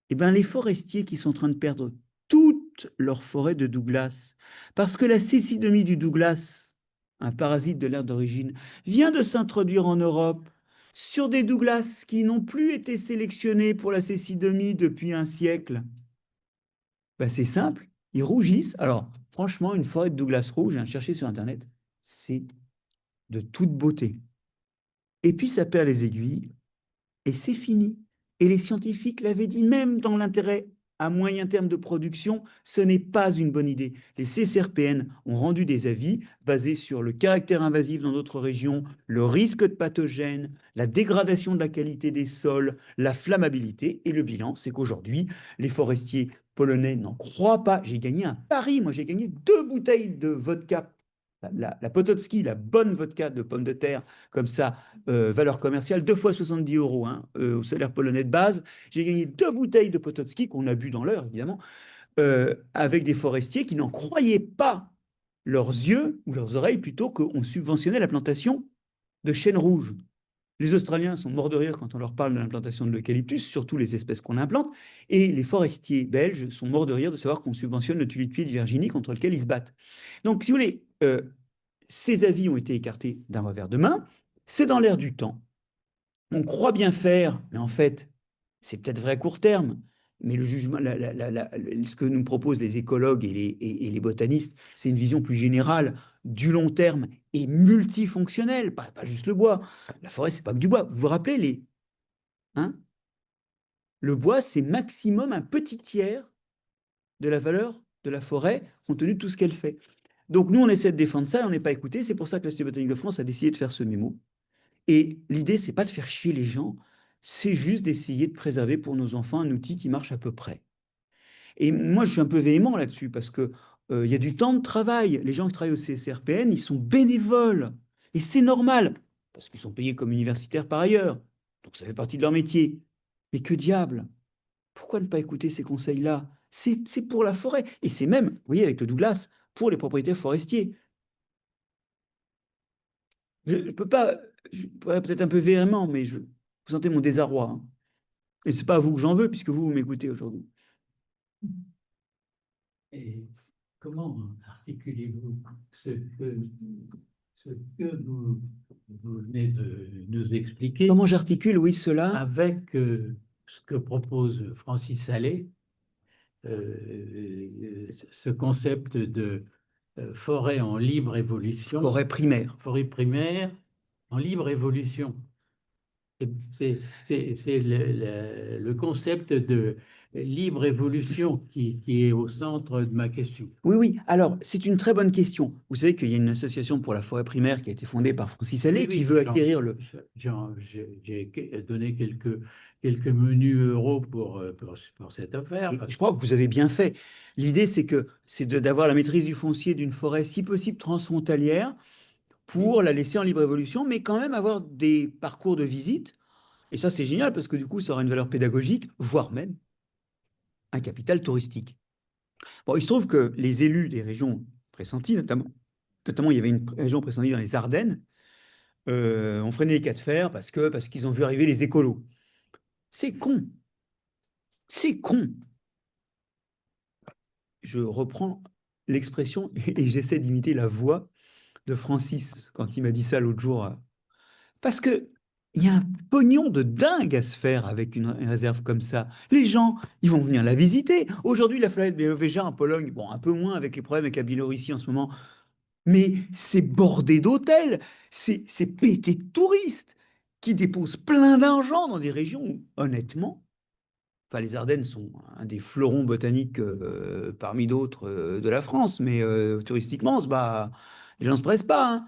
eh ben, les forestiers qui sont en train de perdre toute leur forêt de Douglas, parce que la cécidomie du Douglas, un parasite de l'aire d'origine, vient de s'introduire en Europe sur des Douglas qui n'ont plus été sélectionnés pour la cécidomie depuis un siècle. Ben, c'est simple, ils rougissent. Alors, franchement, une forêt de Douglas rouge, hein, cherchez sur Internet, c'est de toute beauté. Et puis, ça perd les aiguilles, et c'est fini. Et les scientifiques l'avaient dit, même dans l'intérêt à moyen terme de production, ce n'est pas une bonne idée. Les CCRPN ont rendu des avis basés sur le caractère invasif dans d'autres régions, le risque de pathogènes, la dégradation de la qualité des sols, la flammabilité. Et le bilan, c'est qu'aujourd'hui, les forestiers polonais n'en croient pas. J'ai gagné un pari, moi j'ai gagné 2 bouteilles de vodka. La Potocki, la bonne vodka de pommes de terre, comme ça, valeur commerciale, 2 fois 70 €, hein, au salaire polonais de base. J'ai gagné 2 bouteilles de Potocki, qu'on a bu dans l'heure, évidemment, avec des forestiers qui n'en croyaient pas leurs yeux, ou leurs oreilles plutôt, qu'on subventionnait la plantation de chênes rouges. Les Australiens sont morts de rire quand on leur parle de l'implantation de l'eucalyptus, surtout les espèces qu'on implante, et les forestiers belges sont morts de rire de savoir qu'on subventionne le tulipier de Virginie contre lequel ils se battent. Donc, si vous voulez, ces avis ont été écartés d'un revers de main, c'est dans l'air du temps. On croit bien faire, mais en fait, c'est peut-être vrai à court terme, mais le jugement, ce que nous proposent les écologues et les botanistes, c'est une vision plus générale du long terme et multifonctionnelle, pas juste le bois. La forêt, c'est pas que du bois. Vous vous rappelez hein, le bois, c'est maximum un petit tiers de la valeur de la forêt, compte tenu de tout ce qu'elle fait. Donc nous, on essaie de défendre ça et on n'est pas écouté. C'est pour ça que l'Institut botanique de France a décidé de faire ce mémo. Et l'idée, c'est pas de faire chier les gens, c'est juste d'essayer de préserver pour nos enfants un outil qui marche à peu près. Et moi, je suis un peu véhément là-dessus parce que il y a du temps de travail. Les gens qui travaillent au CCRPN, ils sont bénévoles. Et c'est normal, parce qu'ils sont payés comme universitaires par ailleurs. Donc ça fait partie de leur métier. Mais que diable? Pourquoi ne pas écouter ces conseils-là? C'est pour la forêt. Et c'est même, vous voyez, avec le Douglas, pour les propriétaires forestiers. Je ne peux pas, je pourrais peut-être un peu véhément, mais vous sentez mon désarroi, hein. Et ce n'est pas à vous que j'en veux, puisque vous m'écoutez aujourd'hui. Et comment articulez-vous ce que vous venez de nous expliquer Comment j'articule, oui, cela? avec ce que propose Francis Allais, ce concept de forêt en libre évolution. Forêt primaire. Forêt primaire en libre évolution. C'est le concept de libre évolution qui est au centre de ma question. Oui, oui. Alors, c'est une très bonne question. Vous savez qu'il y a une association pour la forêt primaire qui a été fondée par Francis Allais, qui veut acquérir le... J'ai donné quelques menus euros pour cette affaire. Je crois que vous avez bien fait. L'idée, c'est d'avoir la maîtrise du foncier d'une forêt, si possible transfrontalière, pour la laisser en libre évolution, mais quand même avoir des parcours de visite. Et ça, c'est génial, parce que du coup, ça aura une valeur pédagogique, voire même un capital touristique. Bon, il se trouve que les élus des régions pressenties, notamment il y avait une région pressentie dans les Ardennes, ont freiné les cas de fer parce qu'ils ont vu arriver les écolos. C'est con. C'est con. Je reprends l'expression et j'essaie d'imiter la voix de Francis quand il m'a dit ça l'autre jour. Parce que il y a un pognon de dingue à se faire avec une réserve comme ça. Les gens, ils vont venir la visiter. Aujourd'hui, la falaise Białowieża en Pologne, bon, un peu moins avec les problèmes avec la Biélorussie en ce moment, mais c'est bordé d'hôtels, c'est pété de touristes qui déposent plein d'argent dans des régions où, honnêtement, enfin, les Ardennes sont un des fleurons botaniques parmi d'autres de la France, mais touristiquement, les gens ne se pressent pas, hein.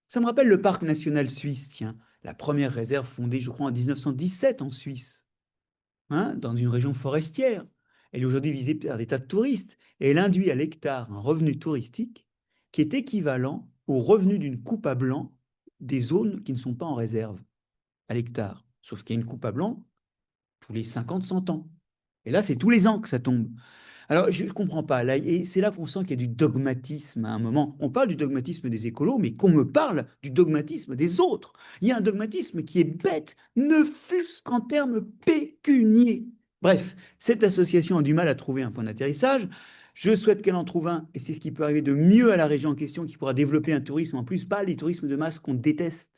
Ça me rappelle le parc national suisse, tiens, la première réserve fondée, je crois, en 1917 en Suisse, hein, dans une région forestière. Elle est aujourd'hui visée par des tas de touristes et elle induit à l'hectare un revenu touristique qui est équivalent au revenu d'une coupe à blanc des zones qui ne sont pas en réserve à l'hectare. Sauf qu'il y a une coupe à blanc tous les 50-100 ans. Et là, c'est tous les ans que ça tombe. Alors, je ne comprends pas. Là, et c'est là qu'on sent qu'il y a du dogmatisme à un moment. On parle du dogmatisme des écolos, mais qu'on me parle du dogmatisme des autres. Il y a un dogmatisme qui est bête, ne fût-ce qu'en termes pécuniers. Bref, cette association a du mal à trouver un point d'atterrissage. Je souhaite qu'elle en trouve un, et c'est ce qui peut arriver de mieux à la région en question, qui pourra développer un tourisme, en plus, pas les tourismes de masse qu'on déteste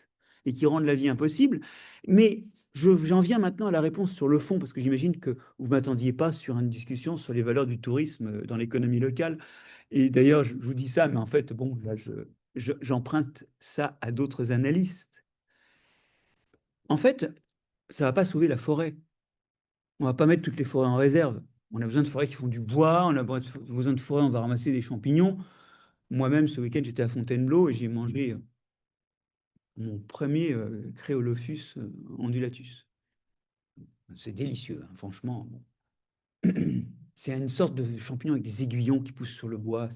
et qui rendent la vie impossible. Mais j'en viens maintenant à la réponse sur le fond, parce que j'imagine que vous ne m'attendiez pas sur une discussion sur les valeurs du tourisme dans l'économie locale. Et d'ailleurs, je vous dis ça, mais en fait, bon, là, j'emprunte ça à d'autres analystes. En fait, ça ne va pas sauver la forêt. On ne va pas mettre toutes les forêts en réserve. On a besoin de forêts qui font du bois, on a besoin de forêts, on va ramasser des champignons. Moi-même, ce week-end, j'étais à Fontainebleau et j'ai mangé mon premier Créolophus ondulatus. C'est délicieux, hein, franchement. C'est une sorte de champignon avec des aiguillons qui poussent sur le bois.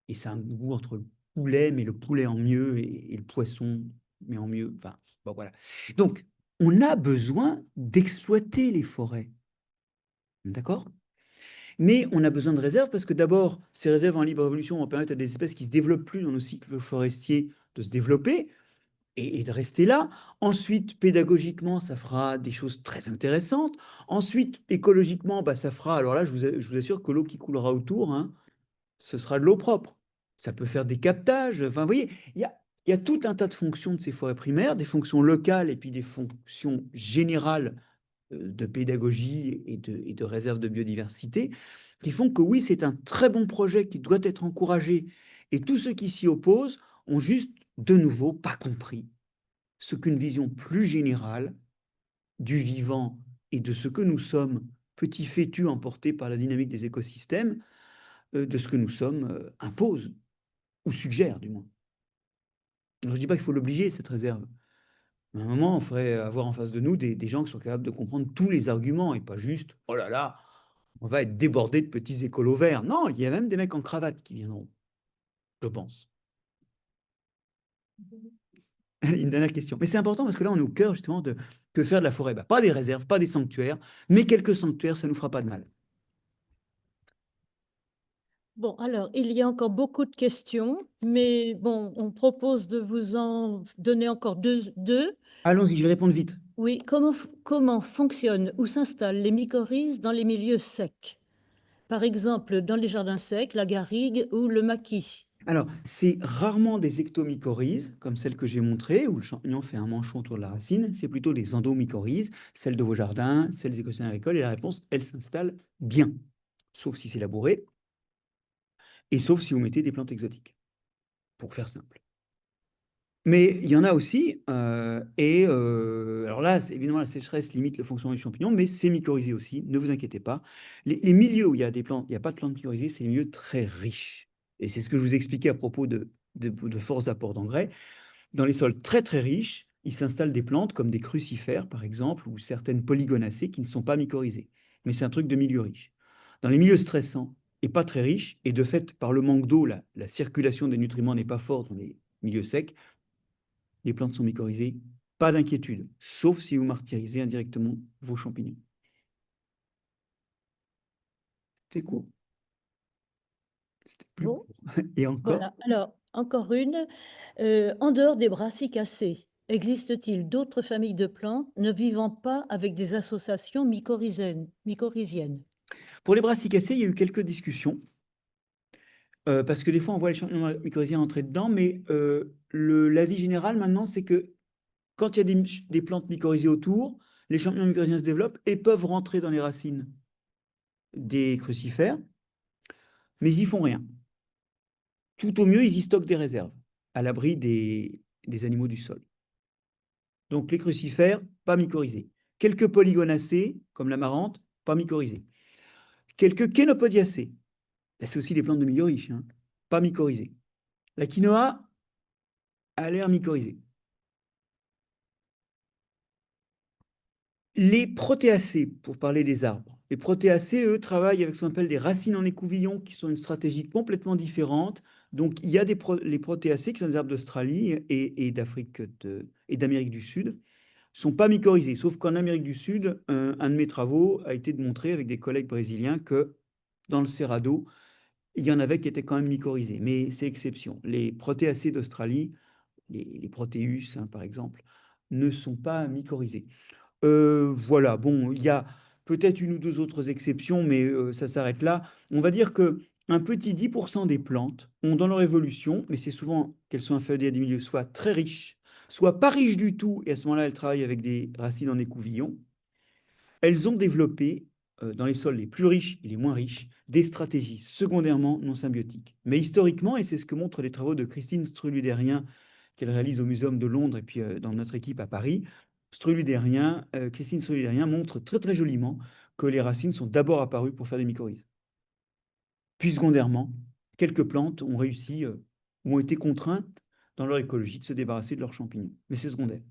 Et ça a un goût entre le poulet, mais le poulet en mieux, et le poisson, mais en mieux. Enfin, bon, voilà. Donc, on a besoin d'exploiter les forêts. D'accord? Mais on a besoin de réserves parce que d'abord, ces réserves en libre évolution vont permettre à des espèces qui ne se développent plus dans nos cycles forestiers de se développer et de rester là. Ensuite, pédagogiquement, ça fera des choses très intéressantes. Ensuite, écologiquement, ça fera, alors là, je vous assure que l'eau qui coulera autour, hein, ce sera de l'eau propre. Ça peut faire des captages. Enfin, vous voyez, il y a tout un tas de fonctions de ces forêts primaires, des fonctions locales et puis des fonctions générales de pédagogie et de réserve de biodiversité, qui font que oui, c'est un très bon projet qui doit être encouragé. Et tous ceux qui s'y opposent ont juste, de nouveau, pas compris ce qu'une vision plus générale du vivant et de ce que nous sommes petit fétu emporté par la dynamique des écosystèmes de ce que nous sommes impose, ou suggère du moins. Alors, je ne dis pas qu'il faut l'obliger, cette réserve. Mais à un moment, il faudrait avoir en face de nous des gens qui sont capables de comprendre tous les arguments et pas juste, oh là là, on va être débordé de petits écolos verts. Non, il y a même des mecs en cravate qui viendront, je pense. Une dernière question. Mais c'est important parce que là, on est au cœur justement de que faire de la forêt. Bah, pas des réserves, pas des sanctuaires, mais quelques sanctuaires, ça ne nous fera pas de mal. Bon, alors, il y a encore beaucoup de questions, mais bon, on propose de vous en donner encore deux. Allons-y, je vais répondre vite. Oui, comment fonctionnent ou s'installent les mycorhizes dans les milieux secs? Par exemple, dans les jardins secs, la garrigue ou le maquis. Alors, c'est rarement des ectomycorhizes, comme celle que j'ai montrée, où le champignon fait un manchon autour de la racine. C'est plutôt des endomycorhizes, celles de vos jardins, celles des écosystèmes agricoles. Et la réponse, elle s'installe bien, sauf si c'est labouré, et sauf si vous mettez des plantes exotiques, pour faire simple. Mais il y en a aussi, alors là, évidemment, la sécheresse limite le fonctionnement des champignons, mais c'est mycorhizé aussi, ne vous inquiétez pas. Les milieux où il y a des plantes, il n'y a pas de plantes mycorhizées, c'est les milieux très riches. Et c'est ce que je vous expliquais à propos de forts apports d'engrais. Dans les sols très très riches, il s'installe des plantes comme des crucifères, par exemple, ou certaines polygonacées qui ne sont pas mycorhizées. Mais c'est un truc de milieu riche. Dans les milieux stressants et pas très riches, et de fait, par le manque d'eau, la circulation des nutriments n'est pas forte dans les milieux secs, les plantes sont mycorhizées, pas d'inquiétude, sauf si vous martyrisez indirectement vos champignons. C'est court. C'était plus Bon, court. Et encore, voilà. Alors, encore une. En dehors des brassicacées, existe-t-il d'autres familles de plantes ne vivant pas avec des associations mycorhiziennes? pour les brassicacées, il y a eu quelques discussions, parce que des fois, on voit les champignons mycorhiziens entrer dedans, mais l'avis général maintenant, c'est que quand il y a des plantes mycorhizées autour, les champignons mycorhiziens se développent et peuvent rentrer dans les racines des crucifères, mais ils n'y font rien. Tout au mieux, ils y stockent des réserves, à l'abri des animaux du sol. Donc les crucifères, pas mycorhizés. Quelques polygonacées, comme l'amarante, pas mycorhizées. Quelques kénopodiacées, c'est aussi des plantes de milieu riche, hein, pas mycorhizées. La quinoa a l'air mycorhizée. Les protéacées, pour parler des arbres. Les protéacées, eux, travaillent avec ce qu'on appelle des racines en écouvillon, qui sont une stratégie complètement différente. Donc, il y a les protéacées, qui sont des arbres d'Australie et d'Afrique et d'Amérique du Sud, sont pas mycorhizés. Sauf qu'en Amérique du Sud, un de mes travaux a été de montrer avec des collègues brésiliens que dans le Cerrado, il y en avait qui étaient quand même mycorhizés. Mais c'est exception. Les protéacées d'Australie, les protéus, hein, par exemple, ne sont pas mycorhizés. Voilà, bon, il y a peut-être une ou deux autres exceptions, mais ça s'arrête là. On va dire qu'un petit 10% des plantes ont dans leur évolution, mais c'est souvent qu'elles sont inférieures à des milieux soit très riches, soit pas riches du tout, et à ce moment-là, elles travaillent avec des racines en écouvillon. Elles ont développé, dans les sols les plus riches et les moins riches, des stratégies secondairement non symbiotiques. Mais historiquement, et c'est ce que montrent les travaux de Christine Struludérien, qu'elle réalise au Muséum de Londres et puis dans notre équipe à Paris, Christine Struludérien montre très très joliment que les racines sont d'abord apparues pour faire des mycorhizes. Puis secondairement, quelques plantes ont réussi, ont été contraintes dans leur écologie de se débarrasser de leurs champignons. Mais c'est secondaire.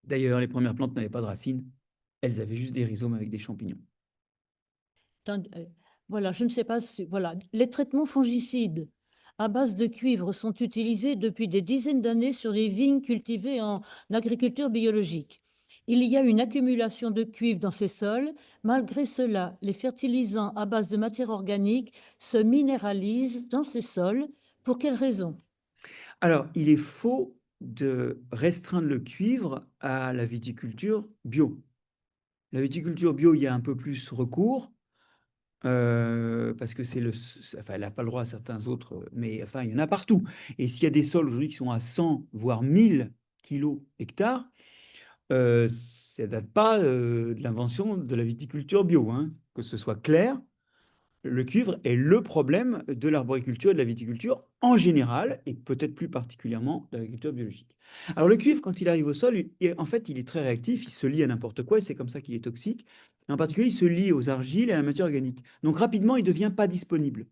D'ailleurs, les premières plantes n'avaient pas de racines, elles avaient juste des rhizomes avec des champignons. Voilà, je ne sais pas si... Voilà, les traitements fongicides à base de cuivre sont utilisés depuis des dizaines d'années sur les vignes cultivées en agriculture biologique. Il y a une accumulation de cuivre dans ces sols. Malgré cela, les fertilisants à base de matière organique se minéralisent dans ces sols. Pour quelles raisons? Alors, il est faux de restreindre le cuivre à la viticulture bio. La viticulture bio, il y a un peu plus recours, parce que enfin, elle n'a pas le droit à certains autres, mais enfin, il y en a partout. Et s'il y a des sols aujourd'hui qui sont à 100, voire 1000 kilos hectares, ça ne date pas de l'invention de la viticulture bio, hein. Que ce soit clair, le cuivre est le problème de l'arboriculture et de la viticulture en général, et peut-être plus particulièrement de l'agriculture biologique. Alors le cuivre, quand il arrive au sol, en fait, il est très réactif, il se lie à n'importe quoi, et c'est comme ça qu'il est toxique. Et en particulier, il se lie aux argiles et à la matière organique. Donc rapidement, il ne devient pas disponible.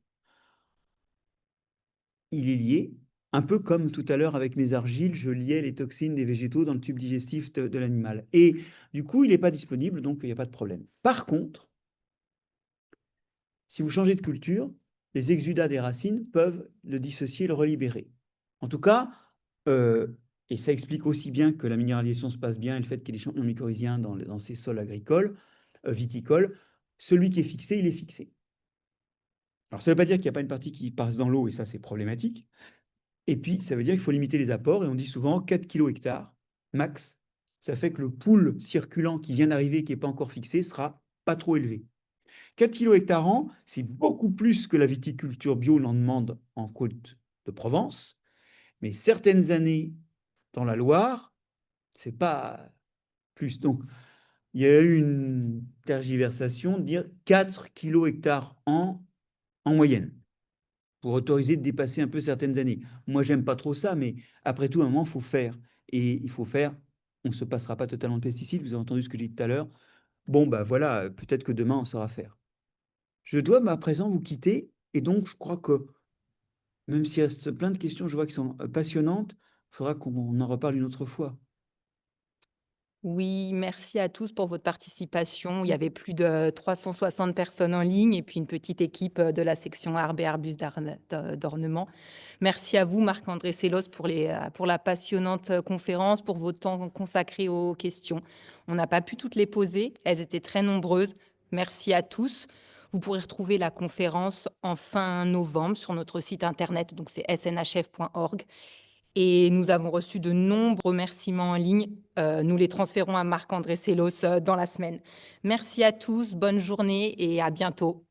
Il est lié, un peu comme tout à l'heure avec mes argiles, je liais les toxines des végétaux dans le tube digestif de l'animal. Et du coup, il n'est pas disponible, donc il n'y a pas de problème. Par contre, si vous changez de culture, les exudats des racines peuvent le dissocier, le relibérer. En tout cas, et ça explique aussi bien que la minéralisation se passe bien et le fait qu'il y ait des champignons mycorhiziens dans ces sols agricoles, viticoles, celui qui est fixé, il est fixé. Alors, ça ne veut pas dire qu'il n'y a pas une partie qui passe dans l'eau, et ça, c'est problématique. Et puis, ça veut dire qu'il faut limiter les apports, et on dit souvent 4 kg hectares, max. Ça fait que le pool circulant qui vient d'arriver, qui n'est pas encore fixé, sera pas trop élevé. 4 kg hectares an, c'est beaucoup plus que la viticulture bio l'en demande en Côte de Provence, mais certaines années dans la Loire, c'est pas plus. Donc, il y a eu une tergiversation de dire 4 kg hectares an en moyenne, pour autoriser de dépasser un peu certaines années. Moi, j'aime pas trop ça, mais après tout, à un moment, il faut faire. Et il faut faire, on ne se passera pas totalement de pesticides, vous avez entendu ce que j'ai dit tout à l'heure. Bon, bah voilà, peut-être que demain, on saura faire. Je dois à présent vous quitter, et donc je crois que, même s'il reste plein de questions, je vois qui sont passionnantes, il faudra qu'on en reparle une autre fois. Oui, merci à tous pour votre participation. Il y avait plus de 360 personnes en ligne et puis une petite équipe de la section arbres et arbustes d'ornement. Merci à vous, Marc-André Sellos, pour la passionnante conférence, pour votre temps consacré aux questions. On n'a pas pu toutes les poser, elles étaient très nombreuses. Merci à tous. Vous pourrez retrouver la conférence en fin novembre sur notre site internet, donc c'est snhf.org. Et nous avons reçu de nombreux remerciements en ligne. Nous les transférons à Marc-André Sellos dans la semaine. Merci à tous, bonne journée et à bientôt.